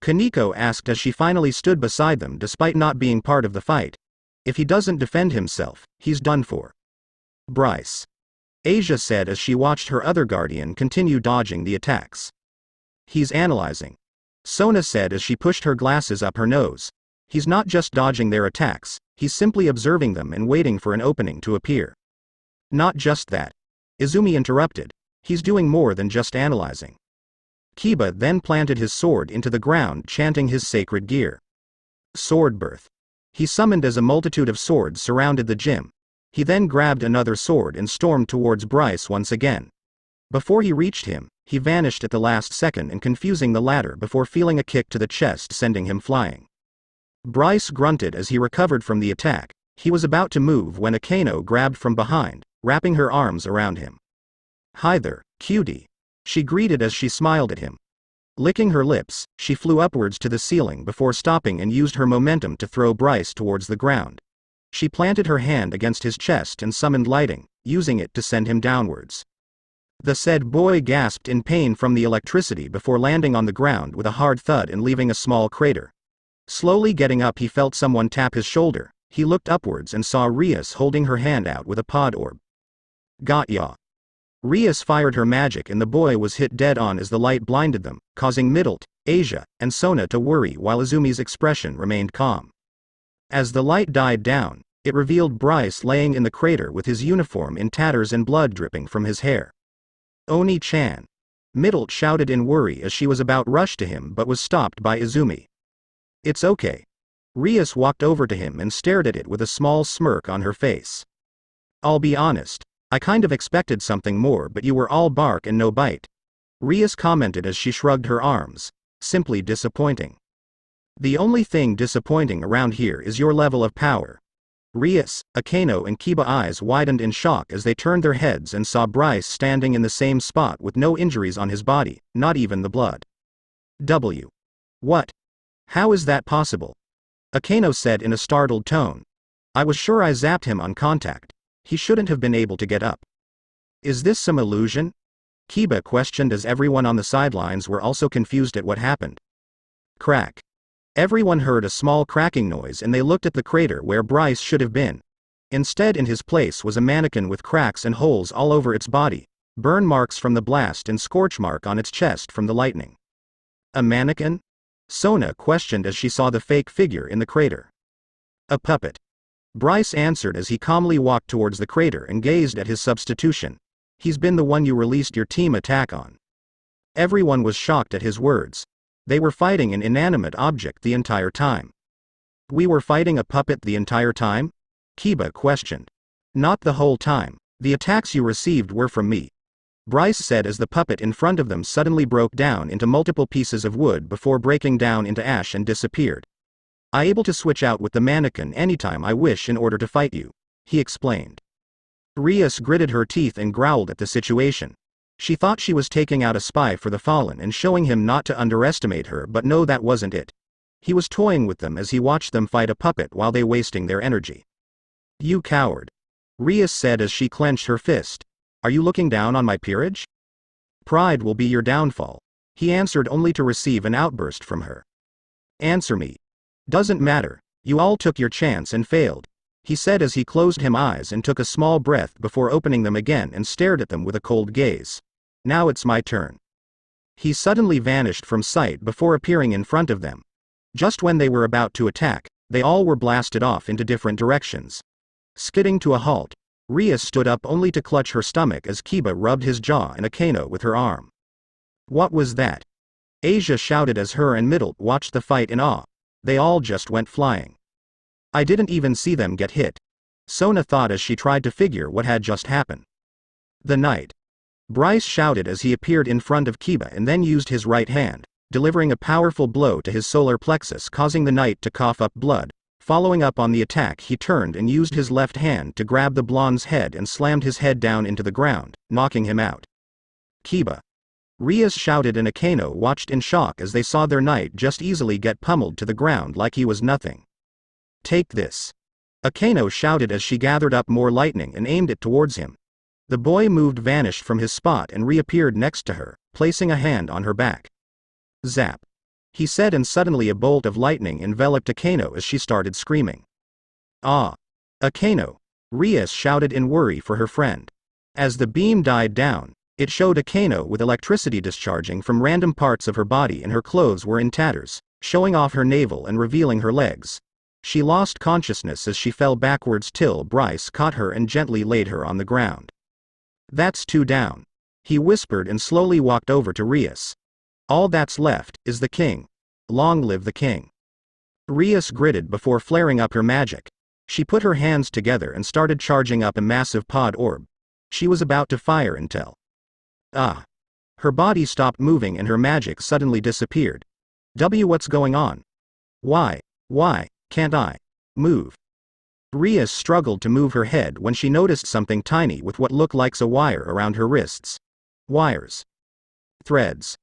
Kaneko asked as she finally stood beside them despite not being part of the fight. If he doesn't defend himself, he's done for. Bryce. Asia said as she watched her other guardian continue dodging the attacks. He's analyzing. Sona said as she pushed her glasses up her nose. He's not just dodging their attacks, he's simply observing them and waiting for an opening to appear. Not just that. Izumi interrupted. He's doing more than just analyzing. Kiba then planted his sword into the ground, chanting his sacred gear. Sword birth. He summoned as a multitude of swords surrounded the gym. He then grabbed another sword and stormed towards Bryce once again. Before he reached him, he vanished at the last second and confusing the latter before feeling a kick to the chest sending him flying. Bryce grunted as he recovered from the attack. He was about to move when Akeno grabbed from behind, wrapping her arms around him. Hi there, cutie. She greeted as she smiled at him. Licking her lips, she flew upwards to the ceiling before stopping and used her momentum to throw Bryce towards the ground. She planted her hand against his chest and summoned lighting, using it to send him downwards. The said boy gasped in pain from the electricity before landing on the ground with a hard thud and leaving a small crater. Slowly getting up, he felt someone tap his shoulder. He looked upwards and saw Rias holding her hand out with a pod orb. Got ya. Rias fired her magic and the boy was hit dead on as the light blinded them, causing Middlet, Asia, and Sona to worry while Izumi's expression remained calm. As the light died down, it revealed Bryce laying in the crater with his uniform in tatters and blood dripping from his hair. Oni-chan. Middlet shouted in worry as she was about to rush to him but was stopped by Izumi. It's okay. Rias walked over to him and stared at it with a small smirk on her face. I'll be honest, I kind of expected something more, but you were all bark and no bite. Rias commented as she shrugged her arms. Simply disappointing. The only thing disappointing around here is your level of power. Rias, Akeno and Kiba eyes widened in shock as they turned their heads and saw Bryce standing in the same spot with no injuries on his body, not even the blood. What? How is that possible? Akeno said in a startled tone. I was sure I zapped him on contact. He shouldn't have been able to get up. Is this some illusion? Kiba questioned as everyone on the sidelines were also confused at what happened. Crack. Everyone heard a small cracking noise and they looked at the crater where Bryce should have been. Instead, in his place was a mannequin with cracks and holes all over its body, burn marks from the blast and scorch mark on its chest from the lightning. A mannequin? Sona questioned as she saw the fake figure in the crater. A puppet. Bryce answered as he calmly walked towards the crater and gazed at his substitution. He's been the one you released your team attack on. Everyone was shocked at his words. They were fighting an inanimate object the entire time. We were fighting a puppet the entire time? Kiba questioned. Not the whole time. The attacks you received were from me. Bryce said as the puppet in front of them suddenly broke down into multiple pieces of wood before breaking down into ash and disappeared. I'm able to switch out with the mannequin anytime I wish in order to fight you, he explained. Rias gritted her teeth and growled at the situation. She thought she was taking out a spy for the fallen and showing him not to underestimate her, but no, that wasn't it. He was toying with them as he watched them fight a puppet while they wasting their energy. You coward. Rias said as she clenched her fist. Are you looking down on my peerage? Pride will be your downfall. He answered only to receive an outburst from her. Answer me. Doesn't matter. You all took your chance and failed. He said as he closed his eyes and took a small breath before opening them again and stared at them with a cold gaze. Now it's my turn. He suddenly vanished from sight before appearing in front of them. Just when they were about to attack, they all were blasted off into different directions. Skidding to a halt, Rias stood up only to clutch her stomach as Kiba rubbed his jaw and Akeno with her arm. What was that? Asia shouted as her and Middlet watched the fight in awe. They all just went flying. I didn't even see them get hit. Sona thought as she tried to figure what had just happened. The knight. Bryce shouted as he appeared in front of Kiba and then used his right hand, delivering a powerful blow to his solar plexus, causing the knight to cough up blood. Following up on the attack, he turned and used his left hand to grab the blonde's head and slammed his head down into the ground, knocking him out. Kiba. Rias shouted and Akeno watched in shock as they saw their knight just easily get pummeled to the ground like he was nothing. Take this. Akeno shouted as she gathered up more lightning and aimed it towards him. The boy vanished from his spot and reappeared next to her, placing a hand on her back. Zap. He said and suddenly a bolt of lightning enveloped Akeno as she started screaming. Ah! Akeno! Rias shouted in worry for her friend. As the beam died down, it showed Akeno with electricity discharging from random parts of her body, and her clothes were in tatters, showing off her navel and revealing her legs. She lost consciousness as she fell backwards till Bryce caught her and gently laid her on the ground. "That's 2 down," he whispered and slowly walked over to Rias. "All that's left is the king. Long live the king." Rias gritted before flaring up her magic. She put her hands together and started charging up a massive pod orb. She was about to fire until... Her body stopped moving and her magic suddenly disappeared. What's going on? Why can't I move? Rias struggled to move her head when she noticed something tiny with what looked like a wire around her wrists. Wires. Threads.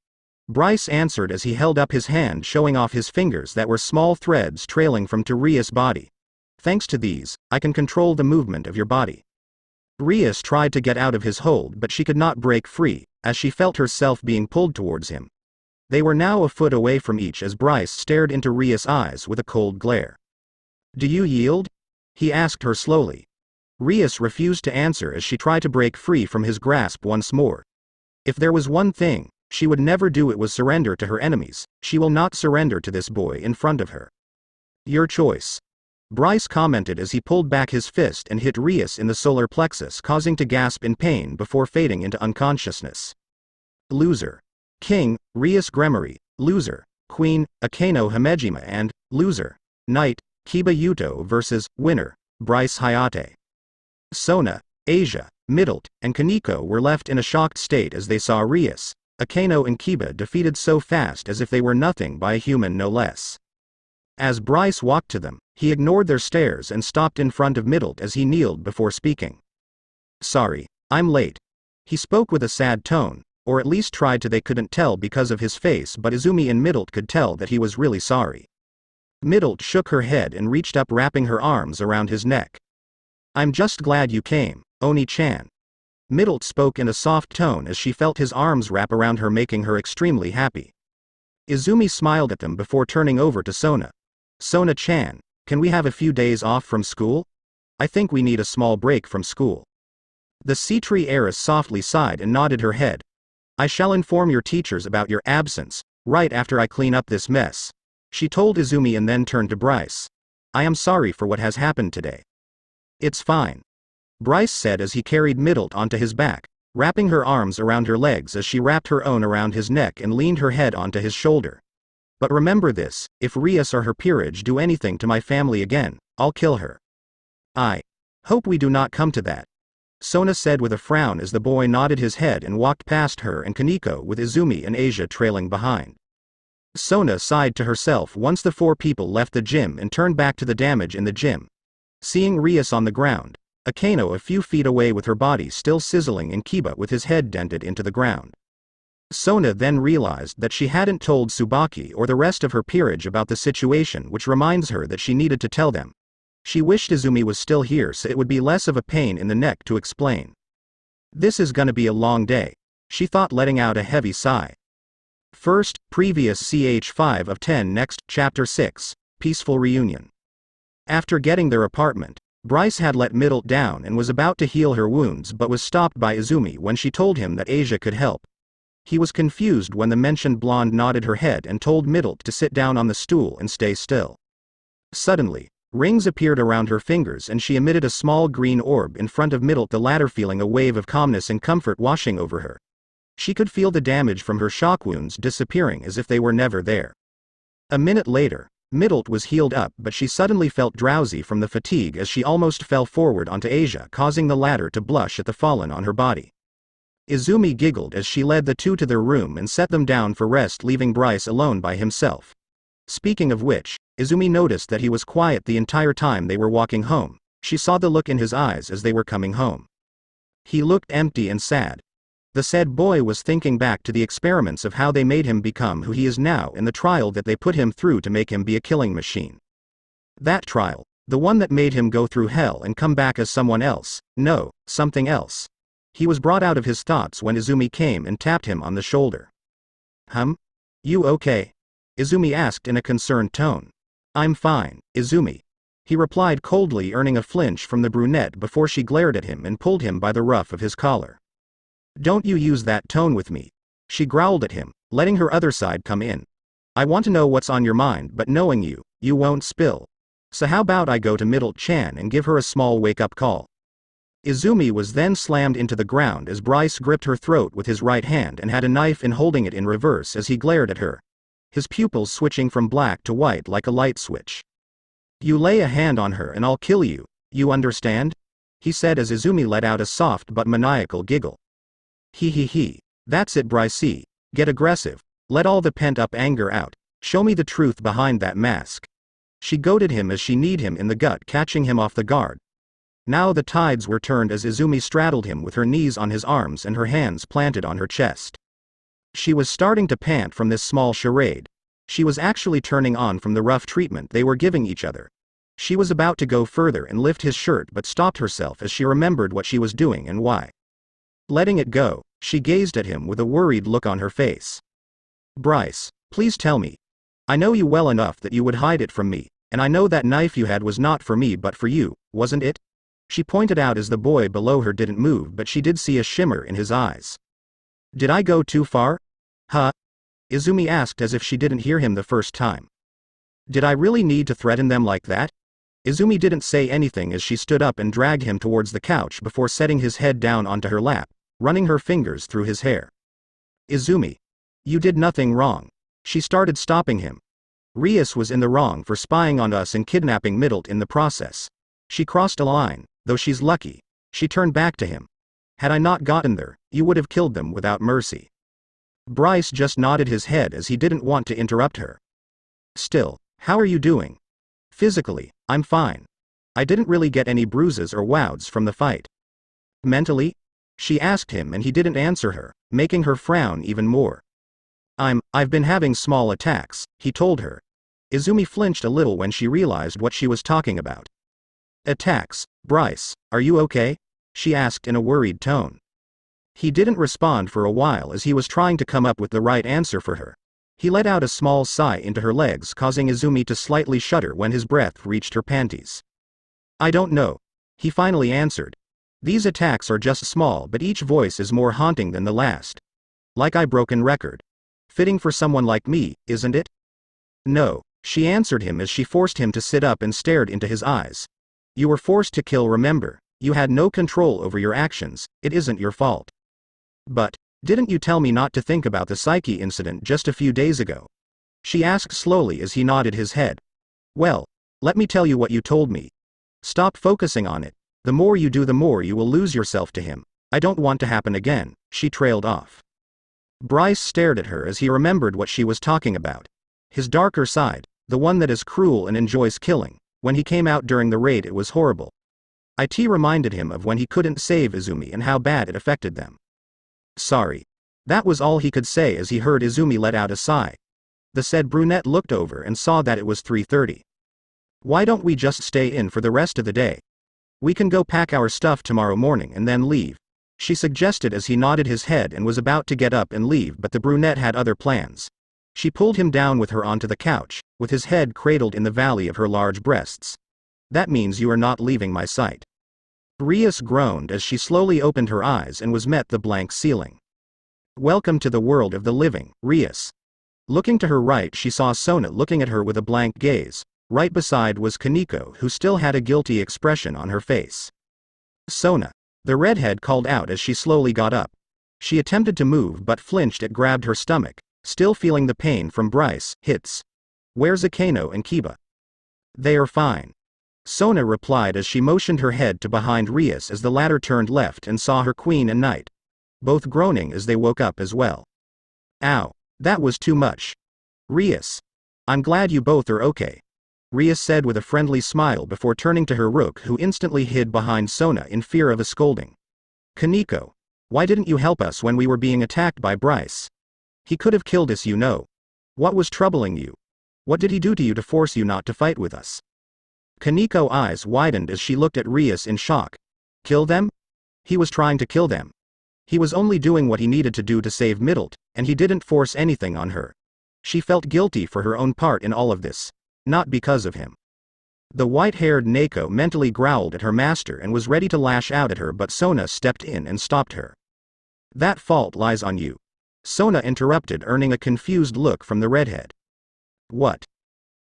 Bryce answered as he held up his hand, showing off his fingers that were small threads trailing from to Rias' body. "Thanks to these, I can control the movement of your body." Rias tried to get out of his hold, but she could not break free, as she felt herself being pulled towards him. They were now a foot away from each as Bryce stared into Rias' eyes with a cold glare. "Do you yield?" he asked her slowly. Rias refused to answer as she tried to break free from his grasp once more. If there was one thing she would never do, it was surrender to her enemies. She will not surrender to this boy in front of her. "Your choice," Bryce commented as he pulled back his fist and hit Rias in the solar plexus, causing to gasp in pain before fading into unconsciousness. "Loser. King, Rias Gremory. Loser. Queen, Akeno Himejima. And loser. Knight, Kiba Yuto versus winner, Bryce Hayate." Sona, Asia, Middlet, and Kaneko were left in a shocked state as they saw Rias, Akeno and Kiba defeated so fast as if they were nothing by a human no less. As Bryce walked to them, he ignored their stares and stopped in front of Middlet as he kneeled before speaking. "Sorry, I'm late." He spoke with a sad tone, or at least tried to. They couldn't tell because of his face, but Izumi and Middlet could tell that he was really sorry. Middlet shook her head and reached up, wrapping her arms around his neck. "I'm just glad you came, Oni-chan." Middlet spoke in a soft tone as she felt his arms wrap around her, making her extremely happy. Izumi smiled at them before turning over to Sona. "Sona-chan, can we have a few days off from school? I think we need a small break from school." The sea-tree heiress softly sighed and nodded her head. "I shall inform your teachers about your absence, right after I clean up this mess," she told Izumi and then turned to Bryce. "I am sorry for what has happened today." "It's fine," Bryce said as he carried Middlet onto his back, wrapping her arms around her legs as she wrapped her own around his neck and leaned her head onto his shoulder. "But remember this, if Rias or her peerage do anything to my family again, I'll kill her." "I hope we do not come to that," Sona said with a frown as the boy nodded his head and walked past her and Kaneko with Izumi and Asia trailing behind. Sona sighed to herself once the 4 people left the gym and turned back to the damage in the gym. Seeing Rias on the ground, Akeno a few feet away with her body still sizzling, and Kiba with his head dented into the ground. Sona then realized that she hadn't told Tsubaki or the rest of her peerage about the situation, which reminds her that she needed to tell them. She wished Izumi was still here so it would be less of a pain in the neck to explain. "This is gonna be a long day," she thought, letting out a heavy sigh. First, previous ch 5 of 10. Next, chapter 6, Peaceful Reunion. After getting their apartment, Bryce had let Middlet down and was about to heal her wounds but was stopped by Izumi when she told him that Asia could help. He was confused when the mentioned blonde nodded her head and told Middlet to sit down on the stool and stay still. Suddenly, rings appeared around her fingers and she emitted a small green orb in front of Middlet, the latter feeling a wave of calmness and comfort washing over her. She could feel the damage from her shock wounds disappearing as if they were never there. A minute later, Middlet was healed up, but she suddenly felt drowsy from the fatigue as she almost fell forward onto Asia, causing the latter to blush at the fallen on her body. Izumi giggled as she led the 2 to their room and set them down for rest, leaving Bryce alone by himself. Speaking of which, Izumi noticed that he was quiet the entire time they were walking home. She saw the look in his eyes as they were coming home. He looked empty and sad. The said boy was thinking back to the experiments of how they made him become who he is now and the trial that they put him through to make him be a killing machine. That trial, the one that made him go through hell and come back as someone else, no, something else. He was brought out of his thoughts when Izumi came and tapped him on the shoulder. You okay?" Izumi asked in a concerned tone. "I'm fine, Izumi." He replied coldly, earning a flinch from the brunette before she glared at him and pulled him by the ruff of his collar. "Don't you use that tone with me," she growled at him, letting her other side come in. "I want to know what's on your mind, but knowing you, you won't spill. So how about I go to Middle-chan and give her a small wake-up call?" Izumi was then slammed into the ground as Bryce gripped her throat with his right hand and had a knife in holding it in reverse as he glared at her, his pupils switching from black to white like a light switch. "You lay a hand on her and I'll kill you, you understand?" he said as Izumi let out a soft but maniacal giggle. He. "That's it, Bryce. Get aggressive. Let all the pent-up anger out. Show me the truth behind that mask." She goaded him as she kneed him in the gut, catching him off the guard. Now the tides were turned as Izumi straddled him with her knees on his arms and her hands planted on her chest. She was starting to pant from this small charade. She was actually turning on from the rough treatment they were giving each other. She was about to go further and lift his shirt but stopped herself as she remembered what she was doing and why. Letting it go, she gazed at him with a worried look on her face. "Bryce, please tell me. I know you well enough that you would hide it from me, and I know that knife you had was not for me but for you, wasn't it?" She pointed out as the boy below her didn't move, but she did see a shimmer in his eyes. "Did I go too far? Huh?" Izumi asked as if she didn't hear him the first time. "Did I really need to threaten them like that?" Izumi didn't say anything as she stood up and dragged him towards the couch before setting his head down onto her lap, running her fingers through his hair. "Izumi. You did nothing wrong." She started stopping him. "Rias was in the wrong for spying on us and kidnapping Middle in the process. She crossed a line, though she's lucky." She turned back to him. "Had I not gotten there, you would have killed them without mercy." Bryce just nodded his head as he didn't want to interrupt her. "Still, how are you doing?" "Physically, I'm fine. I didn't really get any bruises or wounds from the fight." "Mentally?" she asked him, and he didn't answer her, making her frown even more. I've been having small attacks," he told her. Izumi flinched a little when she realized what she was talking about. "Attacks? Bryce, are you okay?" she asked in a worried tone. He didn't respond for a while as he was trying to come up with the right answer for her. He let out a small sigh into her legs, causing Izumi to slightly shudder when his breath reached her panties. "I don't know," he finally answered. "These attacks are just small, but each voice is more haunting than the last. Like a broken record. Fitting for someone like me, isn't it?" "No," she answered him as she forced him to sit up and stared into his eyes. "You were forced to kill, remember? You had no control over your actions, it isn't your fault." "But, didn't you tell me not to think about the Psyche incident just a few days ago?" she asked slowly as he nodded his head. "Well, let me tell you what you told me. Stop focusing on it. The more you do, the more you will lose yourself to him. I don't want to happen again," she trailed off. Bryce stared at her as he remembered what she was talking about. His darker side, the one that is cruel and enjoys killing. When he came out during the raid, it was horrible. It reminded him of when he couldn't save Izumi and how bad it affected them. "Sorry." That was all he could say as he heard Izumi let out a sigh. The said brunette looked over and saw that it was 3:30. "Why don't we just stay in for the rest of the day? We can go pack our stuff tomorrow morning and then leave," she suggested as he nodded his head and was about to get up and leave, but the brunette had other plans. She pulled him down with her onto the couch, with his head cradled in the valley of her large breasts. "That means you are not leaving my sight." Rias groaned as she slowly opened her eyes and was met the blank ceiling. "Welcome to the world of the living, Rias." Looking to her right, she saw Sona looking at her with a blank gaze. Right beside was Kaneko, who still had a guilty expression on her face. "Sona," the redhead called out as she slowly got up. She attempted to move but flinched. It grabbed her stomach, still feeling the pain from Bryce hits. "Where's Akeno and Kiba?" "They are fine," Sona replied as she motioned her head to behind Rias as the latter turned left and saw her queen and knight, both groaning as they woke up as well. "Ow, that was too much. Rias. I'm glad you both are okay," Rias said with a friendly smile before turning to her rook, who instantly hid behind Sona in fear of a scolding. "Kaneko, why didn't you help us when we were being attacked by Bryce? He could have killed us, you know. What was troubling you? What did he do to you to force you not to fight with us?" Kaneko's eyes widened as she looked at Rias in shock. "Kill them? He was trying to kill them. He was only doing what he needed to do to save Middle, and he didn't force anything on her." She felt guilty for her own part in all of this. Not because of him. The white-haired Neko mentally growled at her master and was ready to lash out at her, but Sona stepped in and stopped her. That fault lies on you. Sona interrupted, earning a confused look from the redhead. What?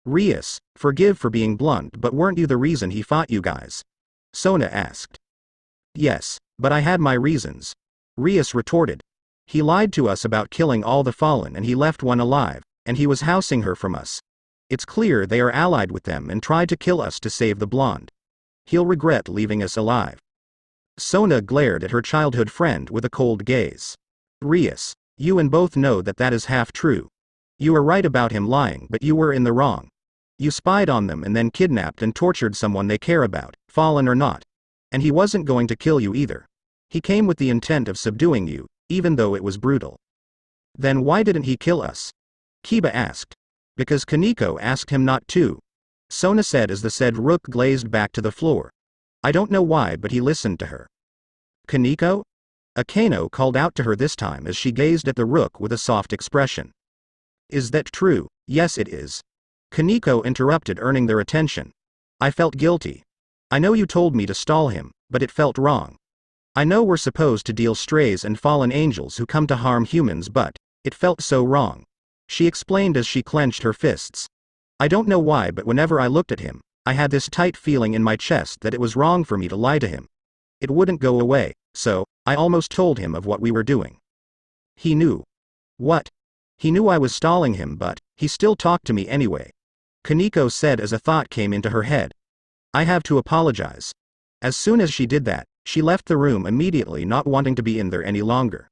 Rias, forgive for being blunt, but weren't you the reason he fought you guys? Sona asked. Yes, but I had my reasons. Rias retorted. He lied to us about killing all the fallen and he left one alive, and he was housing her from us. It's clear they are allied with them and tried to kill us to save the blonde. He'll regret leaving us alive. Sona glared at her childhood friend with a cold gaze. Rias, you and both know that that is half true. You are right about him lying, but you were in the wrong. You spied on them and then kidnapped and tortured someone they care about, fallen or not. And he wasn't going to kill you either. He came with the intent of subduing you, even though it was brutal. Then why didn't he kill us? Kiba asked. Because Kaneko asked him not to. Sona said as the said rook glazed back to the floor. I don't know why, but he listened to her. Kaneko? Akeno called out to her this time as she gazed at the rook with a soft expression. Is that true? Yes, it is. Kaneko interrupted, earning their attention. I felt guilty. I know you told me to stall him, but it felt wrong. I know we're supposed to deal strays and fallen angels who come to harm humans, but it felt so wrong. She explained as she clenched her fists. I don't know why, but whenever I looked at him, I had this tight feeling in my chest that it was wrong for me to lie to him. It wouldn't go away, so I almost told him of what we were doing. He knew. What? He knew I was stalling him, but he still talked to me anyway. Kaneko said as a thought came into her head. I have to apologize. As soon as she did that, she left the room immediately, not wanting to be in there any longer.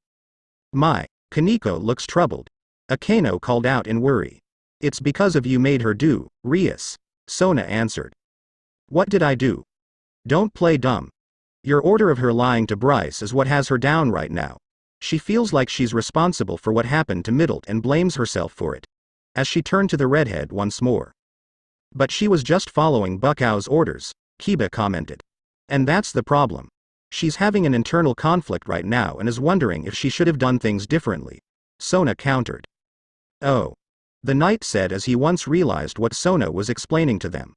My, Kaneko looks troubled. Akeno called out in worry. It's because of you made her do, Rias. Sona answered. What did I do? Don't play dumb. Your order of her lying to Bryce is what has her down right now. She feels like she's responsible for what happened to Middle and blames herself for it. As she turned to the redhead once more. But she was just following Buckow's orders, Kiba commented. And that's the problem. She's having an internal conflict right now and is wondering if she should have done things differently. Sona countered. Oh. The knight said as he once realized what Sona was explaining to them.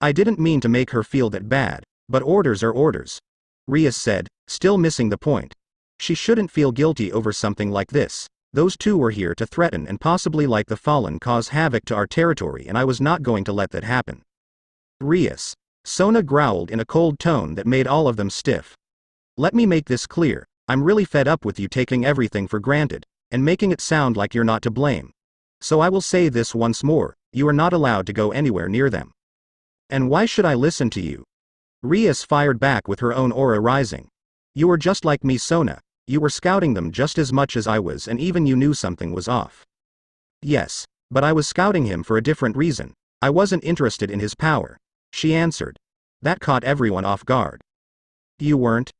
I didn't mean to make her feel that bad, but orders are orders. Rias said, still missing the point. She shouldn't feel guilty over something like this. Those two were here to threaten and possibly, like the fallen, cause havoc to our territory, and I was not going to let that happen. Rias. Sona growled in a cold tone that made all of them stiff. Let me make this clear, I'm really fed up with you taking everything for granted, and making it sound like you're not to blame. So I will say this once more, you are not allowed to go anywhere near them. And why should I listen to you? Rias fired back with her own aura rising. You were just like me, Sona. You were scouting them just as much as I was, and even you knew something was off. Yes, but I was scouting him for a different reason. I wasn't interested in his power. She answered. That caught everyone off guard. You weren't?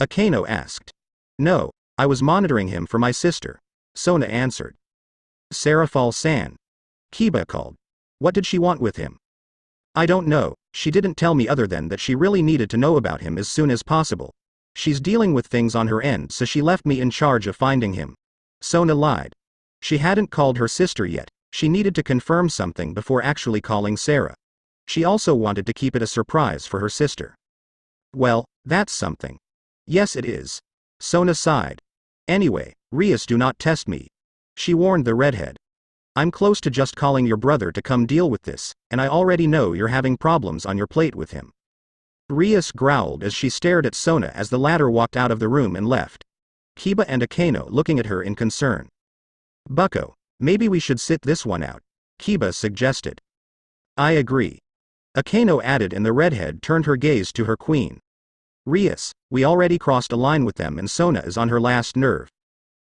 Akeno asked. No, I was monitoring him for my sister. Sona answered. Sarafal-san. Kiba called. What did she want with him? I don't know, she didn't tell me other than that she really needed to know about him as soon as possible. She's dealing with things on her end, so she left me in charge of finding him. Sona lied. She hadn't called her sister yet, she needed to confirm something before actually calling Sarah. She also wanted to keep it a surprise for her sister. Well, that's something. Yes, it is. Sona sighed. Anyway, Rias, do not test me. She warned the redhead. I'm close to just calling your brother to come deal with this, and I already know you're having problems on your plate with him. Rias growled as she stared at Sona as the latter walked out of the room and left. Kiba and Akeno looking at her in concern. Bucko, maybe we should sit this one out, Kiba suggested. I agree. Akeno added, and the redhead turned her gaze to her queen. Rias, we already crossed a line with them and Sona is on her last nerve.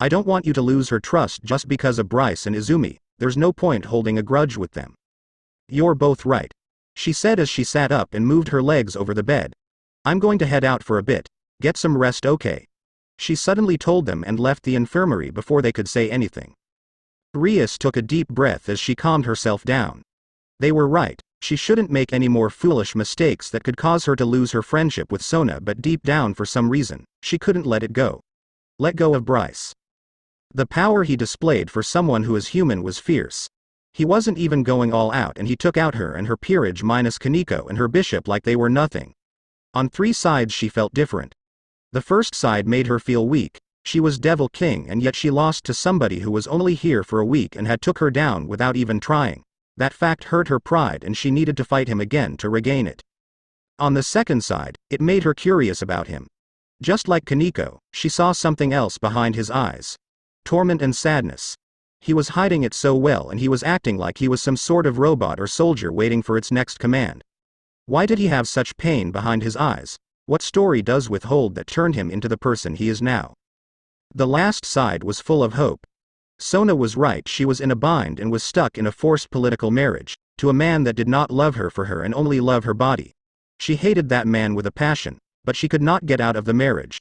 I don't want you to lose her trust just because of Bryce and Izumi. There's no point holding a grudge with them. You're both right, she said as she sat up and moved her legs over the bed. I'm going to head out for a bit. Get some rest, okay? She suddenly told them and left the infirmary before they could say anything. Rias took a deep breath as she calmed herself down. They were right, she shouldn't make any more foolish mistakes that could cause her to lose her friendship with Sona, but deep down for some reason, she couldn't let it go. Let go of Bryce. The power he displayed for someone who is human was fierce. He wasn't even going all out, and he took out her and her peerage minus Kaneko and her bishop like they were nothing. On 3 sides she felt different. The first side made her feel weak. She was Devil King, and yet she lost to somebody who was only here for a week and had took her down without even trying. That fact hurt her pride, and she needed to fight him again to regain it. On the second side, it made her curious about him. Just like Kaneko, she saw something else behind his eyes. Torment and sadness. He was hiding it so well, and he was acting like he was some sort of robot or soldier waiting for its next command. Why did he have such pain behind his eyes? What story does withhold that turned him into the person he is now? The last side was full of hope. Sona was right, she was in a bind and was stuck in a forced political marriage, to a man that did not love her for her and only love her body. She hated that man with a passion, but she could not get out of the marriage.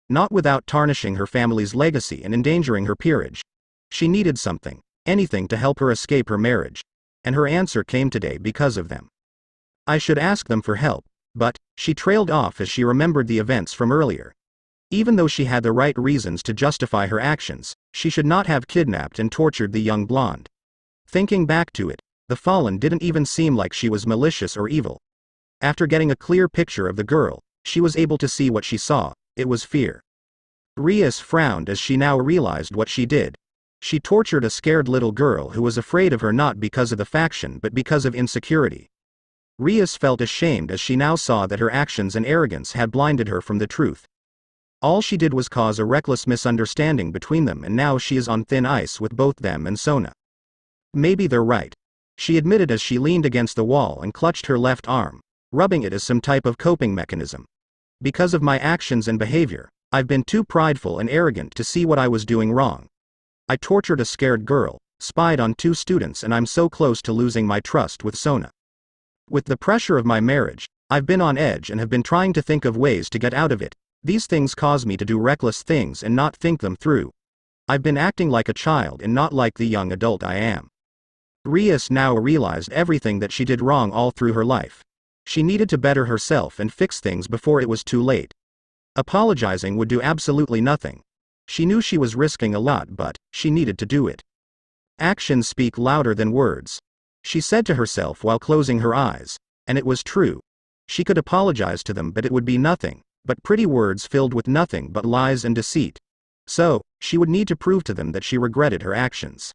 Not without tarnishing her family's legacy and endangering her peerage. She needed something, anything to help her escape her marriage. And her answer came today because of them. I should ask them for help, but, she trailed off as she remembered the events from earlier. Even though she had the right reasons to justify her actions, she should not have kidnapped and tortured the young blonde. Thinking back to it, the Fallen didn't even seem like she was malicious or evil. After getting a clear picture of the girl, she was able to see what she saw. It was fear. Rias frowned as she now realized what she did. She tortured a scared little girl who was afraid of her not because of the faction but because of insecurity. Rias felt ashamed as she now saw that her actions and arrogance had blinded her from the truth. All she did was cause a reckless misunderstanding between them, and now she is on thin ice with both them and Sona. Maybe they're right, she admitted as she leaned against the wall and clutched her left arm, rubbing it as some type of coping mechanism. Because of my actions and behavior, I've been too prideful and arrogant to see what I was doing wrong. I tortured a scared girl, spied on 2 students, and I'm so close to losing my trust with Sona. With the pressure of my marriage, I've been on edge and have been trying to think of ways to get out of it. These things cause me to do reckless things and not think them through. I've been acting like a child and not like the young adult I am. Rias now realized everything that she did wrong all through her life. She needed to better herself and fix things before it was too late. Apologizing would do absolutely nothing. She knew she was risking a lot, but she needed to do it. Actions speak louder than words, she said to herself while closing her eyes, and it was true. She could apologize to them, but it would be nothing but pretty words filled with nothing but lies and deceit. So, she would need to prove to them that she regretted her actions.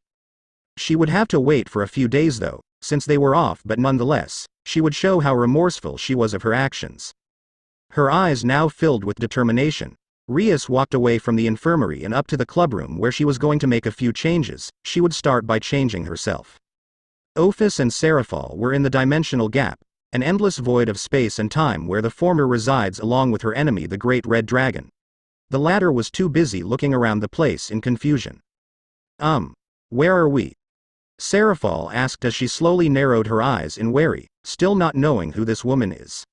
She would have to wait for a few days though, since they were off, but nonetheless, she would show how remorseful she was of her actions. Her eyes now filled with determination, Rias walked away from the infirmary and up to the clubroom where she was going to make a few changes. She would start by changing herself. Ophis and Seraphol were in the dimensional gap, an endless void of space and time where the former resides along with her enemy the Great Red Dragon. The latter was too busy looking around the place in confusion. Where are we? Seraphol asked as she slowly narrowed her eyes in worry, still not knowing who this woman is.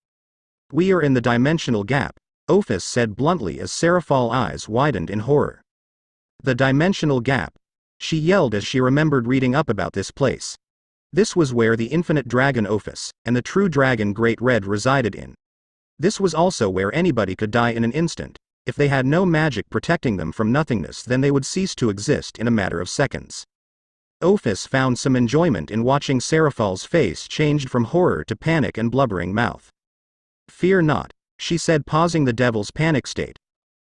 We are in the dimensional gap, Ophis said bluntly as Seraphol's eyes widened in horror. The dimensional gap, she yelled as she remembered reading up about this place. This was where the infinite dragon Ophis, and the true dragon Great Red resided in. This was also where anybody could die in an instant. If they had no magic protecting them from nothingness, then they would cease to exist in a matter of seconds. Ophis found some enjoyment in watching Seraphol's face changed from horror to panic and blubbering mouth. Fear not, she said, pausing the devil's panic state.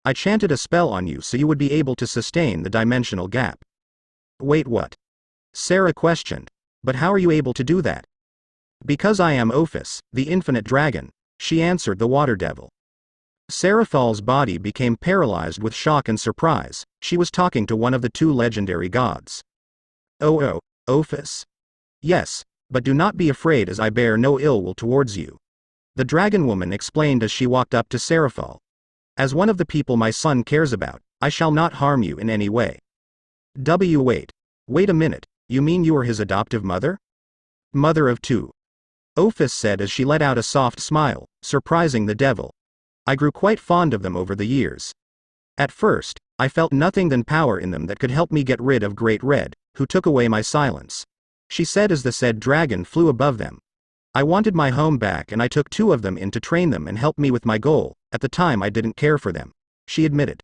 I chanted a spell on you so you would be able to sustain the dimensional gap. Wait, what? Sarah questioned. But how are you able to do that? Because I am Ophis, the infinite dragon, she answered the water devil. Seraphol's body became paralyzed with shock and surprise. She was talking to one of the 2 legendary gods. Oh, Ophis? Yes, but do not be afraid, as I bear no ill will towards you. The dragon woman explained as she walked up to Seraphol. As one of the people my son cares about, I shall not harm you in any way. Wait a minute, you mean you are his adoptive mother? Mother of 2. Ophis said as she let out a soft smile, surprising the devil. I grew quite fond of them over the years. At first, I felt nothing than power in them that could help me get rid of Great Red, who took away my silence. She said as the said dragon flew above them. I wanted my home back and I took 2 of them in to train them and help me with my goal. At the time I didn't care for them, she admitted.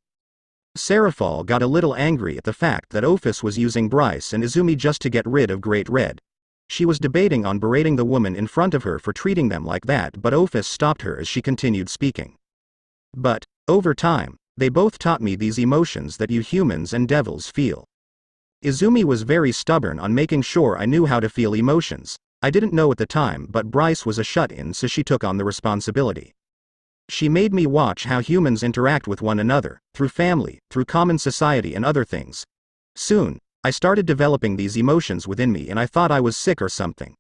Serafal got a little angry at the fact that Ophis was using Bryce and Izumi just to get rid of Great Red. She was debating on berating the woman in front of her for treating them like that, but Ophis stopped her as she continued speaking. But, over time, they both taught me these emotions that you humans and devils feel. Izumi was very stubborn on making sure I knew how to feel emotions. I didn't know at the time, but Bryce was a shut-in, so she took on the responsibility. She made me watch how humans interact with one another, through family, through common society and other things. Soon, I started developing these emotions within me and I thought I was sick or something.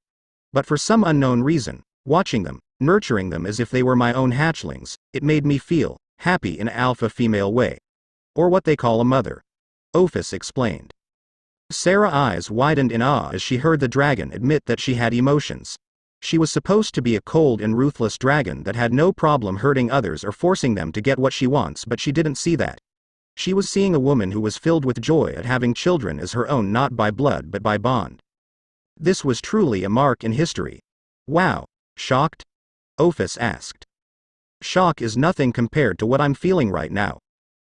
But for some unknown reason, watching them, nurturing them as if they were my own hatchlings, it made me feel happy in an alpha female way. Or what they call a mother. Ophis explained. Sarah's eyes widened in awe as she heard the dragon admit that she had emotions. She was supposed to be a cold and ruthless dragon that had no problem hurting others or forcing them to get what she wants, but she didn't see that. She was seeing a woman who was filled with joy at having children as her own, not by blood but by bond. This was truly a mark in history. Wow. Shocked? Ophis asked. Shock is nothing compared to what I'm feeling right now.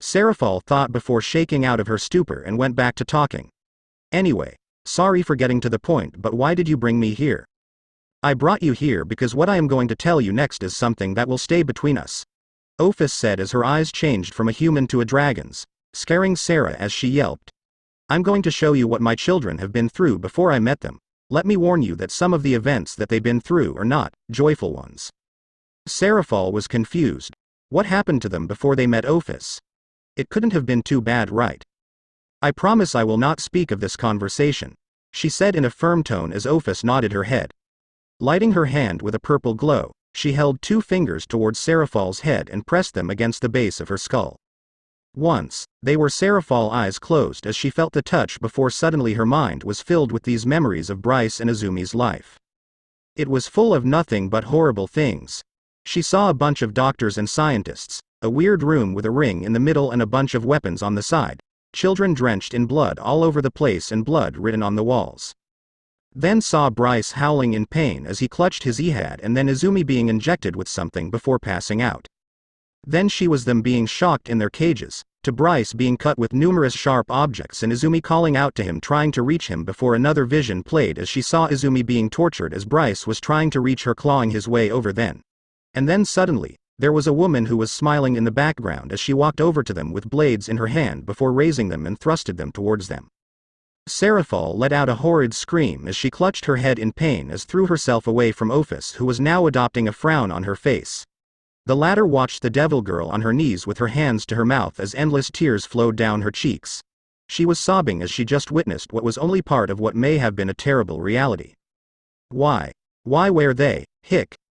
Serafal thought before shaking out of her stupor and went back to talking. Anyway, sorry for getting to the point, but why did you bring me here? I brought you here because what I am going to tell you next is something that will stay between us. Ophis said as her eyes changed from a human to a dragon's, scaring Sarah as she yelped. I'm going to show you what my children have been through before I met them. Let me warn you that some of the events that they've been through are not joyful ones. Serafal was confused. What happened to them before they met Ophis? It couldn't have been too bad, right? I promise I will not speak of this conversation, she said in a firm tone as Ophis nodded her head. Lighting her hand with a purple glow, she held 2 fingers towards Serafal's head and pressed them against the base of her skull. Once, they were Serafal's eyes closed as she felt the touch before suddenly her mind was filled with these memories of Bryce and Izumi's life. It was full of nothing but horrible things. She saw a bunch of doctors and scientists, a weird room with a ring in the middle and a bunch of weapons on the side, children drenched in blood all over the place and blood written on the walls. Then saw Bryce howling in pain as he clutched his Ehad, and then Izumi being injected with something before passing out. Then she was them being shocked in their cages, to Bryce being cut with numerous sharp objects and Izumi calling out to him trying to reach him before another vision played as she saw Izumi being tortured as Bryce was trying to reach her, clawing his way over then. And then suddenly, there was a woman who was smiling in the background as she walked over to them with blades in her hand before raising them and thrusted them towards them. Serafal let out a horrid scream as she clutched her head in pain as threw herself away from Ophis, who was now adopting a frown on her face. The latter watched the devil girl on her knees with her hands to her mouth as endless tears flowed down her cheeks. She was sobbing as she just witnessed what was only part of what may have been a terrible reality. Why were they?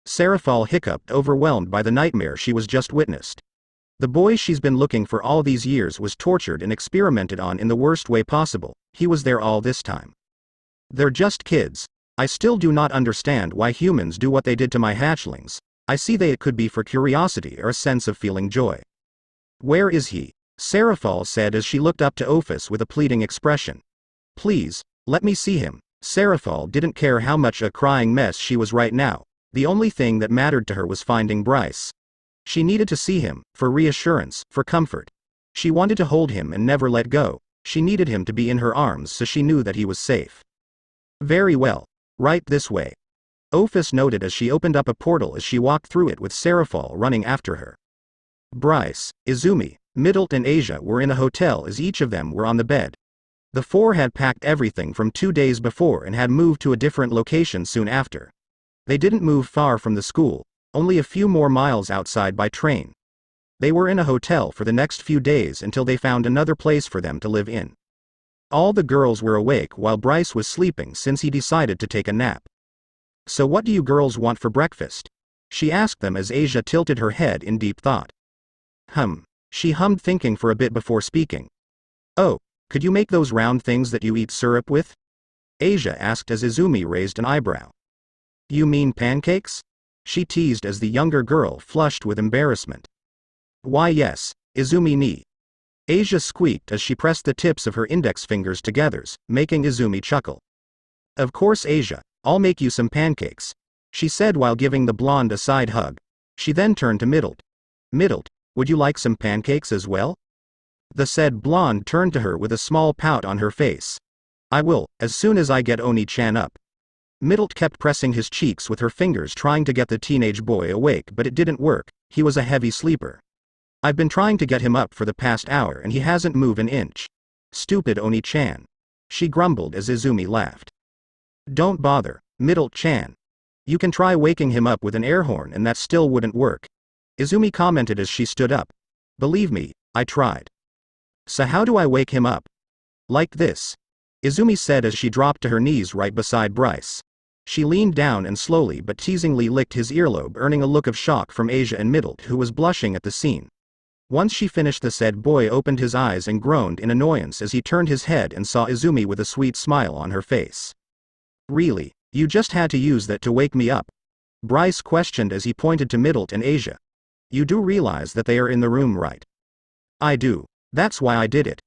Serafal hiccuped, overwhelmed by the nightmare she was just witnessed. The boy she's been looking for all these years was tortured and experimented on in the worst way possible. He was there all this time. They're just kids. I still do not understand why humans do what they did to my hatchlings. I see that it could be for curiosity or a sense of feeling joy. Where is he? Serafal said as she looked up to Ophis with a pleading expression. Please, let me see him. Serafal didn't care how much a crying mess she was right now. The only thing that mattered to her was finding Bryce. She needed to see him, for reassurance, for comfort. She wanted to hold him and never let go. She needed him to be in her arms so she knew that he was safe. Very well. Right this way. Ophis noted as she opened up a portal as she walked through it with Serafal running after her. Bryce, Izumi, Middlet and Asia were in a hotel as each of them were on the bed. The 4 had packed everything from 2 days before and had moved to a different location soon after. They didn't move far from the school, only a few more miles outside by train. They were in a hotel for the next few days until they found another place for them to live in. All the girls were awake while Bryce was sleeping since he decided to take a nap. So what do you girls want for breakfast? She asked them as Asia tilted her head in deep thought. She hummed, thinking for a bit before speaking. Oh, could you make those round things that you eat syrup with? Asia asked as Izumi raised an eyebrow. You mean pancakes? She teased as the younger girl flushed with embarrassment. Why yes, Izumi ni. Asia squeaked as she pressed the tips of her index fingers together, making Izumi chuckle. Of course Asia, I'll make you some pancakes, she said while giving the blonde a side hug. She then turned to Middlet. Middlet, would you like some pancakes as well? The said blonde turned to her with a small pout on her face. I will, as soon as I get Oni-chan up. Middle kept pressing his cheeks with her fingers trying to get the teenage boy awake, but it didn't work. He was a heavy sleeper. I've been trying to get him up for the past hour and he hasn't moved an inch. Stupid Oni-chan. She grumbled as Izumi laughed. Don't bother, Middle-chan. You can try waking him up with an air horn and that still wouldn't work. Izumi commented as she stood up. Believe me, I tried. So how do I wake him up? Like this. Izumi said as she dropped to her knees right beside Bryce. She leaned down and slowly but teasingly licked his earlobe, earning a look of shock from Asia and Middle, who was blushing at the scene. Once she finished, the said boy opened his eyes and groaned in annoyance as he turned his head and saw Izumi with a sweet smile on her face. Really, you just had to use that to wake me up? Bryce questioned as he pointed to Middle and Asia. You do realize that they are in the room, right? I do. That's why I did it.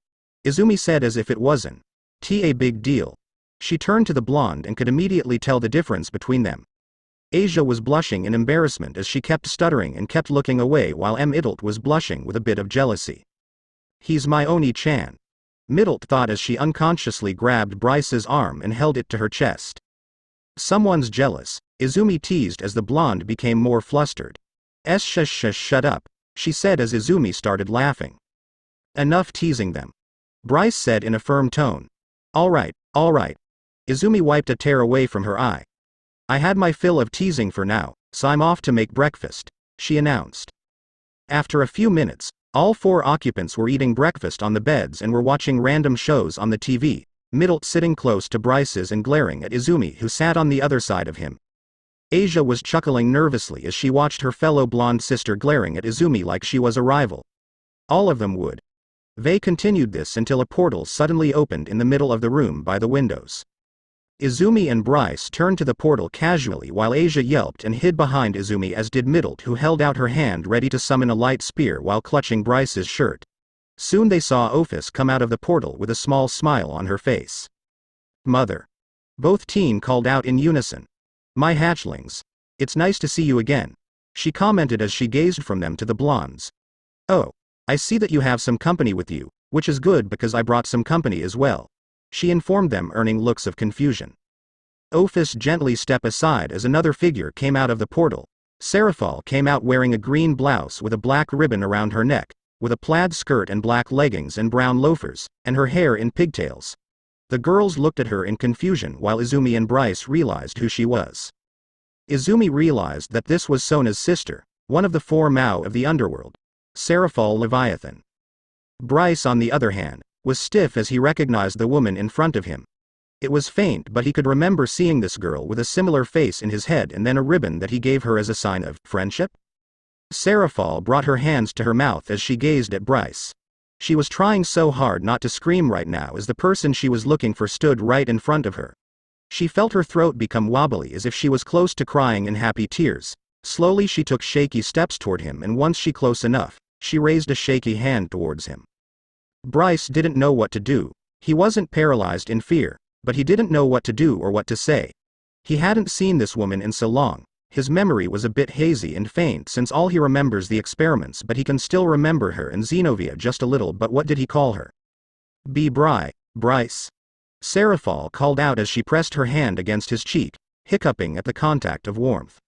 Izumi said as if it wasn't a big deal. She turned to the blonde and could immediately tell the difference between them. Asia was blushing in embarrassment as she kept stuttering and kept looking away, while Middle was blushing with a bit of jealousy. He's my Oni-chan. Middle thought as she unconsciously grabbed Bryce's arm and held it to her chest. Someone's jealous, Izumi teased as the blonde became more flustered. Shut up, she said as Izumi started laughing. Enough teasing them. Bryce said in a firm tone. All right. Izumi wiped a tear away from her eye. I had my fill of teasing for now, so I'm off to make breakfast, she announced. After a few minutes, all four occupants were eating breakfast on the beds and were watching random shows on the TV, Middle sitting close to Bryce's and glaring at Izumi, who sat on the other side of him. Asia was chuckling nervously as she watched her fellow blonde sister glaring at Izumi like she was a rival. All of them would. They continued this until a portal suddenly opened in the middle of the room by the windows. Izumi and Bryce turned to the portal casually while Asia yelped and hid behind Izumi, as did Middle, who held out her hand ready to summon a light spear while clutching Bryce's shirt. Soon they saw Ophis come out of the portal with a small smile on her face. Mother. Both teen called out in unison. My hatchlings. It's nice to see you again, she commented as she gazed from them to the blondes. Oh. I see that you have some company with you, which is good because I brought some company as well, she informed them, earning looks of confusion. Ophis gently stepped aside as another figure came out of the portal. Seraphal came out wearing a green blouse with a black ribbon around her neck, with a plaid skirt and black leggings and brown loafers, and her hair in pigtails. The girls looked at her in confusion while Izumi and Bryce realized who she was. Izumi realized that this was Sona's sister, one of the four Mao of the underworld. Seraphal Leviathan. Bryce, on the other hand, was stiff as he recognized the woman in front of him. It was faint, but he could remember seeing this girl with a similar face in his head, and then a ribbon that he gave her as a sign of friendship. Seraphal brought her hands to her mouth as she gazed at Bryce. She was trying so hard not to scream right now as the person she was looking for stood right in front of her. She felt her throat become wobbly as if she was close to crying in happy tears. Slowly she took shaky steps toward him, and once she close enough, she raised a shaky hand towards him. Bryce didn't know what to do. He wasn't paralyzed in fear, but he didn't know what to do or what to say. He hadn't seen this woman in so long. His memory was a bit hazy and faint since all he remembers the experiments, but he can still remember her and Xenovia just a little. But what did he call her? Bryce. Seraphal called out as she pressed her hand against his cheek, hiccuping at the contact of warmth.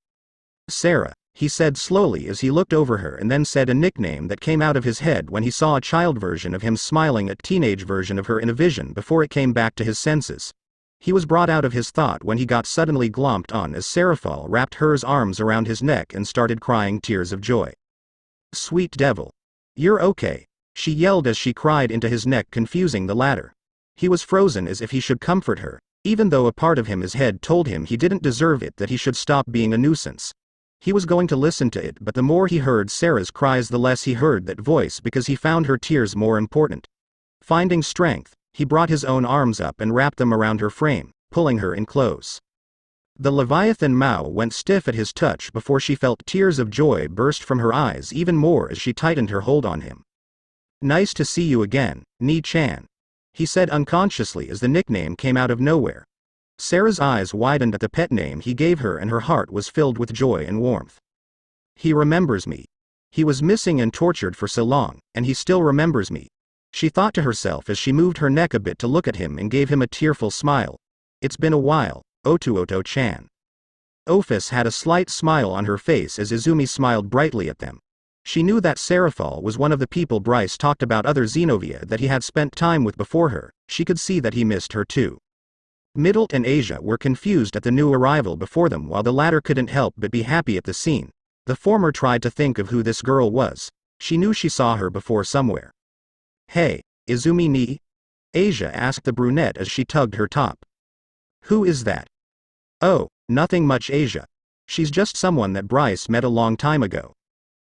Sarah, he said slowly as he looked over her, and then said a nickname that came out of his head when he saw a child version of him smiling at teenage version of her in a vision before it came back to his senses. He was brought out of his thought when he got suddenly glomped on as Seraphal wrapped her arms around his neck and started crying tears of joy. Sweet devil. You're okay, she yelled as she cried into his neck, confusing the latter. He was frozen as if he should comfort her, even though a part of his head told him he didn't deserve it, that he should stop being a nuisance. He was going to listen to it, but the more he heard Sarah's cries, the less he heard that voice, because he found her tears more important. Finding strength, he brought his own arms up and wrapped them around her frame, pulling her in close. The Leviathan Mao went stiff at his touch before she felt tears of joy burst from her eyes even more as she tightened her hold on him. Nice to see you again, Ni-chan, he said unconsciously as the nickname came out of nowhere. Sarah's eyes widened at the pet name he gave her, and her heart was filled with joy and warmth. He remembers me. He was missing and tortured for so long, and he still remembers me. She thought to herself as she moved her neck a bit to look at him and gave him a tearful smile. It's been a while, Otuoto-chan. Ophis had a slight smile on her face as Izumi smiled brightly at them. She knew that Seraphol was one of the people Bryce talked about, other Xenovia that he had spent time with before her. She could see that he missed her too. Middle and Asia were confused at the new arrival before them, while the latter couldn't help but be happy at the scene. The former tried to think of who this girl was. She knew she saw her before somewhere. Hey, Izumi ni? Asia asked the brunette as she tugged her top. Who is that? Oh, nothing much, Asia. She's just someone that Bryce met a long time ago.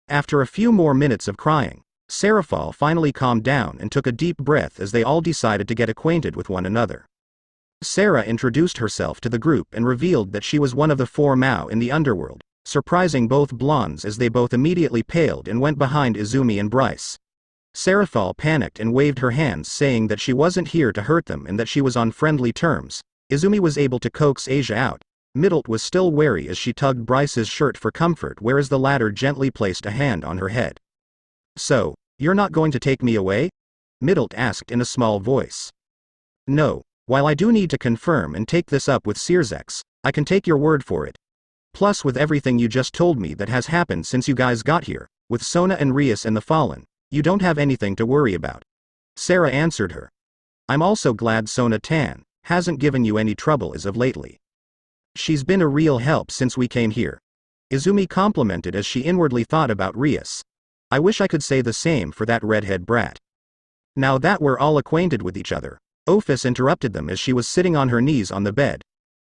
After a few more minutes of crying, Seraphol finally calmed down and took a deep breath as they all decided to get acquainted with one another. Sarah introduced herself to the group and revealed that she was one of the 4 Mao in the underworld, surprising both blondes as they both immediately paled and went behind Izumi and Bryce. Seraphol panicked and waved her hands, saying that she wasn't here to hurt them and that she was on friendly terms. Izumi was able to coax Asia out. Middle was still wary as she tugged Bryce's shirt for comfort, whereas the latter gently placed a hand on her head. So, you're not going to take me away? Middle asked in a small voice. No, while I do need to confirm and take this up with Sirzex, I can take your word for it. Plus, with everything you just told me that has happened since you guys got here, with Sona and Rias and the Fallen, you don't have anything to worry about. Sarah answered her. I'm also glad Sona-tan hasn't given you any trouble as of lately. She's been a real help since we came here. Izumi complimented as she inwardly thought about Rias. I wish I could say the same for that redhead brat. Now that we're all acquainted with each other, Ophis interrupted them as she was sitting on her knees on the bed.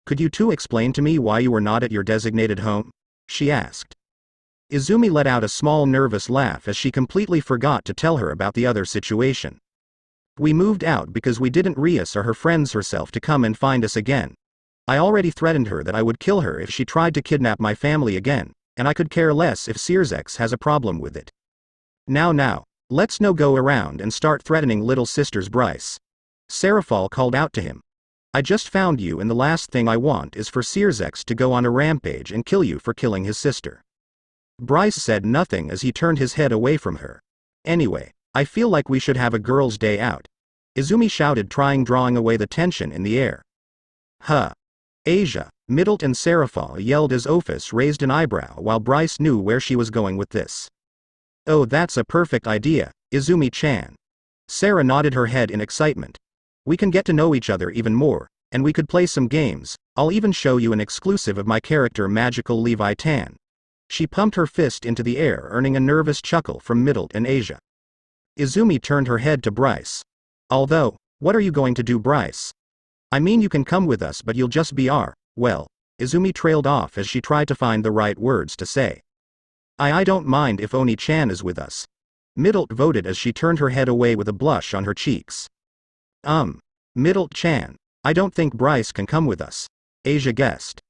Could you two explain to me why you were not at your designated home? She asked. Izumi let out a small nervous laugh as she completely forgot to tell her about the other situation. We moved out because we didn't Rias or her friends herself to come and find us again. I already threatened her that I would kill her if she tried to kidnap my family again, and I could care less if Sirzex has a problem with it. Now, let's no go around and start threatening little sister's Bryce. Seraphol called out to him. I just found you, and the last thing I want is for Sirzex to go on a rampage and kill you for killing his sister. Bryce said nothing as he turned his head away from her. Anyway, I feel like we should have a girls' day out. Izumi shouted, drawing away the tension in the air. Huh. Asia, Middle and Seraphol yelled as Ophis raised an eyebrow, while Bryce knew where she was going with this. Oh, that's a perfect idea, Izumi-chan. Sarah nodded her head in excitement. We can get to know each other even more, and we could play some games. I'll even show you an exclusive of my character Magical Levi-tan. She pumped her fist into the air, earning a nervous chuckle from Middle and Asia. Izumi turned her head to Bryce. Although, what are you going to do, Bryce? I mean, you can come with us, but you'll just be well, Izumi trailed off as she tried to find the right words to say. I don't mind if Oni-chan is with us. Middle voted as she turned her head away with a blush on her cheeks. Middle-chan, I don't think Bryce can come with us, Asia guessed.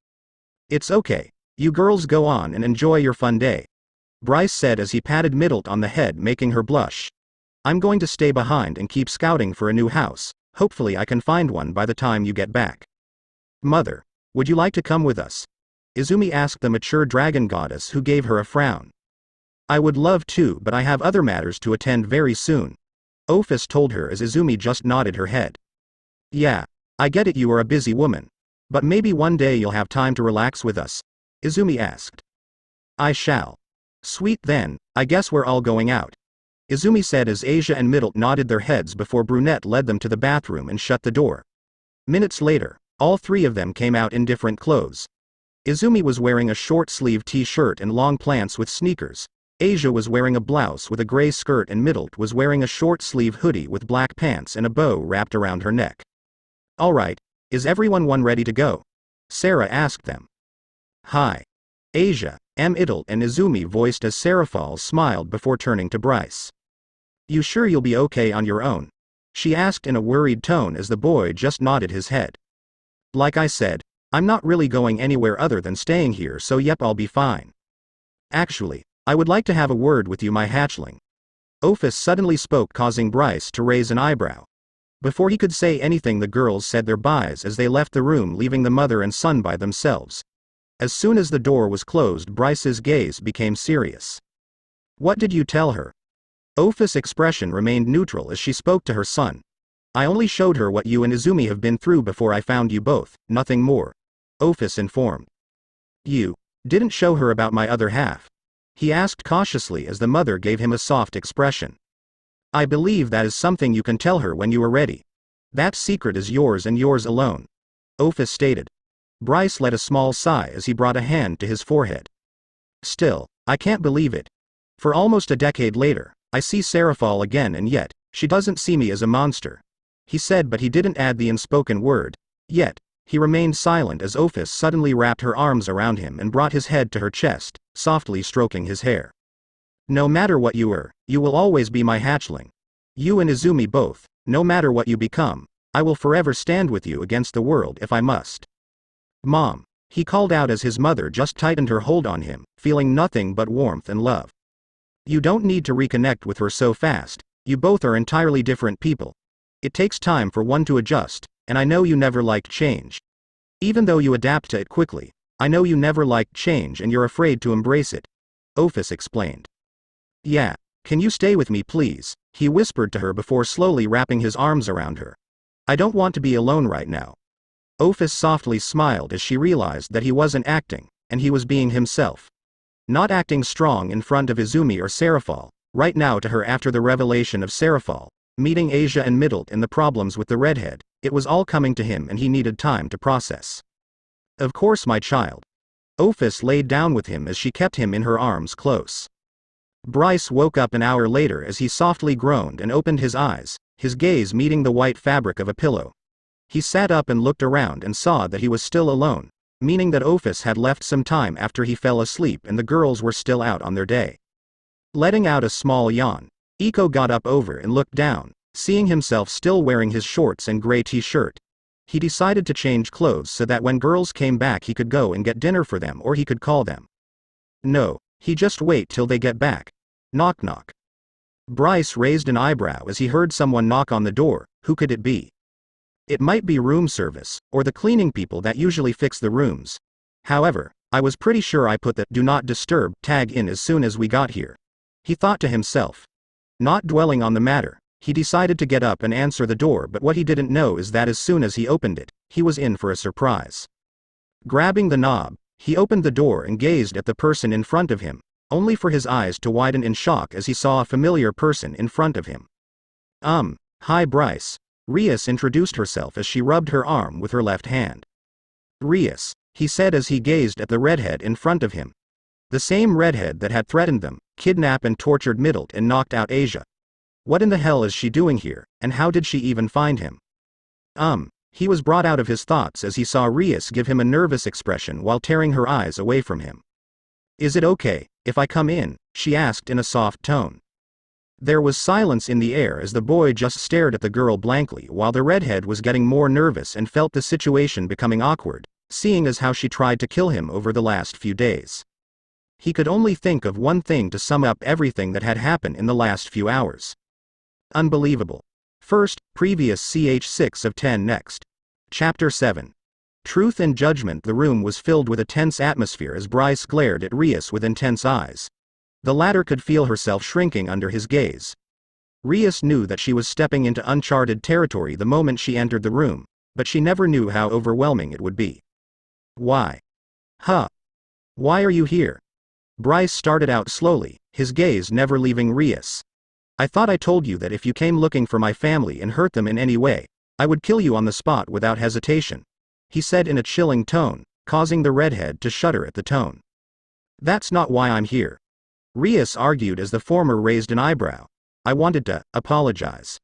It's okay, you girls go on and enjoy your fun day, Bryce said as he patted Middle on the head, making her blush. I'm going to stay behind and keep scouting for a new house. Hopefully I can find one by the time you get back. Mother, would you like to come with us? Izumi asked the mature dragon goddess, who gave her a frown. I would love to, but I have other matters to attend very soon, Ophis told her as Izumi just nodded her head. Yeah, I get it, you are a busy woman. But maybe one day you'll have time to relax with us, Izumi asked. I shall. Sweet then, I guess we're all going out, Izumi said as Asia and Middle nodded their heads before Brunette led them to the bathroom and shut the door. Minutes later, all 3 of them came out in different clothes. Izumi was wearing a short-sleeved t-shirt and long pants with sneakers. Asia was wearing a blouse with a gray skirt, and Middle was wearing a short-sleeve hoodie with black pants and a bow wrapped around her neck. Alright, is everyone ready to go? Sarah asked them. Hi. Asia, Middle and Izumi voiced as Seraphol smiled before turning to Bryce. You sure you'll be okay on your own? She asked in a worried tone as the boy just nodded his head. Like I said, I'm not really going anywhere other than staying here, so yep, I'll be fine. Actually, I would like to have a word with you, my hatchling. Ophis suddenly spoke, causing Bryce to raise an eyebrow. Before he could say anything, the girls said their byes as they left the room, leaving the mother and son by themselves. As soon as the door was closed, Bryce's gaze became serious. What did you tell her? Ophi's expression remained neutral as she spoke to her son. I only showed her what you and Izumi have been through before I found you both, nothing more. Ophis informed. You didn't show her about my other half? He asked cautiously as the mother gave him a soft expression. I believe that is something you can tell her when you are ready. That secret is yours and yours alone. Ophis stated. Bryce let a small sigh as he brought a hand to his forehead. Still, I can't believe it. For almost a decade later, I see Seraphal again and yet, she doesn't see me as a monster. He said, but he didn't add the unspoken word. Yet, he remained silent as Ophis suddenly wrapped her arms around him and brought his head to her chest, softly stroking his hair. No matter what you are, you will always be my hatchling. You and Izumi both, no matter what you become, I will forever stand with you against the world if I must. Mom, he called out as his mother just tightened her hold on him, feeling nothing but warmth and love. You don't need to reconnect with her so fast, you both are entirely different people. It takes time for one to adjust, and I know you never liked change. Even though you adapt to it quickly, I know you never liked change and you're afraid to embrace it. Ophis explained. Yeah, can you stay with me please? He whispered to her before slowly wrapping his arms around her. I don't want to be alone right now. Ophis softly smiled as she realized that he wasn't acting, and he was being himself. Not acting strong in front of Izumi or Seraphal, right now to her after the revelation of Seraphal, meeting Asia and Middle and the problems with the redhead, it was all coming to him and he needed time to process. Of course my child. Ophis laid down with him as she kept him in her arms close. Bryce woke up an hour later as he softly groaned and opened his eyes, his gaze meeting the white fabric of a pillow. He sat up and looked around and saw that he was still alone, meaning that Ophis had left some time after he fell asleep and the girls were still out on their day. Letting out a small yawn, Iko got up over and looked down, seeing himself still wearing his shorts and gray t-shirt. He decided to change clothes so that when girls came back he could go and get dinner for them or he could call them. No, he just wait till they get back. Knock knock. Bryce raised an eyebrow as he heard someone knock on the door. Who could it be? It might be room service, or the cleaning people that usually fix the rooms. However, I was pretty sure I put the "Do Not Disturb" tag in as soon as we got here. He thought to himself. Not dwelling on the matter, he decided to get up and answer the door, but what he didn't know is that as soon as he opened it, he was in for a surprise. Grabbing the knob, he opened the door and gazed at the person in front of him, only for his eyes to widen in shock as he saw a familiar person in front of him. Hi Bryce. Rias introduced herself as she rubbed her arm with her left hand. Rias, he said as he gazed at the redhead in front of him. The same redhead that had threatened them, kidnapped and tortured Middle and knocked out Asia. What in the hell is she doing here, and how did she even find him? He was brought out of his thoughts as he saw Rias give him a nervous expression while tearing her eyes away from him. Is it okay if I come in? She asked in a soft tone. There was silence in the air as the boy just stared at the girl blankly while the redhead was getting more nervous and felt the situation becoming awkward, seeing as how she tried to kill him over the last few days. He could only think of one thing to sum up everything that had happened in the last few hours. Unbelievable. First, previous ch6 of 10 next. Chapter 7. Truth and Judgment. The room was filled with a tense atmosphere as Bryce glared at Rias with intense eyes. The latter could feel herself shrinking under his gaze. Rias knew that she was stepping into uncharted territory the moment she entered the room, but she never knew how overwhelming it would be. Why? Why are you here? Bryce started out slowly, his gaze never leaving Rias. I thought I told you that if you came looking for my family and hurt them in any way, I would kill you on the spot without hesitation. He said in a chilling tone, causing the redhead to shudder at the tone. That's not why I'm here. Rias argued as the former raised an eyebrow. I wanted to apologize.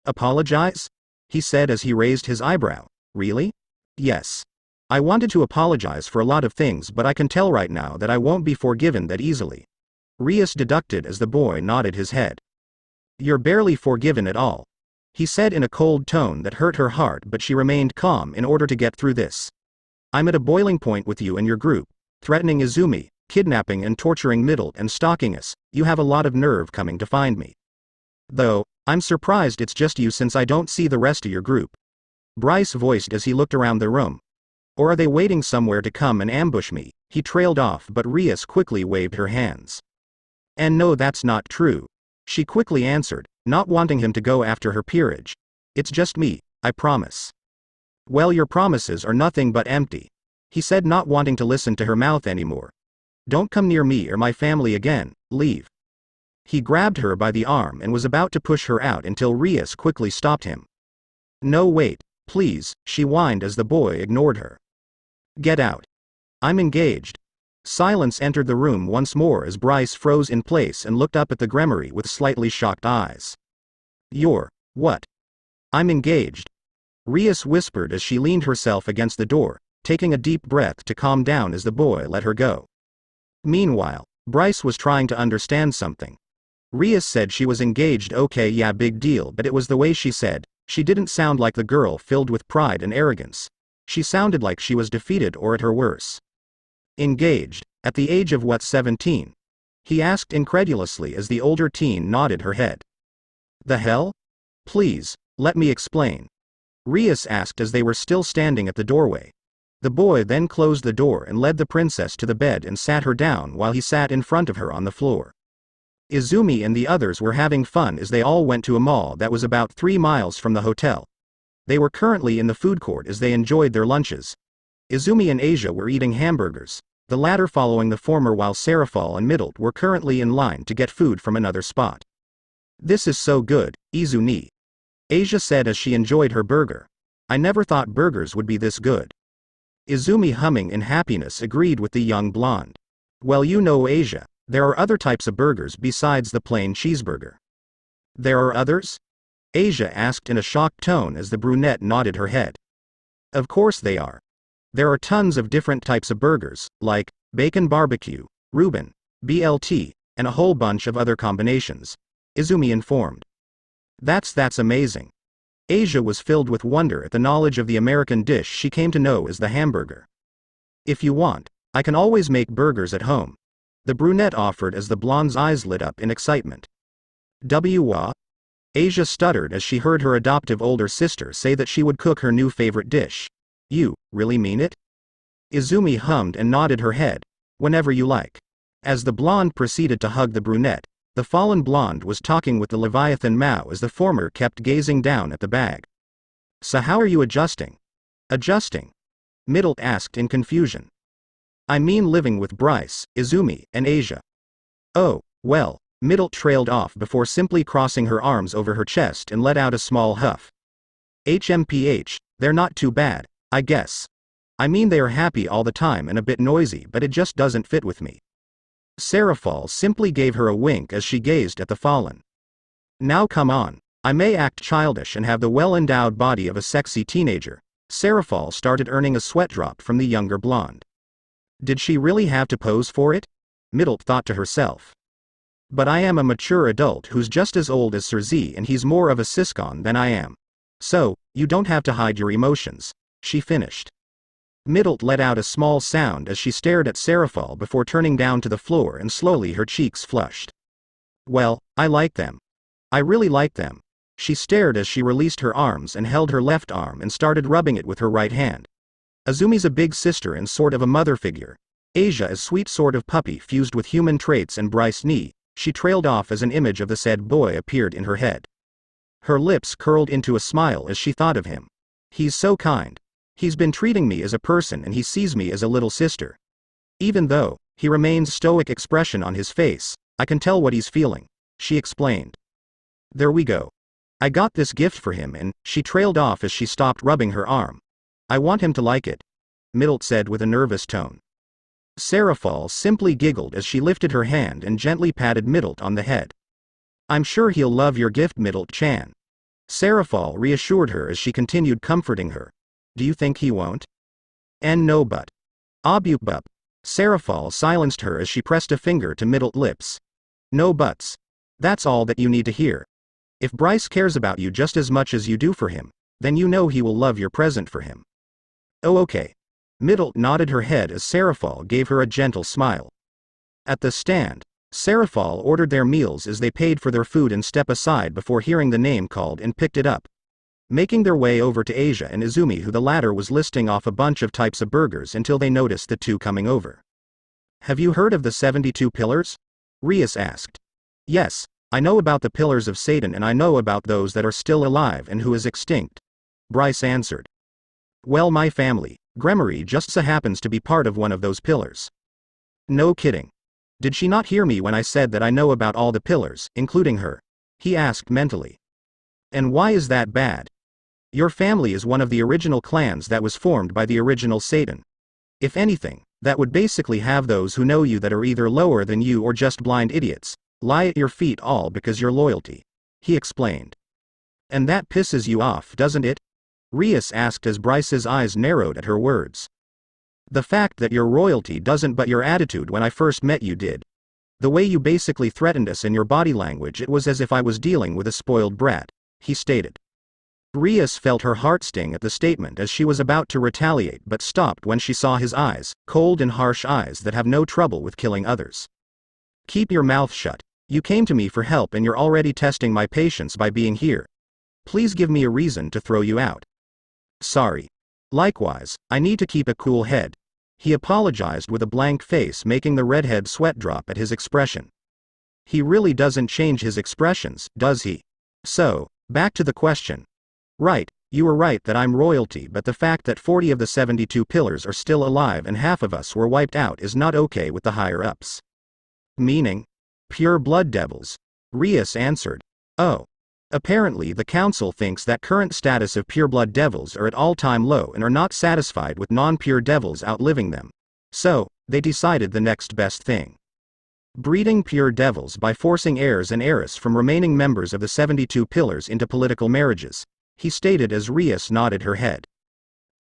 Apologize? He said as he raised his eyebrow. Really? Yes. I wanted to apologize for a lot of things, but I can tell right now that I won't be forgiven that easily. Rias deducted as the boy nodded his head. You're barely forgiven at all. He said in a cold tone that hurt her heart, but she remained calm in order to get through this. I'm at a boiling point with you and your group, threatening Izumi, kidnapping and torturing Middle and stalking us. You have a lot of nerve coming to find me. Though, I'm surprised it's just you since I don't see the rest of your group. Bryce voiced as he looked around the room. Or are they waiting somewhere to come and ambush me? He trailed off, but Rias quickly waved her hands. And no, that's not true. She quickly answered, not wanting him to go after her peerage. It's just me, I promise. Well, your promises are nothing but empty, he said, not wanting to listen to her mouth anymore. Don't come near me or my family again, leave. He grabbed her by the arm and was about to push her out until Rias quickly stopped him. No, wait, please, she whined as the boy ignored her. Get out. I'm engaged. Silence entered the room once more as Bryce froze in place and looked up at the Gremory with slightly shocked eyes. You're, what? I'm engaged. Rias whispered as she leaned herself against the door, taking a deep breath to calm down as the boy let her go. Meanwhile, Bryce was trying to understand something. Rias said she was engaged. Okay, yeah, big deal, but it was the way she said. She didn't sound like the girl filled with pride and arrogance. She sounded like she was defeated or at her worst. Engaged? At the age of what, 17? He asked incredulously as the older teen nodded her head. The hell? Please, let me explain. Rias asked as they were still standing at the doorway. The boy then closed the door and led the princess to the bed and sat her down while he sat in front of her on the floor. Izumi and the others were having fun as they all went to a mall that was about 3 miles from the hotel. They were currently in the food court as they enjoyed their lunches. Izumi and Asia were eating hamburgers, the latter following the former, while Serafal and Middle were currently in line to get food from another spot. This is so good, Izumi. Asia said as she enjoyed her burger. I never thought burgers would be this good. Izumi, humming in happiness, agreed with the young blonde. Well, you know, Asia, there are other types of burgers besides the plain cheeseburger. There are others? Asia asked in a shocked tone as the brunette nodded her head. Of course they are. There are tons of different types of burgers, like bacon barbecue, Reuben, BLT, and a whole bunch of other combinations, Izumi informed. That's amazing. Asia was filled with wonder at the knowledge of the American dish she came to know as the hamburger. If you want, I can always make burgers at home, the brunette offered as the blonde's eyes lit up in excitement. What? Asia stuttered as she heard her adoptive older sister say that she would cook her new favorite dish. You really mean it? Izumi hummed and nodded her head. Whenever you like. As the blonde proceeded to hug the brunette, the fallen blonde was talking with the Leviathan Mao as the former kept gazing down at the bag. So how are you adjusting? Adjusting? Middle asked in confusion. I mean living with Bryce, Izumi, and Asia. Oh, well, Middle trailed off before simply crossing her arms over her chest and let out a small huff. HMPH, they're not too bad, I guess. I mean, they are happy all the time and a bit noisy, but it just doesn't fit with me. Serafal simply gave her a wink as she gazed at the fallen. Now come on, I may act childish and have the well-endowed body of a sexy teenager. Serafal started earning a sweat drop from the younger blonde. Did she really have to pose for it? Middle thought to herself. But I am a mature adult who's just as old as Sir Z, and he's more of a siscon than I am. So, you don't have to hide your emotions, she finished. Middle let out a small sound as she stared at Serafal before turning down to the floor, and slowly her cheeks flushed. Well, I like them. I really like them. She stared as she released her arms and held her left arm and started rubbing it with her right hand. Azumi's a big sister and sort of a mother figure. Asia is sweet sort of puppy fused with human traits, and Bryce knee. She trailed off as an image of the said boy appeared in her head. Her lips curled into a smile as she thought of him. He's so kind. He's been treating me as a person and he sees me as a little sister. Even though he remains stoic expression on his face, I can tell what he's feeling, she explained. There we go. I got this gift for him, and she trailed off as she stopped rubbing her arm. I want him to like it, Middle said with a nervous tone. Serafal simply giggled as she lifted her hand and gently patted Middle on the head. I'm sure he'll love your gift, Middle-chan. Serafal reassured her as she continued comforting her. Do you think he won't? No, but. Abubup. Serafal silenced her as she pressed a finger to Middle's lips. No buts. That's all that you need to hear. If Bryce cares about you just as much as you do for him, then you know he will love your present for him. Oh, okay. Middle nodded her head as Serafal gave her a gentle smile. At the stand, Serafal ordered their meals as they paid for their food and stepped aside before hearing the name called and picked it up. Making their way over to Asia and Izumi, who the latter was listing off a bunch of types of burgers until they noticed the two coming over. Have you heard of the 72 pillars? Rias asked. Yes, I know about the pillars of Satan and I know about those that are still alive and who is extinct. Bryce answered. Well, my family, Gremory, just so happens to be part of one of those pillars. No kidding. Did she not hear me when I said that I know about all the pillars, including her? He asked mentally. And why is that bad? Your family is one of the original clans that was formed by the original Satan. If anything, that would basically have those who know you that are either lower than you or just blind idiots, lie at your feet all because your loyalty. He explained. And that pisses you off, doesn't it? Rias asked as Bryce's eyes narrowed at her words. The fact that your royalty doesn't, but your attitude when I first met you did. The way you basically threatened us and your body language, it was as if I was dealing with a spoiled brat, he stated. Rias felt her heart sting at the statement as she was about to retaliate but stopped when she saw his eyes, cold and harsh eyes that have no trouble with killing others. Keep your mouth shut. You came to me for help and you're already testing my patience by being here. Please give me a reason to throw you out. Sorry. Likewise, I need to keep a cool head. He apologized with a blank face, making the redhead sweat drop at his expression. He really doesn't change his expressions, does he? So, back to the question. Right, you were right that I'm royalty, but the fact that 40 of the 72 pillars are still alive and half of us were wiped out is not okay with the higher-ups. Meaning? Pure blood devils. Rias answered. Oh. Apparently the council thinks that current status of pureblood devils are at all-time low and are not satisfied with non-pure devils outliving them. So, they decided the next best thing. Breeding pure devils by forcing heirs and heiress from remaining members of the 72 pillars into political marriages, he stated as Rias nodded her head.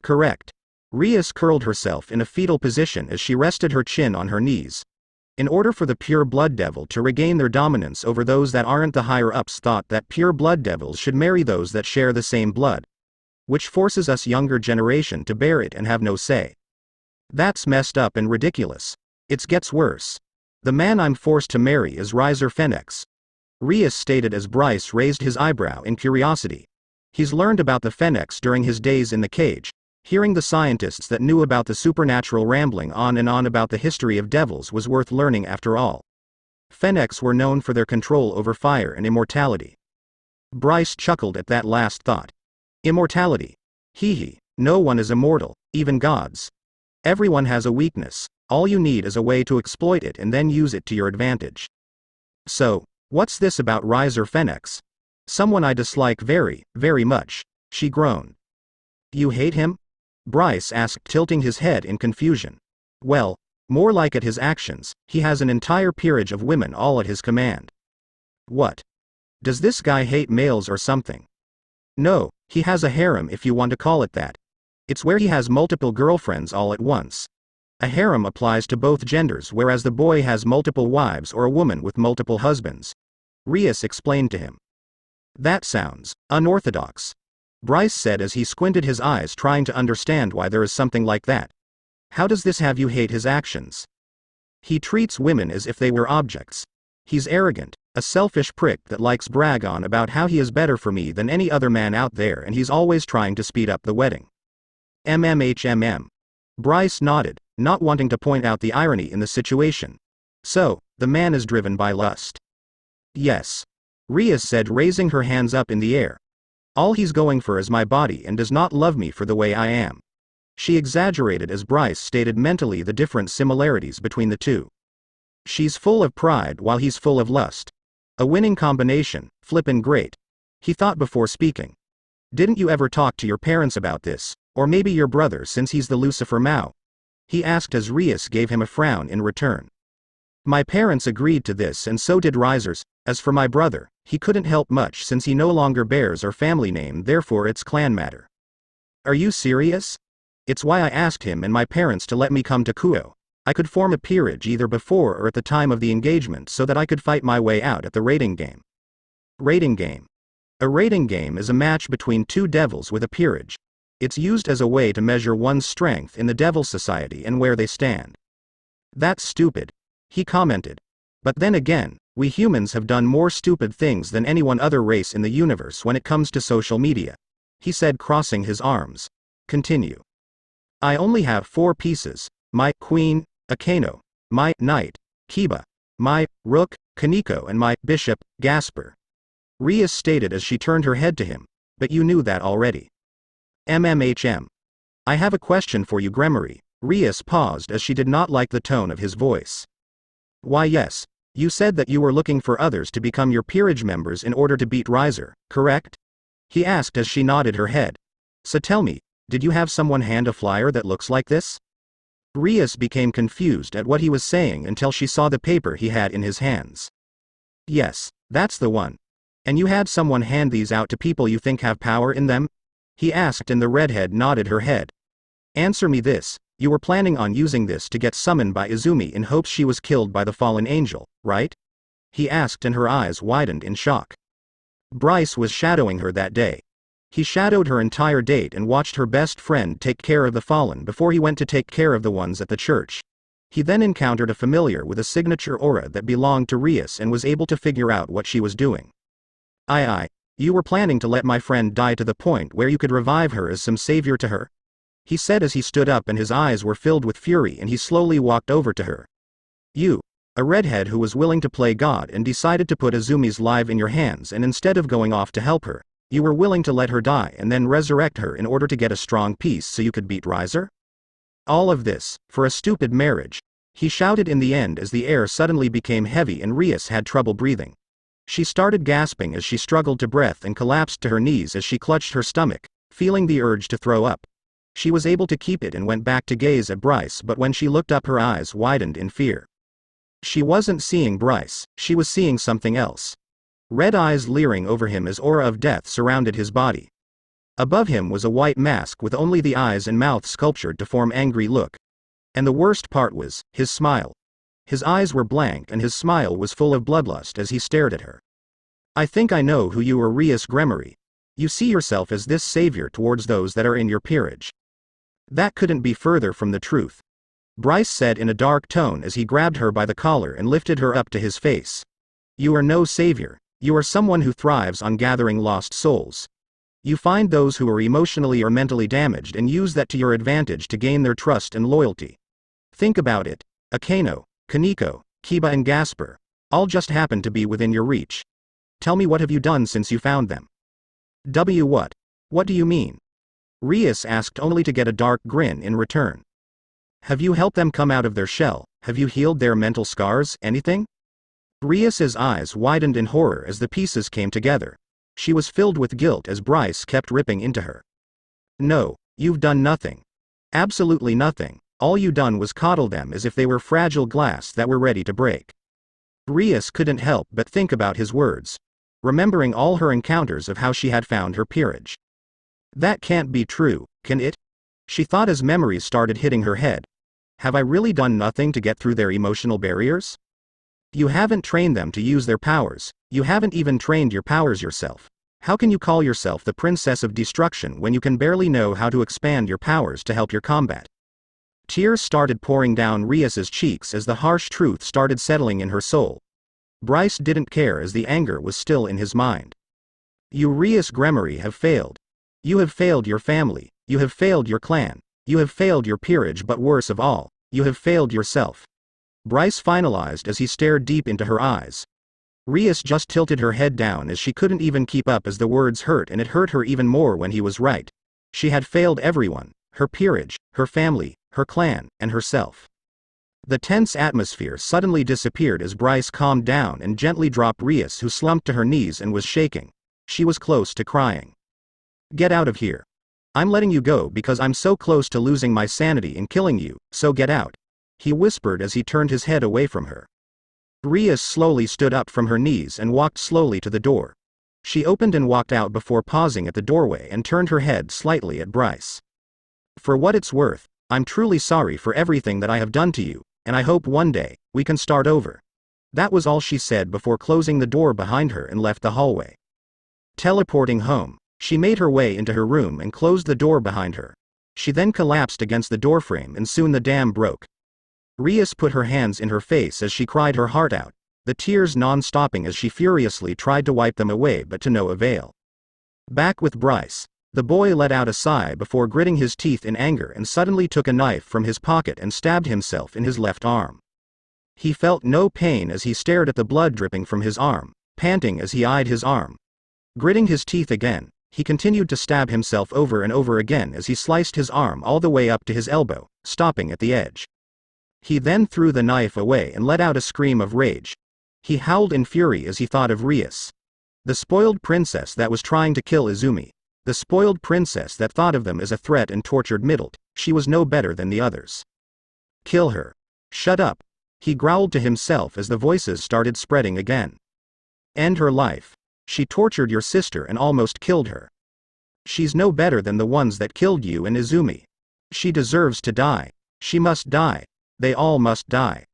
Correct. Rias curled herself in a fetal position as she rested her chin on her knees. In order for the pure blood devil to regain their dominance over those that aren't, the higher-ups thought that pure blood devils should marry those that share the same blood, which forces us younger generation to bear it and have no say. That's messed up and ridiculous. It gets worse. The man I'm forced to marry is Riser Fenix. Rias stated as Bryce raised his eyebrow in curiosity. He's learned about the Fenix during his days in the cage, hearing the scientists that knew about the supernatural rambling on and on about the history of devils was worth learning after all. Fenix were known for their control over fire and immortality. Bryce chuckled at that last thought. Immortality. Hee. No one is immortal, even gods. Everyone has a weakness, all you need is a way to exploit it and then use it to your advantage. So, what's this about Riser Fenix? Someone I dislike very, very much, she groaned. You hate him? Bryce asked, tilting his head in confusion. Well, more like at his actions. He has an entire peerage of women all at his command. What? Does this guy hate males or something? No, he has a harem if you want to call it that. It's where he has multiple girlfriends all at once. A harem applies to both genders, whereas the boy has multiple wives or a woman with multiple husbands. Rias explained to him. That sounds unorthodox. Bryce said as he squinted his eyes, trying to understand why there is something like that. How does this have you hate his actions? He treats women as if they were objects. He's arrogant, a selfish prick that likes brag on about how he is better for me than any other man out there, and he's always trying to speed up the wedding. MMHMM. Bryce nodded, not wanting to point out the irony in the situation. So, the man is driven by lust. Yes. Rias said, raising her hands up in the air. All he's going for is my body and does not love me for the way I am. She exaggerated as Bryce stated mentally the different similarities between the two. She's full of pride while he's full of lust. A winning combination, flippin' great. He thought before speaking. Didn't you ever talk to your parents about this, or maybe your brother since he's the Lucifer Mao? He asked as Rias gave him a frown in return. My parents agreed to this and so did Riser's. As for my brother, he couldn't help much since he no longer bears our family name, therefore it's clan matter. Are you serious? It's why I asked him and my parents to let me come to Kuo. I could form a peerage either before or at the time of the engagement so that I could fight my way out at the rating game. Rating game. A rating game is a match between two devils with a peerage. It's used as a way to measure one's strength in the Devil Society and where they stand. That's stupid. He commented. But then again, we humans have done more stupid things than any one other race in the universe when it comes to social media. He said, crossing his arms. Continue. I only have 4 pieces. My queen, Akano. My knight, Kiba. My rook, Kaneko, and my bishop, Gasper. Rias stated as she turned her head to him. But you knew that already. MMHM. I have a question for you, Gremory. Rias paused as she did not like the tone of his voice. Why yes, you said that you were looking for others to become your peerage members in order to beat Riser, correct? He asked as she nodded her head. So tell me, did you have someone hand a flyer that looks like this? Rias became confused at what he was saying until she saw the paper he had in his hands. Yes, that's the one. And you had someone hand these out to people you think have power in them? He asked, and the redhead nodded her head. Answer me this, you were planning on using this to get summoned by Izumi in hopes she was killed by the fallen angel, right? He asked, and her eyes widened in shock. Bryce was shadowing her that day. He shadowed her entire date and watched her best friend take care of the fallen before he went to take care of the ones at the church. He then encountered a familiar with a signature aura that belonged to Rias and was able to figure out what she was doing. You were planning to let my friend die to the point where you could revive her as some savior to her? He said as he stood up, and his eyes were filled with fury, and he slowly walked over to her. You, a redhead who was willing to play God and decided to put Izumi's life in your hands, and instead of going off to help her, you were willing to let her die and then resurrect her in order to get a strong peace so you could beat Riser? All of this, for a stupid marriage, he shouted in the end as the air suddenly became heavy and Rias had trouble breathing. She started gasping as she struggled to breath and collapsed to her knees as she clutched her stomach, feeling the urge to throw up. She was able to keep it and went back to gaze at Bryce, but when she looked up her eyes widened in fear. She wasn't seeing Bryce, she was seeing something else. Red eyes leering over him as aura of death surrounded his body. Above him was a white mask with only the eyes and mouth sculptured to form angry look. And the worst part was, his smile. His eyes were blank and his smile was full of bloodlust as he stared at her. I think I know who you are, Rias Gremory. You see yourself as this savior towards those that are in your peerage. That couldn't be further from the truth. Bryce said in a dark tone as he grabbed her by the collar and lifted her up to his face. You are no savior, you are someone who thrives on gathering lost souls. You find those who are emotionally or mentally damaged and use that to your advantage to gain their trust and loyalty. Think about it. Akeno, Kaneko, Kiba and Gasper, all just happen to be within your reach. Tell me, what have you done since you found them? What? What do you mean? Rias asked, only to get a dark grin in return. Have you helped them come out of their shell? Have you healed their mental scars? Anything? Rias's eyes widened in horror as the pieces came together. She was filled with guilt as Bryce kept ripping into her. No, you've done nothing. Absolutely nothing. All you done was coddle them as if they were fragile glass that were ready to break. Rias couldn't help but think about his words, remembering all her encounters of how she had found her peerage. That can't be true, can it? She thought as memories started hitting her head. Have I really done nothing to get through their emotional barriers? You haven't trained them to use their powers, you haven't even trained your powers yourself. How can you call yourself the Princess of Destruction when you can barely know how to expand your powers to help your combat? Tears started pouring down Rias's cheeks as the harsh truth started settling in her soul. Bryce didn't care as the anger was still in his mind. You, Rias Gremory, have failed. You have failed your family, you have failed your clan, you have failed your peerage, but worse of all, you have failed yourself. Bryce finalized as he stared deep into her eyes. Rias just tilted her head down as she couldn't even keep up as the words hurt, and it hurt her even more when he was right. She had failed everyone, her peerage, her family, her clan, and herself. The tense atmosphere suddenly disappeared as Bryce calmed down and gently dropped Rias, who slumped to her knees and was shaking. She was close to crying. Get out of here. I'm letting you go because I'm so close to losing my sanity and killing you, so get out. He whispered as he turned his head away from her. Rias slowly stood up from her knees and walked slowly to the door. She opened and walked out before pausing at the doorway and turned her head slightly at Bryce. For what it's worth, I'm truly sorry for everything that I have done to you, and I hope one day, we can start over. That was all she said before closing the door behind her and left the hallway. Teleporting home, she made her way into her room and closed the door behind her. She then collapsed against the doorframe and soon the dam broke. Rias put her hands in her face as she cried her heart out, the tears non-stopping as she furiously tried to wipe them away but to no avail. Back with Bryce, the boy let out a sigh before gritting his teeth in anger and suddenly took a knife from his pocket and stabbed himself in his left arm. He felt no pain as he stared at the blood dripping from his arm, panting as he eyed his arm. Gritting his teeth again, he continued to stab himself over and over again as he sliced his arm all the way up to his elbow, stopping at the edge. He then threw the knife away and let out a scream of rage. He howled in fury as he thought of Rias, the spoiled princess that was trying to kill Izumi. The spoiled princess that thought of them as a threat and tortured Middlet. She was no better than the others. Kill her. Shut up. He growled to himself as the voices started spreading again. End her life. She tortured your sister and almost killed her. She's no better than the ones that killed you and Izumi. She deserves to die. She must die. They all must die.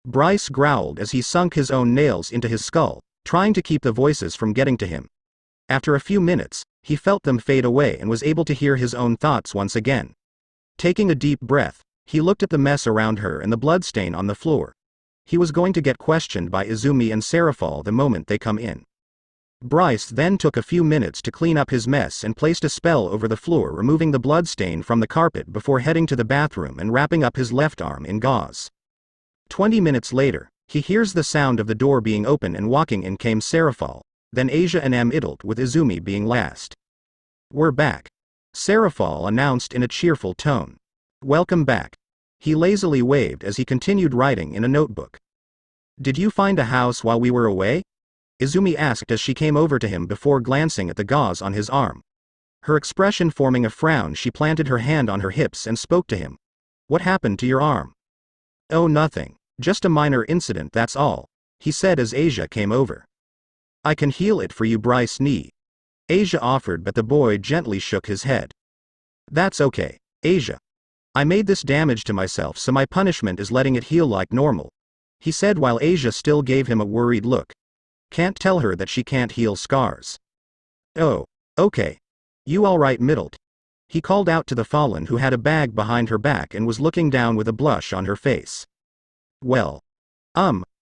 Bryce growled as he sunk his own nails into his skull, trying to keep the voices from getting to him. After a few minutes, he felt them fade away and was able to hear his own thoughts once again. Taking a deep breath, he looked at the mess around her and the bloodstain on the floor. He was going to get questioned by Izumi and Serafal the moment they come in. Bryce then took a few minutes to clean up his mess and placed a spell over the floor, removing the bloodstain from the carpet before heading to the bathroom and wrapping up his left arm in gauze. 20 minutes later, he hears the sound of the door being open and walking in came Serafal, then Asia and Middlet with Izumi being last. We're back. Serafal announced in a cheerful tone. Welcome back. He lazily waved as he continued writing in a notebook. Did you find a house while we were away? Izumi asked as she came over to him before glancing at the gauze on his arm. Her expression forming a frown, she planted her hand on her hips and spoke to him. What happened to your arm? Oh, nothing. Just a minor incident, that's all, he said as Asia came over. I can heal it for you, Bryce Nee. Asia offered, but the boy gently shook his head. That's okay, Asia. I made this damage to myself, so my punishment is letting it heal like normal, he said while Asia still gave him a worried look. Can't tell her that she can't heal scars. Oh, okay. You alright, Middlet? He called out to the fallen, who had a bag behind her back and was looking down with a blush on her face. Well.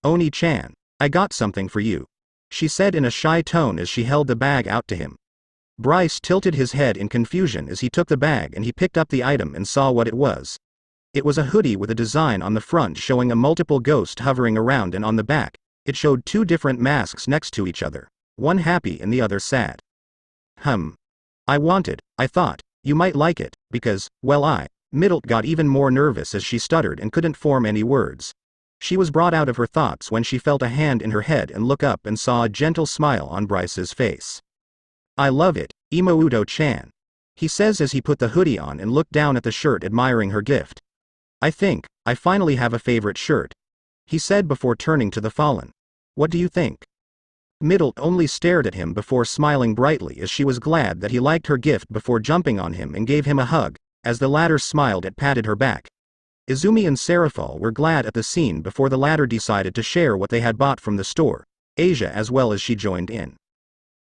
Oni-chan, I got something for you, she said in a shy tone as she held the bag out to him. Bryce tilted his head in confusion as he took the bag and he picked up the item and saw what it was. It was a hoodie with a design on the front showing a multiple ghost hovering around, and on the back, it showed two different masks next to each other, one happy and the other sad. I thought, you might like it, because, well, Middlet got even more nervous as she stuttered and couldn't form any words. She was brought out of her thoughts when she felt a hand in her head and looked up and saw a gentle smile on Bryce's face. I love it, Imouto-chan, he says as he put the hoodie on and looked down at the shirt, admiring her gift. I think, I finally have a favorite shirt, he said before turning to the fallen. What do you think? Middlet only stared at him before smiling brightly as she was glad that he liked her gift before jumping on him and gave him a hug, as the latter smiled and patted her back. Izumi and Serafal were glad at the scene before the latter decided to share what they had bought from the store, Asia as well as she joined in.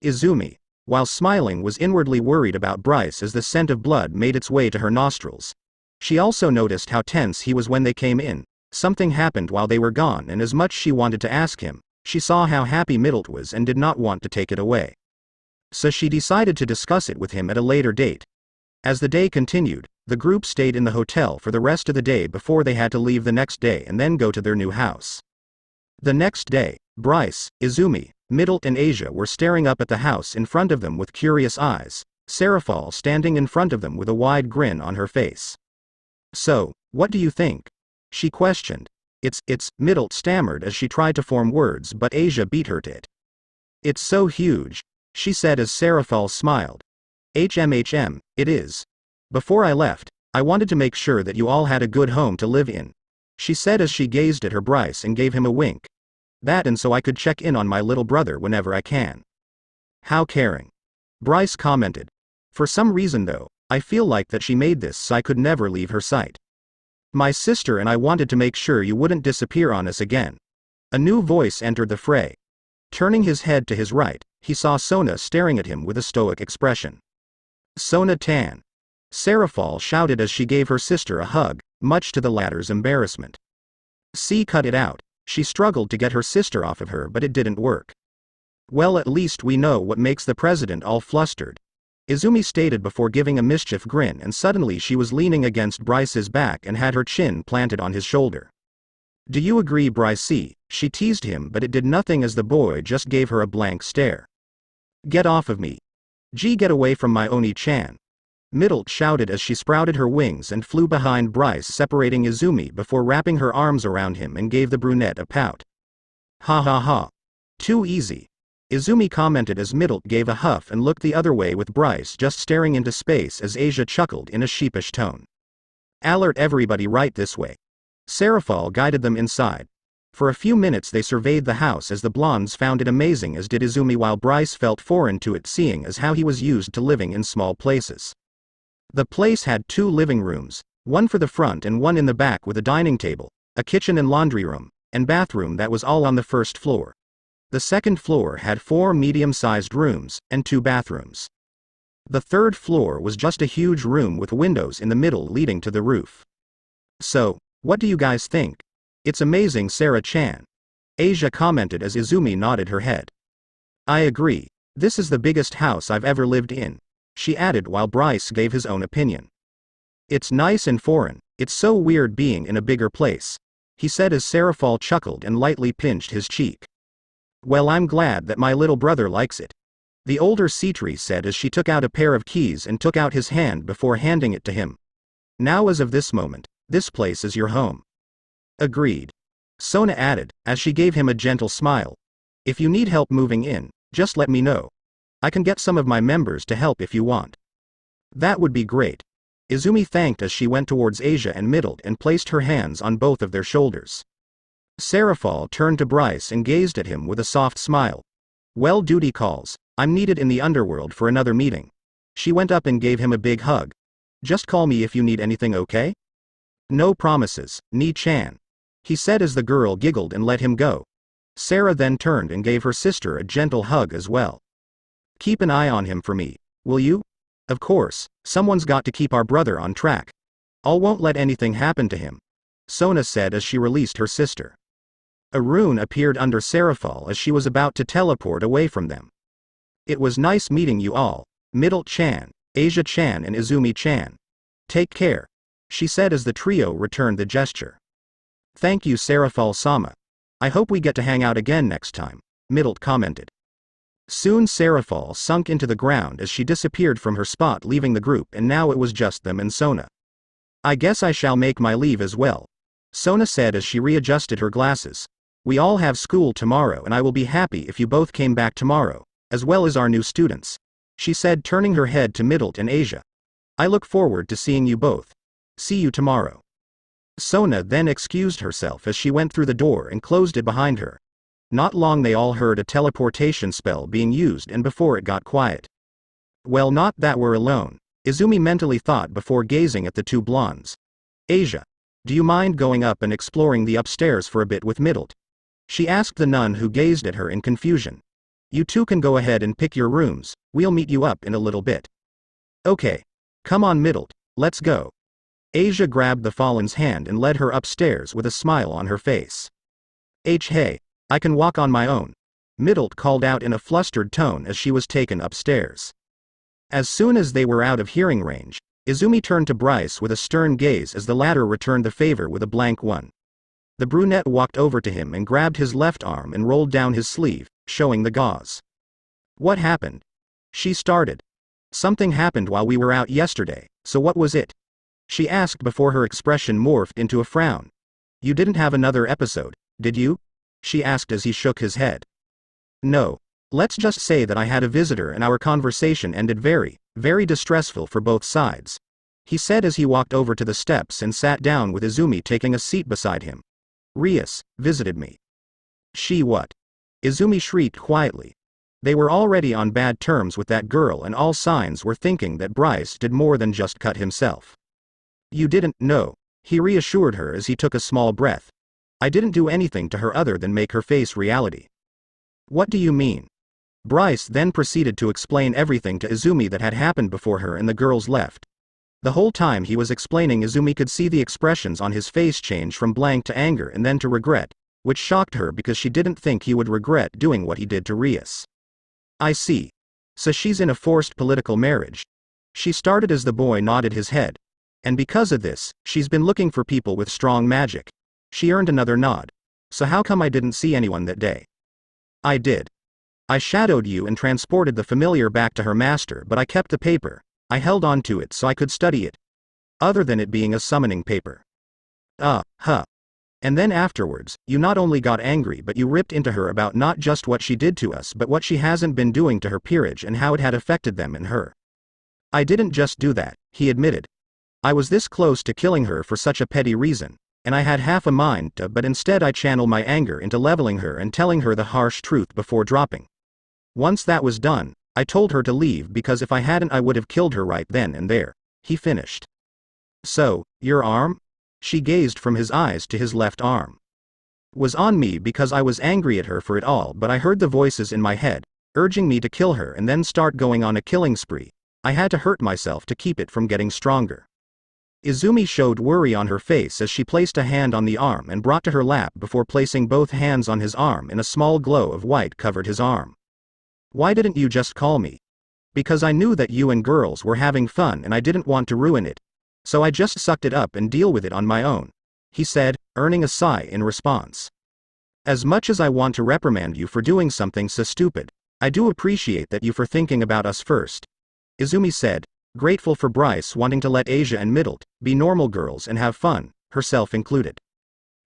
Izumi, while smiling, was inwardly worried about Bryce as the scent of blood made its way to her nostrils. She also noticed how tense he was when they came in. Something happened while they were gone, and as much she wanted to ask him, she saw how happy Middlet was and did not want to take it away. So she decided to discuss it with him at a later date. As the day continued, the group stayed in the hotel for the rest of the day before they had to leave the next day and then go to their new house. The next day, Bryce, Izumi, Middlet and Asia were staring up at the house in front of them with curious eyes, Serafal standing in front of them with a wide grin on her face. So, what do you think? She questioned. It's, Middlet stammered as she tried to form words, but Asia beat her to it. It's so huge, she said as Serafal smiled. It is. Before I left, I wanted to make sure that you all had a good home to live in, she said as she gazed at her Bryce and gave him a wink. That, and so I could check in on my little brother whenever I can. How caring. Bryce commented. For some reason though, I feel like that she made this so I could never leave her sight. My sister and I wanted to make sure you wouldn't disappear on us again. A new voice entered the fray. Turning his head to his right, he saw Sona staring at him with a stoic expression. Sona-tan. Serafal shouted as she gave her sister a hug, much to the latter's embarrassment. See, cut it out. She struggled to get her sister off of her, but it didn't work. Well, at least we know what makes the president all flustered, Izumi stated before giving a mischief grin, and suddenly she was leaning against Bryce's back and had her chin planted on his shoulder. Do you agree, Bryce? She teased him, but it did nothing as the boy just gave her a blank stare. Get off of me. Get away from my Oni-chan. Middle shouted as she sprouted her wings and flew behind Bryce, separating Izumi before wrapping her arms around him and gave the brunette a pout. Ha ha ha. Too easy. Izumi commented as Middle gave a huff and looked the other way, with Bryce just staring into space as Asia chuckled in a sheepish tone. Alert everybody, right this way. Serafal guided them inside. For a few minutes they surveyed the house as the blondes found it amazing, as did Izumi, while Bryce felt foreign to it, seeing as how he was used to living in small places. The place had 2 living rooms, one for the front and one in the back, with a dining table, a kitchen and laundry room, and bathroom that was all on the first floor. The second floor had 4 medium-sized rooms, and 2 bathrooms. The third floor was just a huge room with windows in the middle leading to the roof. So, what do you guys think? It's amazing, Sarah-chan. Asia commented as Izumi nodded her head. I agree. This is the biggest house I've ever lived in, she added, while Bryce gave his own opinion. It's nice and foreign. It's so weird being in a bigger place, he said as Serafal chuckled and lightly pinched his cheek. Well, I'm glad that my little brother likes it, the older Citri said as she took out a pair of keys and took out his hand before handing it to him. Now, as of this moment, this place is your home. Agreed. Sona added, as she gave him a gentle smile. If you need help moving in, just let me know. I can get some of my members to help if you want. That would be great. Izumi thanked as she went towards Asia and Middle and placed her hands on both of their shoulders. Serafal turned to Bryce and gazed at him with a soft smile. Well, duty calls. I'm needed in the underworld for another meeting. She went up and gave him a big hug. Just call me if you need anything, okay? No promises, Ni-chan, he said as the girl giggled and let him go. Sarah then turned and gave her sister a gentle hug as well. Keep an eye on him for me, will you? Of course, someone's got to keep our brother on track. I won't let anything happen to him, Sona said as she released her sister. A rune appeared under Serafal as she was about to teleport away from them. It was nice meeting you all, Middle-chan, Asia-chan and Izumi-chan. Take care, she said as the trio returned the gesture. Thank you, Serafal-sama. I hope we get to hang out again next time, Middle commented. Soon Serafal sunk into the ground as she disappeared from her spot, leaving the group, and now it was just them and Sona. I guess I shall make my leave as well, Sona said as she readjusted her glasses. We all have school tomorrow and I will be happy if you both came back tomorrow, as well as our new students, she said, turning her head to Middle and Asia. I look forward to seeing you both. See you tomorrow. Sona then excused herself as she went through the door and closed it behind her. Not long they all heard a teleportation spell being used, and before it got quiet. Well, not that we're alone, Izumi mentally thought before gazing at the 2 blondes. Asia, do you mind going up and exploring the upstairs for a bit with Middle? She asked the nun, who gazed at her in confusion. You 2 can go ahead and pick your rooms, we'll meet you up in a little bit. Okay. Come on, Middle, let's go. Asia grabbed the fallen's hand and led her upstairs with a smile on her face. Hey, I can walk on my own, Middle called out in a flustered tone as she was taken upstairs. As soon as they were out of hearing range, Izumi turned to Bryce with a stern gaze as the latter returned the favor with a blank one. The brunette walked over to him and grabbed his left arm and rolled down his sleeve, showing the gauze. What happened? She started. Something happened while we were out yesterday, so what was it? She asked before her expression morphed into a frown. You didn't have another episode, did you? She asked as he shook his head. No. Let's just say that I had a visitor and our conversation ended very, very distressful for both sides, he said as he walked over to the steps and sat down with Izumi taking a seat beside him. Rias visited me. She what? Izumi shrieked quietly. They were already on bad terms with that girl and all signs were thinking that Bryce did more than just cut himself. You didn't know, he reassured her as he took a small breath. I didn't do anything to her other than make her face reality. What do you mean? Bryce then proceeded to explain everything to Izumi that had happened before her and the girls left. The whole time he was explaining, Izumi could see the expressions on his face change from blank to anger and then to regret, which shocked her because she didn't think he would regret doing what he did to Rias. I see. So she's in a forced political marriage. She started as the boy nodded his head. And because of this, she's been looking for people with strong magic. She earned another nod. So how come I didn't see anyone that day? I did. I shadowed you and transported the familiar back to her master, but I kept the paper. I held on to it so I could study it. Other than it being a summoning paper. Huh. And then afterwards, you not only got angry but you ripped into her about not just what she did to us but what she hasn't been doing to her peerage and how it had affected them and her. I didn't just do that, he admitted. I was this close to killing her for such a petty reason, and I had half a mind to, but instead I channeled my anger into leveling her and telling her the harsh truth before dropping. Once that was done, I told her to leave because if I hadn't I would have killed her right then and there, he finished. So, your arm? She gazed from his eyes to his left arm. Was on me because I was angry at her for it all, but I heard the voices in my head, urging me to kill her and then start going on a killing spree. I had to hurt myself to keep it from getting stronger. Izumi showed worry on her face as she placed a hand on the arm and brought to her lap before placing both hands on his arm and a small glow of white covered his arm. Why didn't you just call me? Because I knew that you and girls were having fun and I didn't want to ruin it. So I just sucked it up and deal with it on my own, he said, earning a sigh in response. As much as I want to reprimand you for doing something so stupid, I do appreciate that you for thinking about us first, Izumi said, grateful for Bryce wanting to let Asia and Middle be normal girls and have fun, herself included.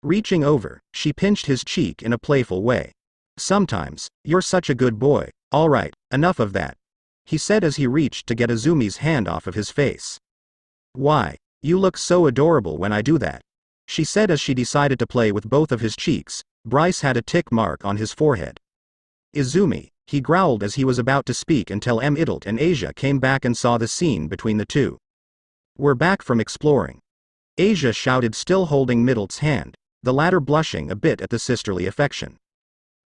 Reaching over, she pinched his cheek in a playful way. Sometimes, you're such a good boy. Alright, enough of that, he said as he reached to get Izumi's hand off of his face. Why, you look so adorable when I do that, she said as she decided to play with both of his cheeks. Bryce had a tick mark on his forehead. Izumi, he growled as he was about to speak until Middle and Asia came back and saw the scene between the two. We're back from exploring, Asia shouted, still holding Middle's hand, the latter blushing a bit at the sisterly affection.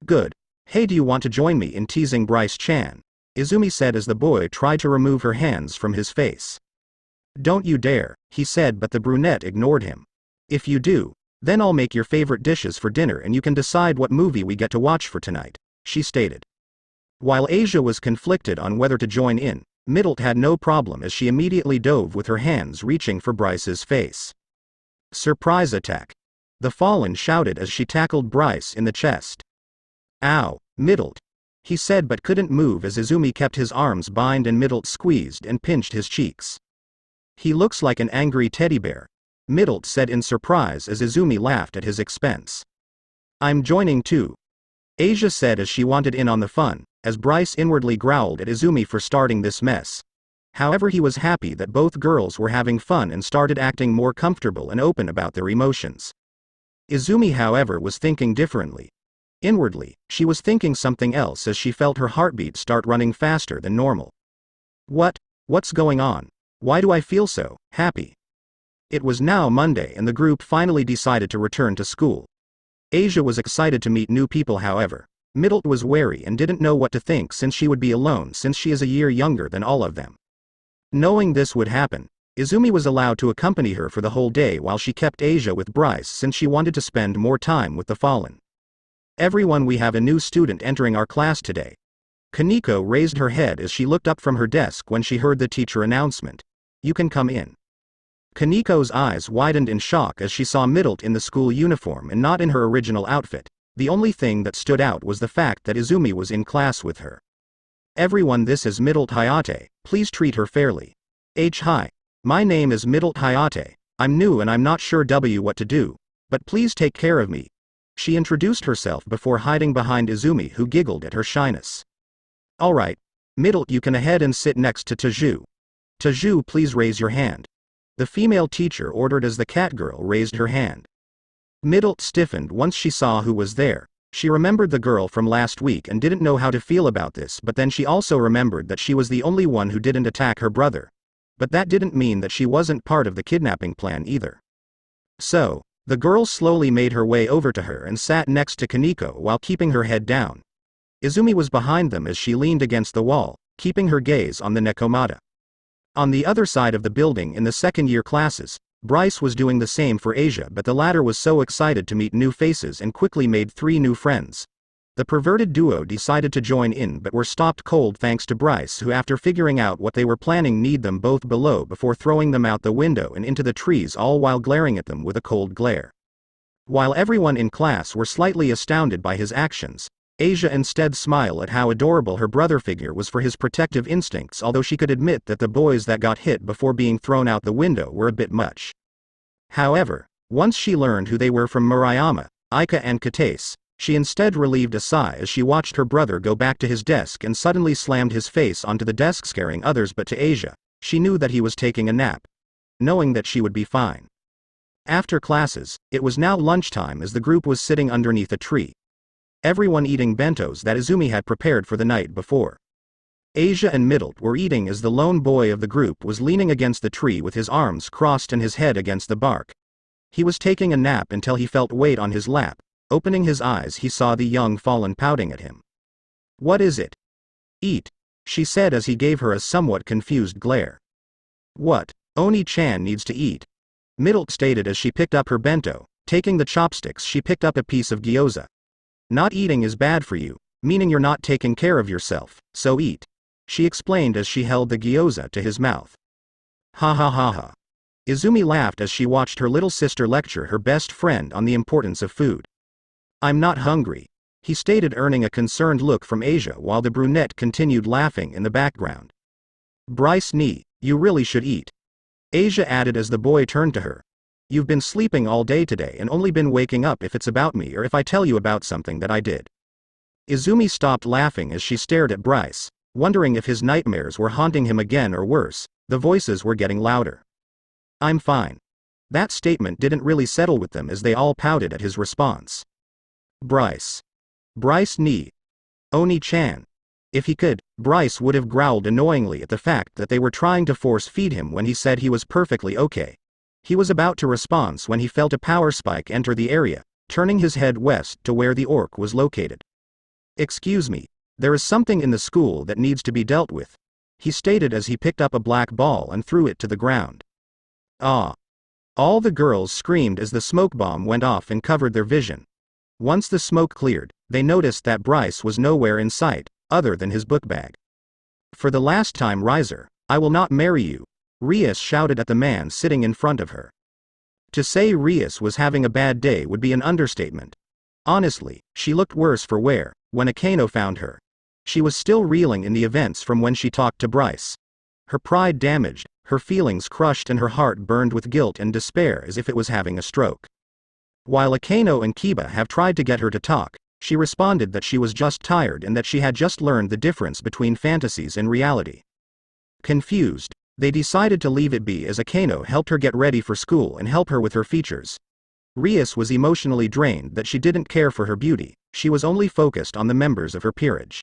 Good. Hey, do you want to join me in teasing Bryce-chan? Izumi said as the boy tried to remove her hands from his face. Don't you dare, he said, but the brunette ignored him. If you do, then I'll make your favorite dishes for dinner and you can decide what movie we get to watch for tonight, she stated. While Asia was conflicted on whether to join in, Middle had no problem as she immediately dove with her hands reaching for Bryce's face. Surprise attack. The fallen shouted as she tackled Bryce in the chest. Ow, Middle, he said but couldn't move as Izumi kept his arms bind and Middle squeezed and pinched his cheeks. He looks like an angry teddy bear, Middle said in surprise as Izumi laughed at his expense. I'm joining too, Asia said as she wanted in on the fun, as Bryce inwardly growled at Izumi for starting this mess. However, he was happy that both girls were having fun and started acting more comfortable and open about their emotions. Izumi, however, was thinking differently. Inwardly, she was thinking something else as she felt her heartbeat start running faster than normal. What's going on? Why do I feel so happy? It was now Monday and the group finally decided to return to school. Asia was excited to meet new people, however. Middle was wary and didn't know what to think since she would be alone since she is a year younger than all of them. Knowing this would happen, Izumi was allowed to accompany her for the whole day while she kept Asia with Bryce since she wanted to spend more time with the fallen. Everyone, we have a new student entering our class today. Kaneko raised her head as she looked up from her desk when she heard the teacher announcement. You can come in. Kaneko's eyes widened in shock as she saw Middle in the school uniform and not in her original outfit. The only thing that stood out was the fact that Izumi was in class with her. Everyone, this is Middle Hayate, please treat her fairly. Hi. My name is Middle Hayate, I'm new and I'm not sure what to do, but please take care of me. She introduced herself before hiding behind Izumi, who giggled at her shyness. Alright, Middle, you can ahead and sit next to Taju. Taju, please raise your hand. The female teacher ordered as the cat girl raised her hand. Middle stiffened once she saw who was there. She remembered the girl from last week and didn't know how to feel about this, but then she also remembered that she was the only one who didn't attack her brother. But that didn't mean that she wasn't part of the kidnapping plan either. So, the girl slowly made her way over to her and sat next to Kaneko while keeping her head down. Izumi was behind them as she leaned against the wall, keeping her gaze on the Nekomata. On the other side of the building in the second-year classes, Bryce was doing the same for Asia, but the latter was so excited to meet new faces and quickly made 3 new friends. The perverted duo decided to join in but were stopped cold thanks to Bryce, who after figuring out what they were planning kneed them both below before throwing them out the window and into the trees, all while glaring at them with a cold glare. While everyone in class were slightly astounded by his actions, Asia instead smiled at how adorable her brother figure was for his protective instincts, although she could admit that the boys that got hit before being thrown out the window were a bit much. However, once she learned who they were from Murayama, Aika and Katase, she instead relieved a sigh as she watched her brother go back to his desk and suddenly slammed his face onto the desk, scaring others. But to Asia, she knew that he was taking a nap, knowing that she would be fine. After classes, it was now lunchtime as the group was sitting underneath a tree, everyone eating bentos that Izumi had prepared for the night before. Asia and Middle were eating as the lone boy of the group was leaning against the tree with his arms crossed and his head against the bark. He was taking a nap until he felt weight on his lap. Opening his eyes, he saw the young fallen pouting at him. "What is it?" "Eat," she said as he gave her a somewhat confused glare. "What? Oni-chan needs to eat," Middle stated as she picked up her bento. Taking the chopsticks, she picked up a piece of gyoza. "Not eating is bad for you, meaning you're not taking care of yourself, so eat," she explained as she held the gyoza to his mouth. "Ha ha ha ha." Izumi laughed as she watched her little sister lecture her best friend on the importance of food. "I'm not hungry," he stated, earning a concerned look from Asia while the brunette continued laughing in the background. "Bryce Nee, you really should eat," Asia added as the boy turned to her. "You've been sleeping all day today and only been waking up if it's about me or if I tell you about something that I did." Izumi stopped laughing as she stared at Bryce, wondering if his nightmares were haunting him again, or worse, the voices were getting louder. "I'm fine." That statement didn't really settle with them as they all pouted at his response. Bryce Nee. Oni-chan. If he could, Bryce would have growled annoyingly at the fact that they were trying to force feed him when he said he was perfectly okay. He was about to respond when he felt a power spike enter the area, turning his head west to where the orc was located. "Excuse me, there is something in the school that needs to be dealt with," he stated as he picked up a black ball and threw it to the ground. "Ah!" All the girls screamed as the smoke bomb went off and covered their vision. Once the smoke cleared, they noticed that Bryce was nowhere in sight, other than his book bag. "For the last time, Riser, I will not marry you," Rias shouted at the man sitting in front of her. To say Rias was having a bad day would be an understatement. Honestly, she looked worse for wear when Akano found her. She was still reeling in the events from when she talked to Bryce. Her pride damaged, her feelings crushed, and her heart burned with guilt and despair as if it was having a stroke. While Akano and Kiba have tried to get her to talk, she responded that she was just tired and that she had just learned the difference between fantasies and reality. Confused, they decided to leave it be as Akano helped her get ready for school and help her with her features. Rias was emotionally drained that she didn't care for her beauty, she was only focused on the members of her peerage.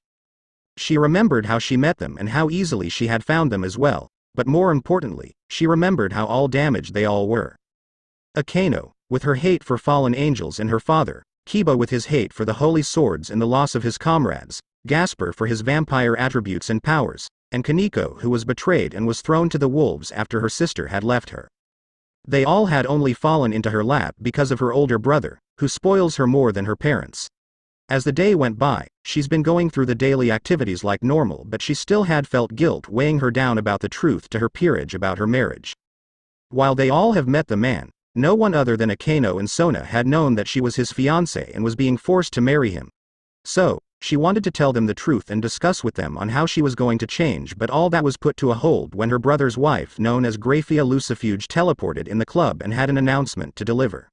She remembered how she met them and how easily she had found them as well, but more importantly, she remembered how all damaged they all were. Akano, with her hate for fallen angels and her father, Kiba with his hate for the holy swords and the loss of his comrades, Gasper for his vampire attributes and powers, and Kaneko who was betrayed and was thrown to the wolves after her sister had left her. They all had only fallen into her lap because of her older brother, who spoils her more than her parents. As the day went by, she's been going through the daily activities like normal, but she still had felt guilt weighing her down about the truth to her peerage about her marriage. While they all have met the man, no one other than Akano and Sona had known that she was his fiancée and was being forced to marry him. So, she wanted to tell them the truth and discuss with them on how she was going to change, but all that was put to a hold when her brother's wife, known as Graphia Lucifuge, teleported in the club and had an announcement to deliver.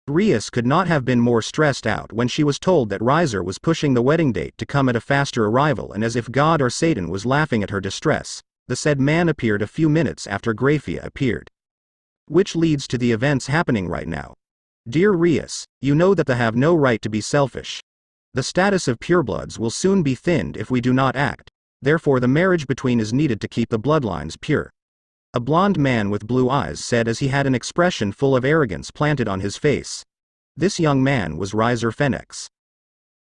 Rias could not have been more stressed out when she was told that Riser was pushing the wedding date to come at a faster arrival, and as if God or Satan was laughing at her distress, the said man appeared a few minutes after Graphia appeared. Which leads to the events happening right now. Dear Rias, you know that they have no right to be selfish. The status of purebloods will soon be thinned if we do not act, therefore the marriage between is needed to keep the bloodlines pure. A blond man with blue eyes said as he had an expression full of arrogance planted on his face. This young man was Riser Phoenix.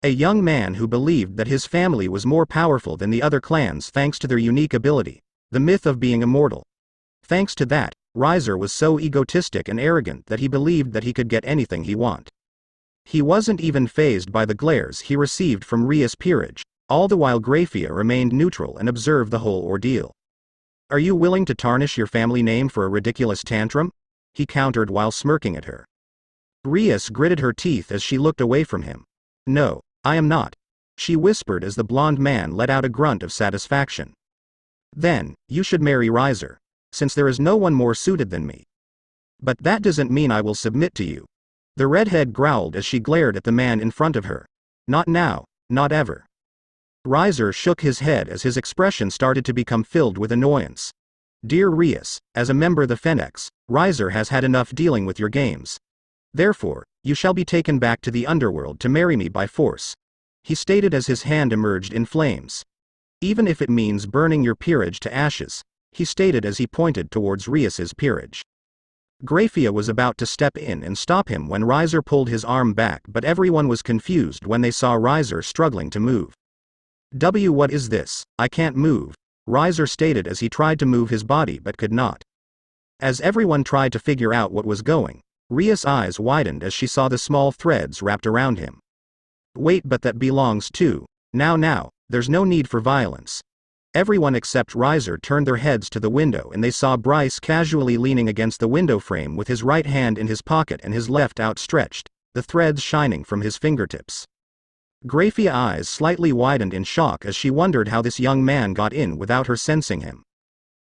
A young man who believed that his family was more powerful than the other clans thanks to their unique ability, the myth of being immortal. Thanks to that, Riser was so egotistic and arrogant that he believed that he could get anything he want. He wasn't even fazed by the glares he received from Rias' peerage, all the while Graphia remained neutral and observed the whole ordeal. Are you willing to tarnish your family name for a ridiculous tantrum? He countered while smirking at her. Rias gritted her teeth as she looked away from him. No, I am not, she whispered as the blonde man let out a grunt of satisfaction. Then, you should marry Riser, since there is no one more suited than me. But that doesn't mean I will submit to you. The redhead growled as she glared at the man in front of her. Not now, not ever. Riser shook his head as his expression started to become filled with annoyance. Dear Rias, as a member of the Phoenix, Riser has had enough dealing with your games. Therefore, you shall be taken back to the underworld to marry me by force, he stated as his hand emerged in flames. Even if it means burning your peerage to ashes, he stated as he pointed towards Rias's peerage. Graphia was about to step in and stop him when Riser pulled his arm back, but everyone was confused when they saw Riser struggling to move. What is this? I can't move, Riser stated as he tried to move his body but could not. As everyone tried to figure out what was going, Ria's eyes widened as she saw the small threads wrapped around him. Wait, but that belongs to. Now, there's no need for violence. Everyone except Riser turned their heads to the window and they saw Bryce casually leaning against the window frame with his right hand in his pocket and his left outstretched, the threads shining from his fingertips. Graphia's eyes slightly widened in shock as she wondered how this young man got in without her sensing him.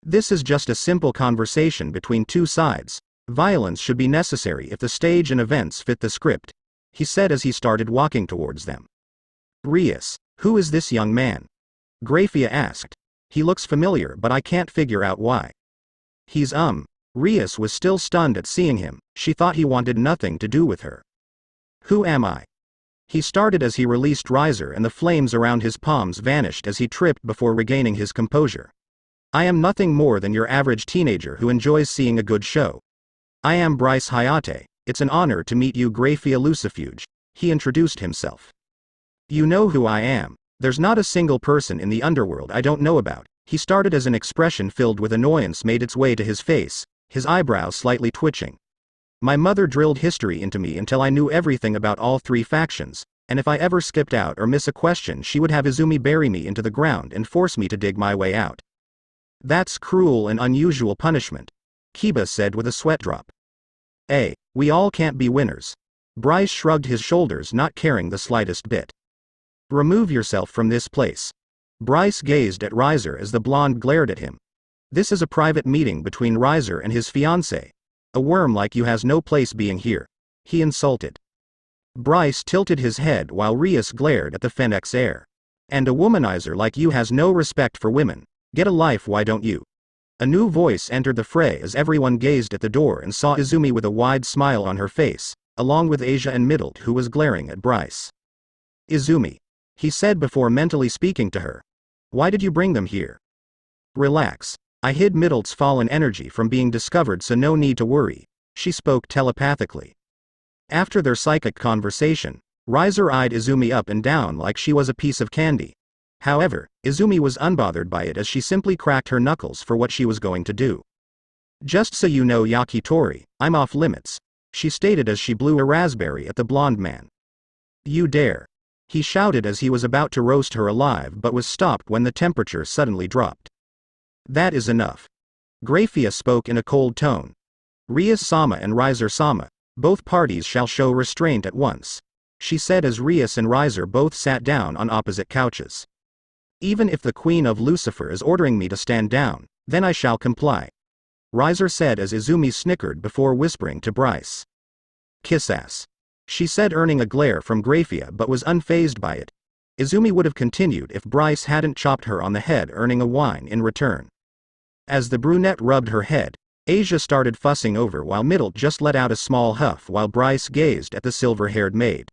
This is just a simple conversation between two sides. Violence should be necessary if the stage and events fit the script, he said as he started walking towards them. Rias, who is this young man? Graphia asked. He looks familiar but I can't figure out why. He's Rias was still stunned at seeing him. She thought he wanted nothing to do with her. Who am I? He started as he released Riser and the flames around his palms vanished as he tripped before regaining his composure. I am nothing more than your average teenager who enjoys seeing a good show. I am Bryce Hayate, it's an honor to meet you, Graphia Lucifuge, he introduced himself. You know who I am. There's not a single person in the underworld I don't know about, he started as an expression filled with annoyance made its way to his face, his eyebrows slightly twitching. My mother drilled history into me until I knew everything about all three factions, and if I ever skipped out or miss a question she would have Izumi bury me into the ground and force me to dig my way out. That's cruel and unusual punishment, Kiba said with a sweat drop. We all can't be winners. Bryce shrugged his shoulders, not caring the slightest bit. Remove yourself from this place. Bryce gazed at Riser as the blonde glared at him. This is a private meeting between Riser and his fiancée. A worm like you has no place being here, he insulted. Bryce tilted his head while Rias glared at the Phoenix heir. And a womanizer like you has no respect for women. Get a life, why don't you? A new voice entered the fray as everyone gazed at the door and saw Izumi with a wide smile on her face, along with Asia and Middle, who was glaring at Bryce. Izumi, he said before mentally speaking to her. Why did you bring them here? Relax. I hid Middle's fallen energy from being discovered, so no need to worry, she spoke telepathically. After their psychic conversation, Riser eyed Izumi up and down like she was a piece of candy. However, Izumi was unbothered by it as she simply cracked her knuckles for what she was going to do. Just so you know, Yakitori, I'm off limits, she stated as she blew a raspberry at the blonde man. You dare, he shouted as he was about to roast her alive but was stopped when the temperature suddenly dropped. That is enough. Graphia spoke in a cold tone. Rias-sama and Riser-sama, both parties shall show restraint at once, she said as Rias and Riser both sat down on opposite couches. Even if the Queen of Lucifer is ordering me to stand down, then I shall comply, Riser said as Izumi snickered before whispering to Bryce. Kiss ass, she said, earning a glare from Graphia but was unfazed by it. Izumi would have continued if Bryce hadn't chopped her on the head, earning a whine in return. As the brunette rubbed her head, Asia started fussing over while Middle just let out a small huff while Bryce gazed at the silver-haired maid.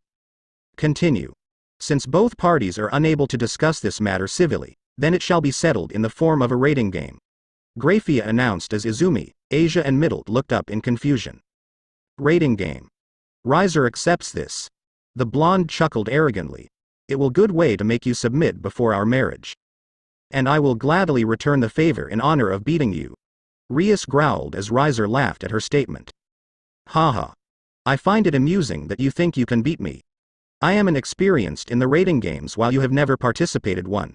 Continue. Since both parties are unable to discuss this matter civilly, then it shall be settled in the form of a rating game, Graphia announced as Izumi, Asia and Middle looked up in confusion. Rating game. Riser accepts this. The blonde chuckled arrogantly. It will good way to make you submit before our marriage. And I will gladly return the favor in honor of beating you, Rias growled as Riser laughed at her statement. Haha. I find it amusing that you think you can beat me. I am inexperienced in the rating games while you have never participated one.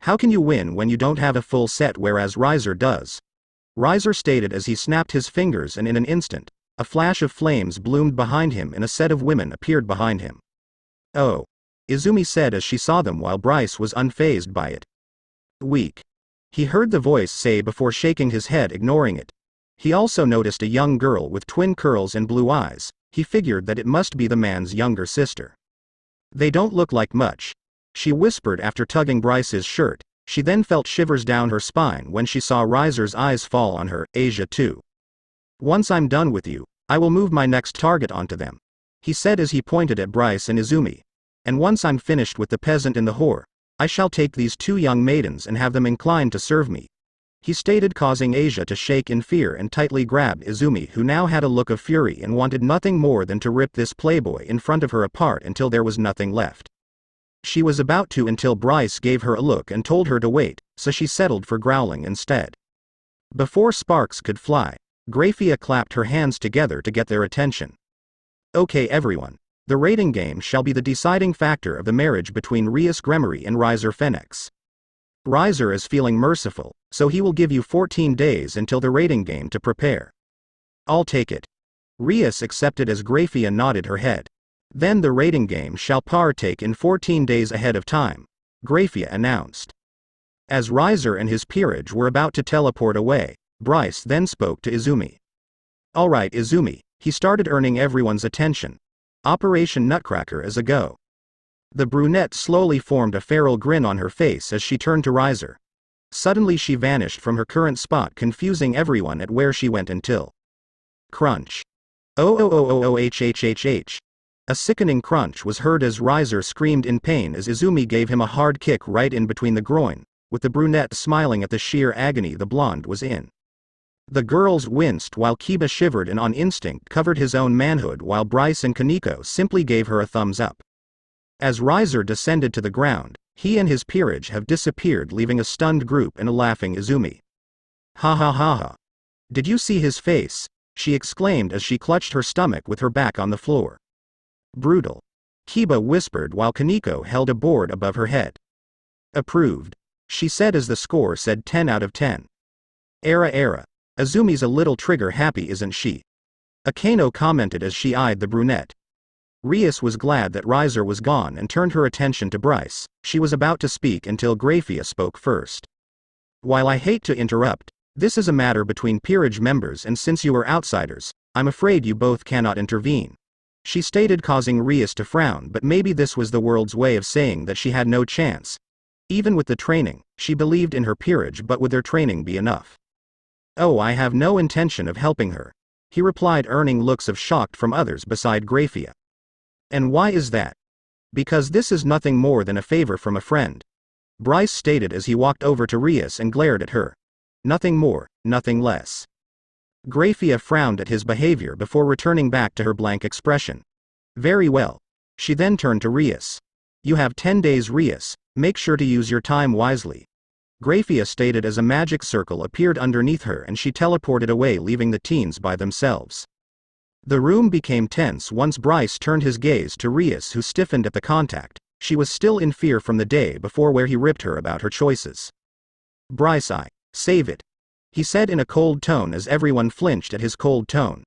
How can you win when you don't have a full set whereas Riser does? Riser stated as he snapped his fingers and in an instant, A flash of flames bloomed behind him and a set of women appeared behind him. "Oh," Izumi said as she saw them while Bryce was unfazed by it. "Weak," he heard the voice say before shaking his head, ignoring it. He also noticed a young girl with twin curls and blue eyes. He figured that it must be the man's younger sister. "They don't look like much," she whispered after tugging Bryce's shirt. She then felt shivers down her spine when she saw Riser's eyes fall on her. "Asia too. Once I'm done with you, I will move my next target onto them," he said as he pointed at Bryce and Izumi. "And once I'm finished with the peasant and the whore, I shall take these two young maidens and have them inclined to serve me," he stated, causing Asia to shake in fear and tightly grabbed Izumi, who now had a look of fury and wanted nothing more than to rip this playboy in front of her apart until there was nothing left. She was about to until Bryce gave her a look and told her to wait, so she settled for growling instead. Before sparks could fly, Graphia clapped her hands together to get their attention. "Okay everyone, the rating game shall be the deciding factor of the marriage between Rias Gremory and Riser Phoenix. Riser is feeling merciful, so he will give you 14 days until the rating game to prepare." "I'll take it." Rias accepted as Graphia nodded her head. "Then the rating game shall partake in 14 days ahead of time," Graphia announced. As Riser and his peerage were about to teleport away, Bryce then spoke to Izumi. "Alright Izumi," he started, earning everyone's attention. "Operation Nutcracker is a go." The brunette slowly formed a feral grin on her face as she turned to Riser. Suddenly she vanished from her current spot, confusing everyone at where she went until. Crunch. Oh. A sickening crunch was heard as Riser screamed in pain as Izumi gave him a hard kick right in between the groin, with the brunette smiling at the sheer agony the blonde was in. The girls winced while Kiba shivered and on instinct covered his own manhood, while Bryce and Kaneko simply gave her a thumbs up. As Riser descended to the ground, he and his peerage have disappeared, leaving a stunned group and a laughing Izumi. "Ha ha ha ha. Did you see his face?" she exclaimed as she clutched her stomach with her back on the floor. "Brutal," Kiba whispered while Kaneko held a board above her head. "Approved," she said as the score said 10 out of 10. Era. Izumi's a little trigger happy, isn't she?" Akano commented as she eyed the brunette. Rias was glad that Riser was gone and turned her attention to Bryce. She was about to speak until Graphia spoke first. "While I hate to interrupt, this is a matter between peerage members, and since you are outsiders, I'm afraid you both cannot intervene," she stated, causing Rias to frown, but maybe this was the world's way of saying that she had no chance. Even with the training, she believed in her peerage, but would their training be enough? "Oh, I have no intention of helping her," he replied, earning looks of shock from others beside Graphia. "And why is that?" "Because this is nothing more than a favor from a friend," Bryce stated as he walked over to Rias and glared at her. "Nothing more, nothing less." Graphia frowned at his behavior before returning back to her blank expression. "Very well." She then turned to Rias. "You have 10 days, Rias. Make sure to use your time wisely," Graphia stated as a magic circle appeared underneath her and she teleported away, leaving the teens by themselves. The room became tense once Bryce turned his gaze to Rias, who stiffened at the contact. She was still in fear from the day before where he ripped her about her choices. "Bryce, save it," he said in a cold tone as everyone flinched at his cold tone.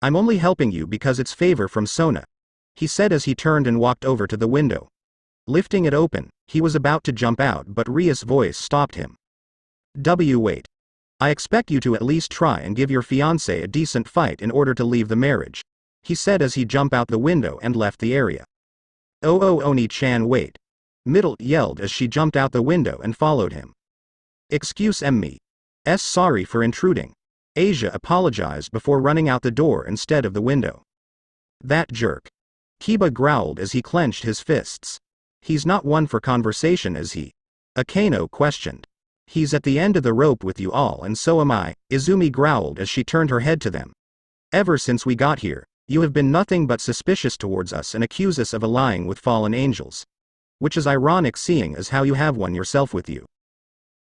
"I'm only helping you because it's favor from Sona," he said as he turned and walked over to the window. Lifting it open, he was about to jump out, but Rias' voice stopped him. Wait. I expect you to at least try and give your fiancé a decent fight in order to leave the marriage," he said as he jumped out the window and left the area. Oh, Oni-chan, wait," Middle yelled as she jumped out the window and followed him. "Excuse me. Sorry for intruding," Asia apologized before running out the door instead of the window. "That jerk," Kiba growled as he clenched his fists. "He's not one for conversation, is he?" Akano questioned. "He's at the end of the rope with you all, and so am I," Izumi growled as she turned her head to them. "Ever since we got here, you have been nothing but suspicious towards us and accuse us of allying with fallen angels. Which is ironic, seeing as how you have one yourself with you."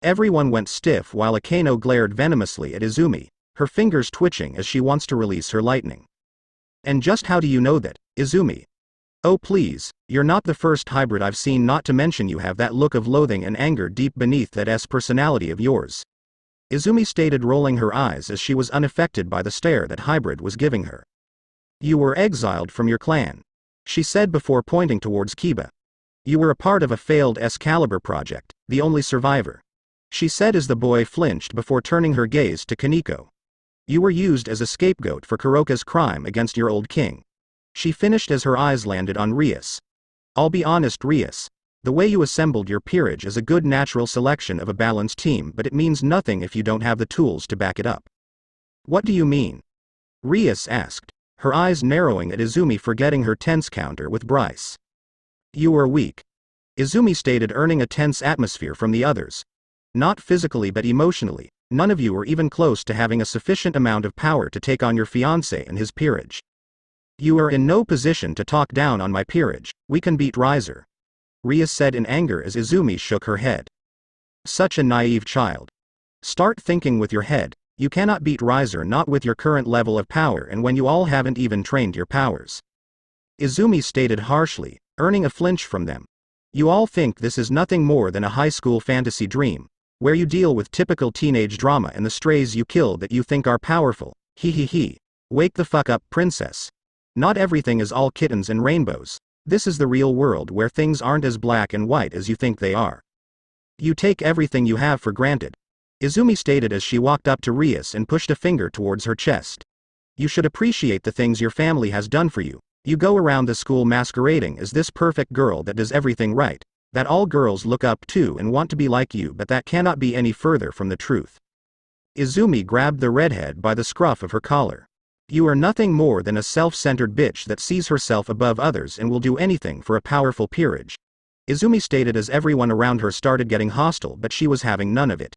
Everyone went stiff while Akano glared venomously at Izumi, her fingers twitching as she wants to release her lightning. "And just how do you know that, Izumi? Oh please, you're not the first hybrid I've seen, not to mention you have that look of loathing and anger deep beneath that personality of yours." Izumi stated, rolling her eyes as she was unaffected by the stare that Hybrid was giving her. You were exiled from your clan, she said before pointing towards Kiba. You were a part of a failed Excalibur project, the only survivor, she said as the boy flinched before turning her gaze to Kaneko. You were used as a scapegoat for Kuroka's crime against your old king, she finished as her eyes landed on Rias. I'll be honest, Rias. The way you assembled your peerage is a good natural selection of a balanced team, but it means nothing if you don't have the tools to back it up. What do you mean? Rias asked, her eyes narrowing at Izumi, forgetting her tense counter with Bryce. You were weak, Izumi stated, earning a tense atmosphere from the others. Not physically but emotionally, none of you were even close to having a sufficient amount of power to take on your fiancé and his peerage. You are in no position to talk down on my peerage, we can beat Riser, Rias said in anger as Izumi shook her head. Such a naive child. Start thinking with your head. You cannot beat Riser, not with your current level of power and when you all haven't even trained your powers, Izumi stated harshly, earning a flinch from them. You all think this is nothing more than a high school fantasy dream, where you deal with typical teenage drama and the strays you kill that you think are powerful. He. Wake the fuck up, princess. Not everything is all kittens and rainbows. This is the real world where things aren't as black and white as you think they are. You take everything you have for granted, Izumi stated as she walked up to Rias and pushed a finger towards her chest. You should appreciate the things your family has done for you. You go around the school masquerading as this perfect girl that does everything right, that all girls look up to and want to be like you, but that cannot be any further from the truth. Izumi grabbed the redhead by the scruff of her collar. You are nothing more than a self-centered bitch that sees herself above others and will do anything for a powerful peerage, Izumi stated as everyone around her started getting hostile, but she was having none of it.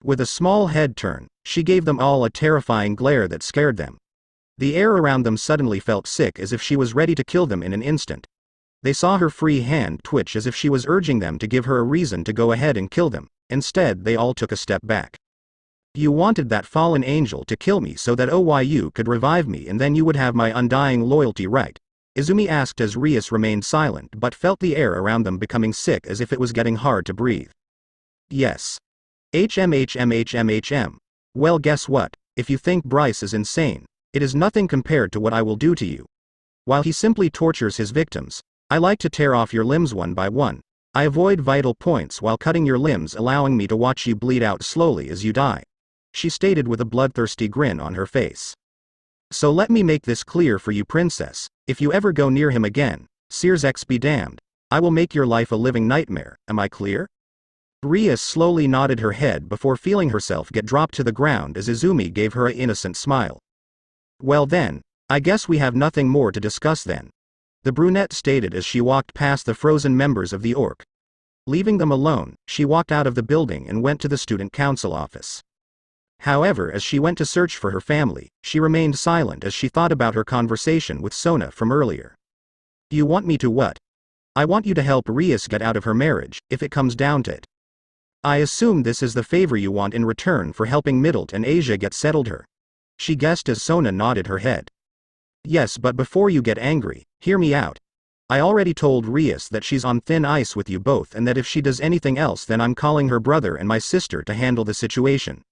With a small head turn, she gave them all a terrifying glare that scared them. The air around them suddenly felt sick, as if she was ready to kill them in an instant. They saw her free hand twitch as if she was urging them to give her a reason to go ahead and kill them. Instead, they all took a step back. You wanted that fallen angel to kill me so that OYU could revive me and then you would have my undying loyalty, right? Izumi asked as Rias remained silent but felt the air around them becoming sick, as if it was getting hard to breathe. Yes. HMHMHMHM. Well, guess what? If you think Bryce is insane, it is nothing compared to what I will do to you. While he simply tortures his victims, I like to tear off your limbs one by one. I avoid vital points while cutting your limbs, allowing me to watch you bleed out slowly as you die, she stated with a bloodthirsty grin on her face. So let me make this clear for you, princess. If you ever go near him again, Sears X be damned, I will make your life a living nightmare. Am I clear? Rias slowly nodded her head before feeling herself get dropped to the ground as Izumi gave her an innocent smile. Well then, I guess we have nothing more to discuss then, the brunette stated as she walked past the frozen members of the Orc. Leaving them alone, she walked out of the building and went to the student council office. However, as she went to search for her family, she remained silent as she thought about her conversation with Sona from earlier. You want me to what? I want you to help Rias get out of her marriage, if it comes down to it. I assume this is the favor you want in return for helping Middlet and Asia get settled her, she guessed as Sona nodded her head. Yes, but before you get angry, hear me out. I already told Rias that she's on thin ice with you both and that if she does anything else then I'm calling her brother and my sister to handle the situation,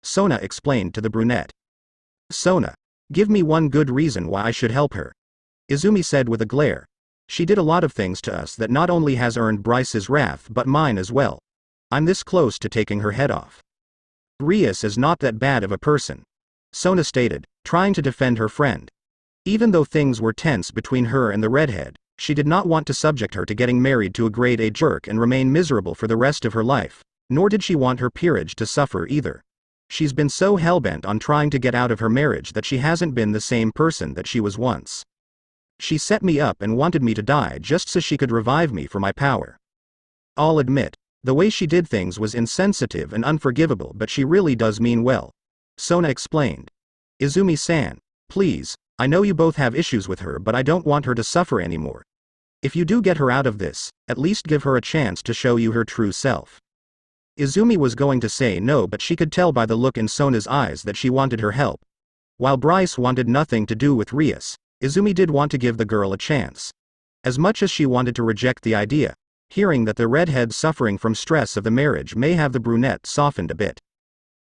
Sona explained to the brunette. Sona, give me one good reason why I should help her, Izumi said with a glare. She did a lot of things to us that not only has earned Bryce's wrath but mine as well. I'm this close to taking her head off. Rias is not that bad of a person, Sona stated, trying to defend her friend. Even though things were tense between her and the redhead, she did not want to subject her to getting married to a grade A jerk and remain miserable for the rest of her life, nor did she want her peerage to suffer either. She's been so hellbent on trying to get out of her marriage that she hasn't been the same person that she was once. She set me up and wanted me to die just so she could revive me for my power. I'll admit, the way she did things was insensitive and unforgivable, but she really does mean well, Sona explained. Izumi-san, please, I know you both have issues with her but I don't want her to suffer anymore. If you do get her out of this, at least give her a chance to show you her true self. Izumi was going to say no, but she could tell by the look in Sona's eyes that she wanted her help. While Bryce wanted nothing to do with Rias, Izumi did want to give the girl a chance. As much as she wanted to reject the idea, hearing that the redhead suffering from stress of the marriage may have the brunette softened a bit.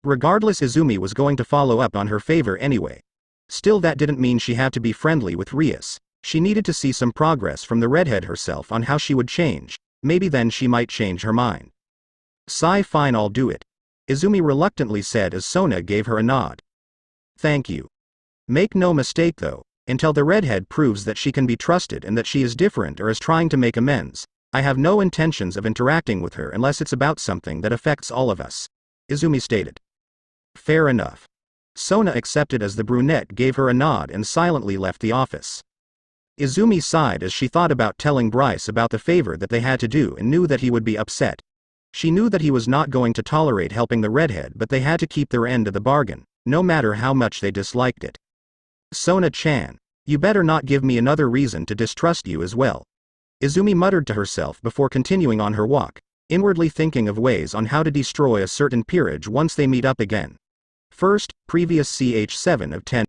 Regardless, Izumi was going to follow up on her favor anyway. Still, that didn't mean she had to be friendly with Rias. She needed to see some progress from the redhead herself on how she would change. Maybe then she might change her mind. Fine, I'll do it," Izumi reluctantly said as Sona gave her a nod. "Thank you. Make no mistake though, until the redhead proves that she can be trusted and that she is different or is trying to make amends, I have no intentions of interacting with her unless it's about something that affects all of us," Izumi stated. "Fair enough." Sona accepted as the brunette gave her a nod and silently left the office. Izumi sighed as she thought about telling Bryce about the favor that they had to do and knew that he would be upset. She knew that he was not going to tolerate helping the redhead, but they had to keep their end of the bargain, no matter how much they disliked it. "Sona-chan, you better not give me another reason to distrust you as well," Izumi muttered to herself before continuing on her walk, inwardly thinking of ways on how to destroy a certain peerage once they meet up again. First, previous ch7 of 10.